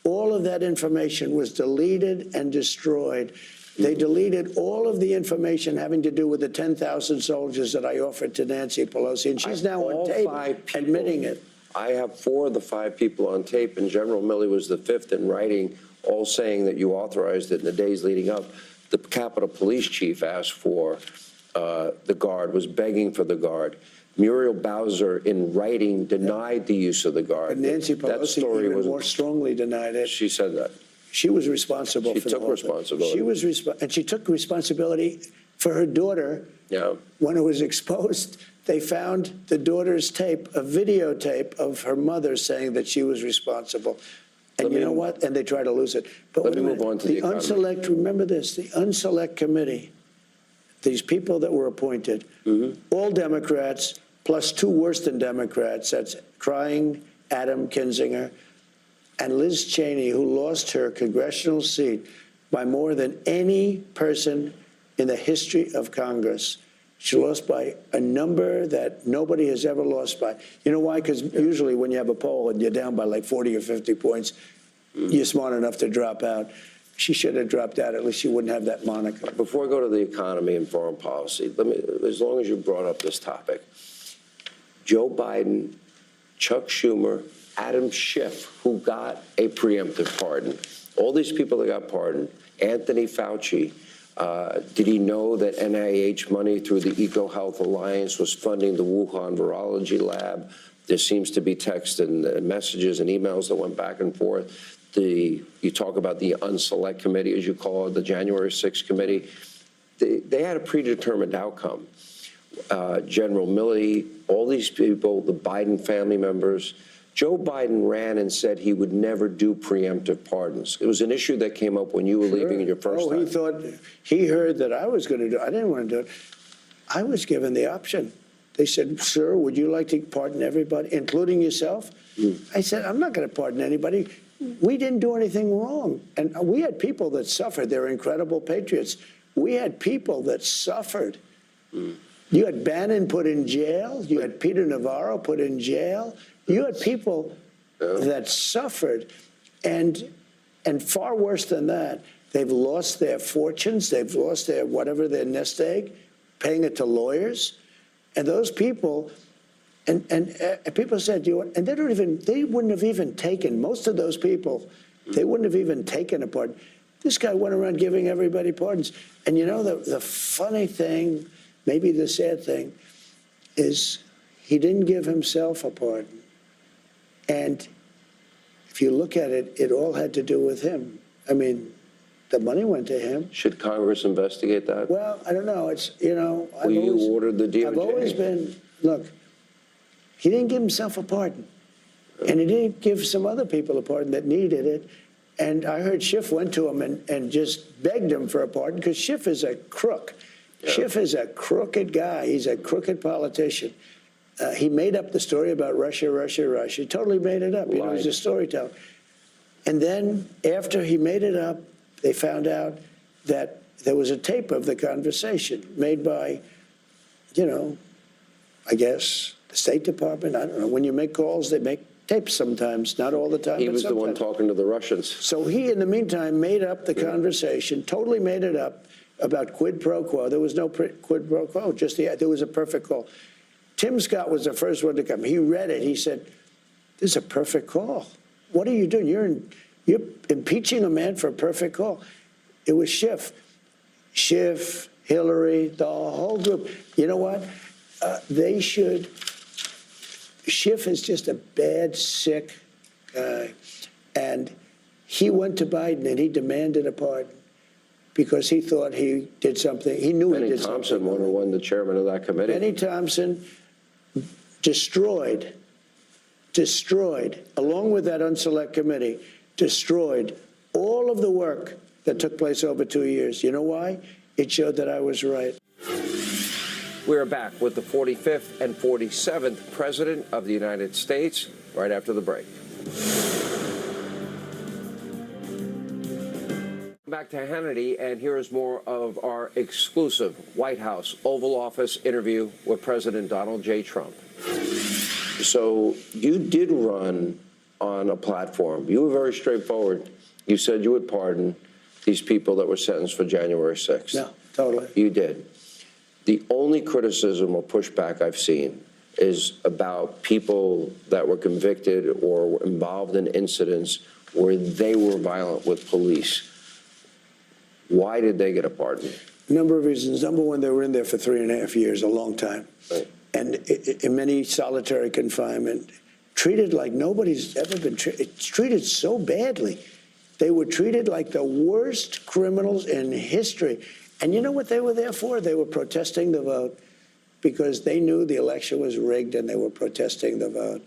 All of that information was deleted and destroyed. They deleted all of the information having to do with the 10,000 soldiers that I offered to Nancy Pelosi, and she's now on tape admitting it. I have 4 of the 5 people on tape, and General Milley was the 5th in writing, all saying that you authorized it in the days leading up. The Capitol Police Chief asked for the Guard, was begging for the Guard. Muriel Bowser, in writing, denied the use of the Guard. But Nancy Pelosi even more strongly denied it. She said that. She was responsible for the whole thing. She took responsibility. And she took responsibility for her daughter. Yeah. When it was exposed, they found the daughter's tape, a videotape of her mother saying that she was responsible. And you know what? And they try to lose it. But let me move on to the economy. Unselect, remember this, the Unselect Committee, these people that were appointed, all Democrats, plus 2 worse than Democrats, that's crying Adam Kinzinger and Liz Cheney, who lost her congressional seat by more than any person in the history of Congress. She lost by a number that nobody has ever lost by. You know why? Because usually when you have a poll and you're down by like 40 or 50 points, you're smart enough to drop out. She should have dropped out. At least she wouldn't have that moniker. Before I go to the economy and foreign policy, as long as you brought up this topic, Joe Biden, Chuck Schumer, Adam Schiff, who got a preemptive pardon, all these people that got pardoned, Anthony Fauci, did he know that NIH money through the EcoHealth Alliance was funding the Wuhan Virology Lab? There seems to be text and messages and emails that went back and forth. You talk about the Unselect Committee, as you call it, the January 6th committee. They had a predetermined outcome. General Milley, all these people, the Biden family members. Joe Biden ran and said he would never do preemptive pardons. It was an issue that came up when you were leaving in your first time. He heard that I was going to do it. I didn't want to do it. I was given the option. They said, sir, would you like to pardon everybody, including yourself? I said, I'm not going to pardon anybody. We didn't do anything wrong. And we had people that suffered. They're incredible patriots. We had people that suffered. You had Bannon put in jail. You had Peter Navarro put in jail. You had people that suffered. And far worse than that, they've lost their fortunes. They've lost their whatever, their nest egg, paying it to lawyers. And those people, and people said, and they wouldn't have even taken, most of those people, they wouldn't have even taken a pardon. This guy went around giving everybody pardons. And you know, the funny thing, maybe the sad thing, is he didn't give himself a pardon. And if you look at it, it all had to do with him. I mean, the money went to him. Should Congress investigate that? Well, I don't know. It's, you know, you ordered the DOJ. I've always been, look, he didn't give himself a pardon. And he didn't give some other people a pardon that needed it. And I heard Schiff went to him and just begged him for a pardon because Schiff is a crook. Yeah. Schiff is a crooked guy. He's a crooked politician. He made up the story about Russia, Russia, Russia. He totally made it up. You know, he's a storyteller. And then after he made it up, they found out that there was a tape of the conversation made by, you know, I guess the State Department. I don't know. When you make calls, they make tapes sometimes, not all the time. He was the one talking to the Russians. So he, in the meantime, made up the conversation, totally made it up about quid pro quo. There was no quid pro quo, just there was a perfect call. Tim Scott was the first one to come. He read it. He said, "This is a perfect call. What are you doing? You're impeaching a man for a perfect call." It was Schiff, Hillary, the whole group. You know what? They should. Schiff is just a bad, sick guy, and he went to Biden and he demanded a pardon because he thought he did something. He knew he did something. Benny Thompson won the chairman of that committee. Benny Thompson destroyed, along with that unselect committee, destroyed all of the work that took place over 2 years. You know why? It showed that I was right. We're back with the 45th and 47th President of the United States right after the break. Back to Hannity, and here is more of our exclusive White House Oval Office interview with President Donald J. Trump. So you did run on a platform. You were very straightforward. You said you would pardon these people that were sentenced for January 6th. No, totally. You did. The only criticism or pushback I've seen is about people that were convicted or were involved in incidents where they were violent with police. Why did they get a pardon? A number of reasons. Number one, they were in there for 3.5 years, a long time. Right. And in many solitary confinement, treated like nobody's ever been treated. It's treated so badly. They were treated like the worst criminals in history. And you know what they were there for? They were protesting the vote because they knew the election was rigged and they were protesting the vote.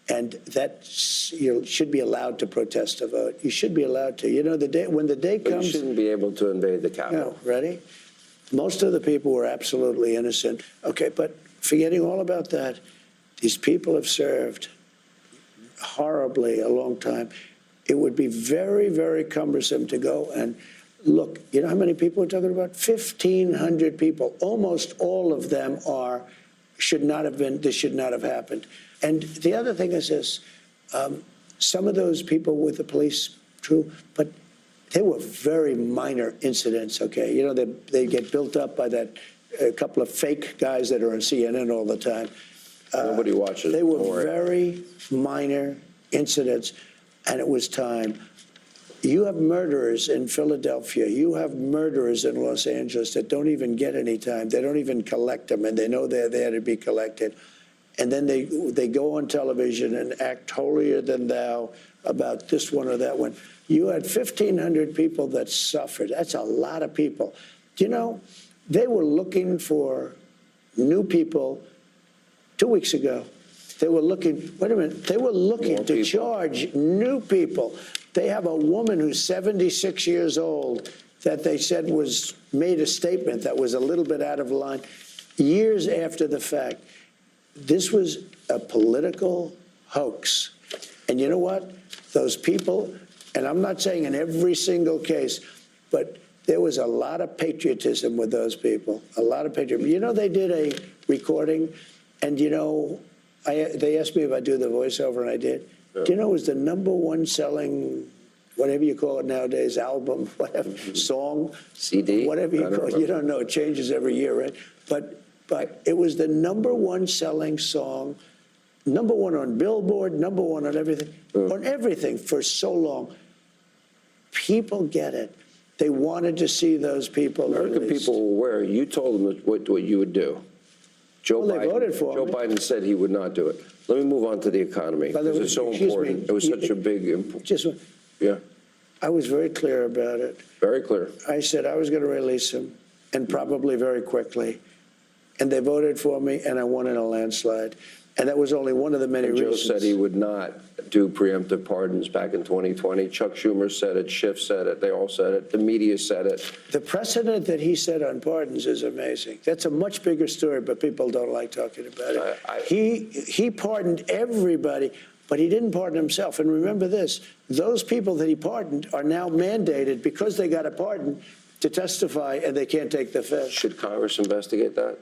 And that you should be allowed to protest a vote. You should be allowed to. You know, when the day comes, you shouldn't be able to invade the Capitol. No, ready? Most of the people were absolutely innocent. Okay, but forgetting all about that, these people have served horribly a long time. It would be very, very cumbersome to go and look. You know how many people we're talking about? 1,500 people. Almost all of them should not have been. This should not have happened. And the other thing is this, some of those people with the police, true, but they were very minor incidents, okay? You know, they get built up by a couple of fake guys that are on CNN all the time. Nobody watches. They were very minor incidents, and it was time. You have murderers in Philadelphia. You have murderers in Los Angeles that don't even get any time. They don't even collect them, and they know they're there to be collected. And then they go on television and act holier than thou about this one or that one. You had 1,500 people that suffered. That's a lot of people. Do you know, they were looking for new people 2 weeks ago. They were looking, wait a minute, they were looking to charge new people. They have a woman who's 76 years old that they said made a statement that was a little bit out of line years after the fact. This was a political hoax. And you know what? Those people, and I'm not saying in every single case, but there was a lot of patriotism with those people, a lot of patriotism. You know, they did a recording, and you know, they asked me if I'd do the voiceover, and I did. Yeah. Do you know it was the #1 selling, whatever you call it nowadays, album, whatever, song, CD, whatever you call it. You don't know, it changes every year, right? But it was the #1 selling song, #1 on Billboard, #1 on everything for so long. People get it. They wanted to see those people American released. people were aware. You told them what you would do. Joe Biden said he would not do it. Let me move on to the economy. This is so important. It was such a big input. Yeah. I was very clear about it. Very clear. I said I was going to release him, and probably very quickly. And they voted for me, and I won in a landslide. And that was only one of the many And Joe reasons. said he would not do preemptive pardons back in 2020. Chuck Schumer said it, Schiff said it, they all said it, the media said it. The precedent that he set on pardons is amazing. That's a much bigger story, but people don't like talking about it. He pardoned everybody, but he didn't pardon himself. And remember this, those people that he pardoned are now mandated, because they got a pardon, to testify, and they can't take the fifth. Should Congress investigate that?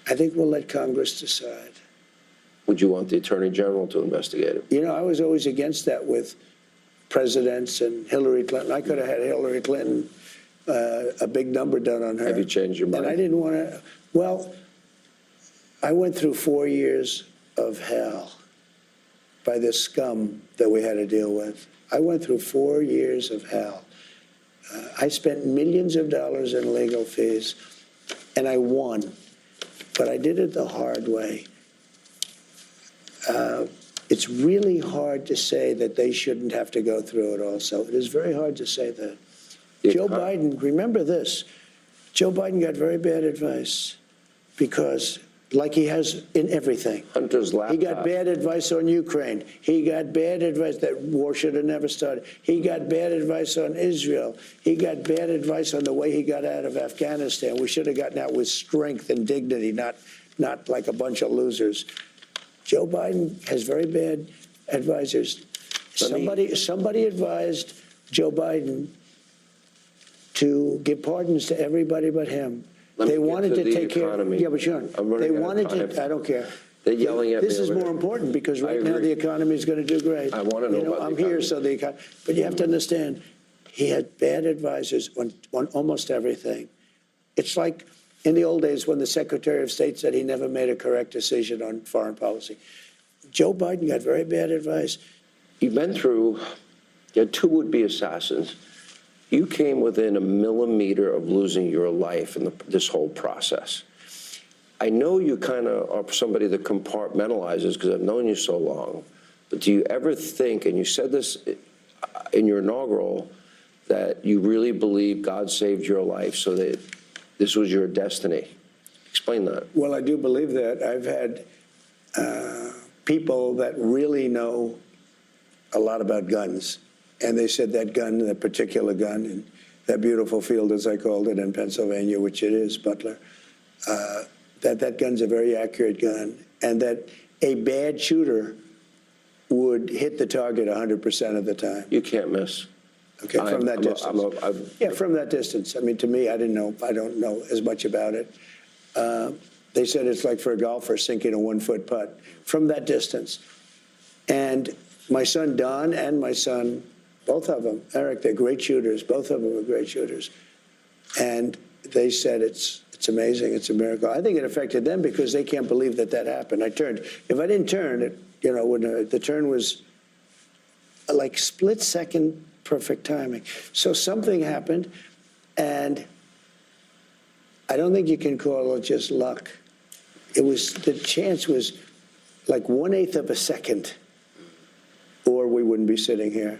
I think we'll let Congress decide. Would you want the Attorney General to investigate it? You know, I was always against that with presidents and Hillary Clinton. I could have had Hillary Clinton a big number done on her. Have you changed your mind? And I didn't want to. Well, I went through 4 years of hell by this scum that we had to deal with. I went through 4 years of hell. I spent millions of dollars in legal fees, and I won. But I did it the hard way. It's really hard to say that they shouldn't have to go through it also. It is very hard to say that. Joe Biden, remember this, Joe Biden got very bad advice because, like he has in everything. Hunter's laptop. He got bad advice on Ukraine. He got bad advice that war should have never started. He got bad advice on Israel. He got bad advice on the way he got out of Afghanistan. We should have gotten out with strength and dignity, not like a bunch of losers. Joe Biden has very bad advisors. Somebody advised Joe Biden to give pardons to everybody but him. They wanted to take care of. Yeah, but Sean, they wanted to. I don't care. They're yelling at me. This is more important because right now the economy is going to do great. I want to know about I'm here, so the economy. But you have to understand, he had bad advisors on almost everything. It's like in the old days when the Secretary of State said he never made a correct decision on foreign policy. Joe Biden got very bad advice. You've been through, you had two would-be assassins. You came within a millimeter of losing your life in this whole process. I know you kind of are somebody that compartmentalizes because I've known you so long, but do you ever think, and you said this in your inaugural, that you really believe God saved your life so that this was your destiny? Explain that. Well, I do believe that. I've had people that really know a lot about guns, and they said that gun, that particular gun, in that beautiful field, as I called it, in Pennsylvania, which it is, Butler, that gun's a very accurate gun, and that a bad shooter would hit the target 100% of the time. You can't miss. Okay, from that distance. Yeah, from that distance. I mean, to me, I don't know as much about it. They said it's like for a golfer sinking a 1-foot putt from that distance. And my son Don and my son, both of them, Eric, they're great shooters. Both of them are great shooters. And they said it's amazing, it's a miracle. I think it affected them because they can't believe that happened. I turned. If I didn't turn, when the turn was like split-second perfect timing. So something happened, and I don't think you can call it just luck. The chance was like 1/8 of a second, or we wouldn't be sitting here.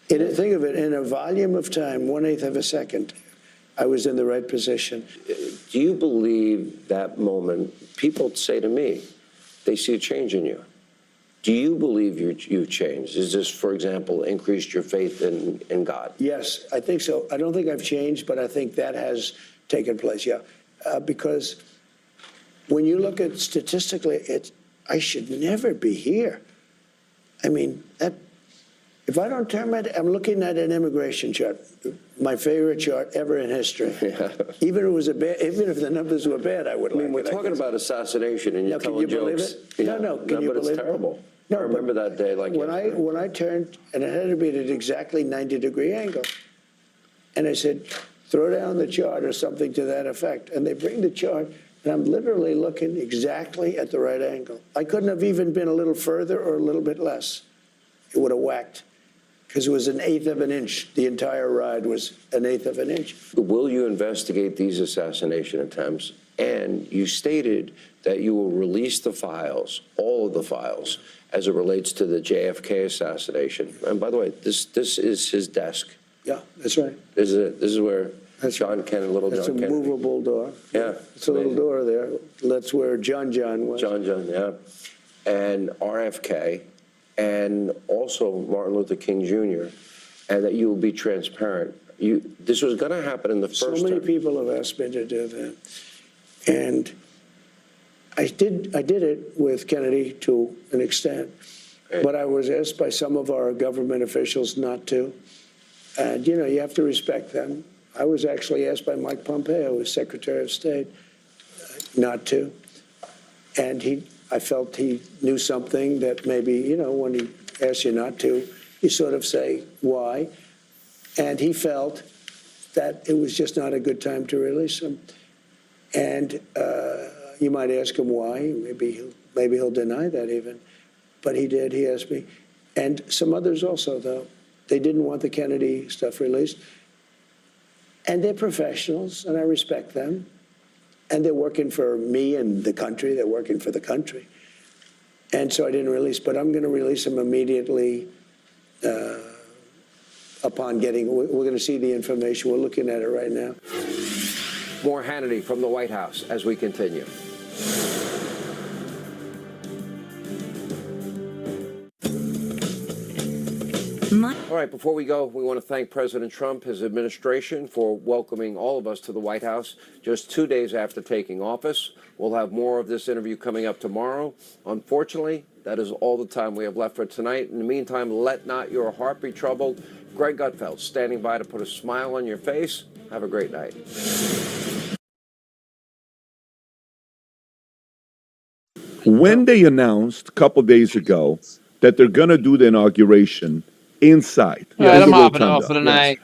Think of it, in a volume of time, 1/8 of a second, I was in the right position. Do you believe that moment, people say to me, they see a change in you? Do you believe you've changed? Is this, for example, increased your faith in God? Yes, I think so. I don't think I've changed, but I think that has taken place, yeah. Because when you look at statistically, I should never be here. I mean, if I don't turn I'm looking at an immigration chart, my favorite chart ever in history. Yeah. Even if the numbers were bad, I would like it. We're talking about assassination, and you're telling jokes. No, can you believe it? But it's terrible. No, I remember that day like when I turned, and it had to be at an exactly 90-degree angle, and I said, throw down the chart or something to that effect, and they bring the chart, and I'm literally looking exactly at the right angle. I couldn't have even been a little further or a little bit less. It would have whacked, because it was 1/8 of an inch. The entire ride was 1/8 of an inch. Will you investigate these assassination attempts? And you stated that you will release the files, all of the files, as it relates to the JFK assassination. And by the way, this is his desk. Yeah, that's right. This is where That's John Kennedy, little It's John a Kennedy. movable door. Yeah. It's a little door there. That's where John was. John, yeah. And RFK, and also Martin Luther King Jr., and that you will be transparent. This was going to happen in the first So many term. people have asked me to do that. And I did it with Kennedy to an extent, but I was asked by some of our government officials not to. And, you have to respect them. I was actually asked by Mike Pompeo, as Secretary of State, not to. And I felt he knew something that maybe, when he asks you not to, you sort of say, why? And he felt that it was just not a good time to release him. And you might ask him why. Maybe he'll deny that even. But he did. He asked me. And some others also, though. They didn't want the Kennedy stuff released. And they're professionals, and I respect them. And they're working for me and the country. They're working for the country. And so I didn't release. But I'm going to release them immediately upon getting. We're going to see the information. We're looking at it right now. More Hannity from the White House as we continue. All right, before we go, we want to thank President Trump, his administration, for welcoming all of us to the White House just 2 days after taking office. We'll have more of this interview coming up tomorrow. Unfortunately, that is all the time we have left for tonight. In the meantime, let not your heart be troubled. Greg Gutfeld standing by to put a smile on your face. Have a great night. When they announced a couple days ago that they're going to do the inauguration inside, All right, I'm hopping Rotunda. off for the night.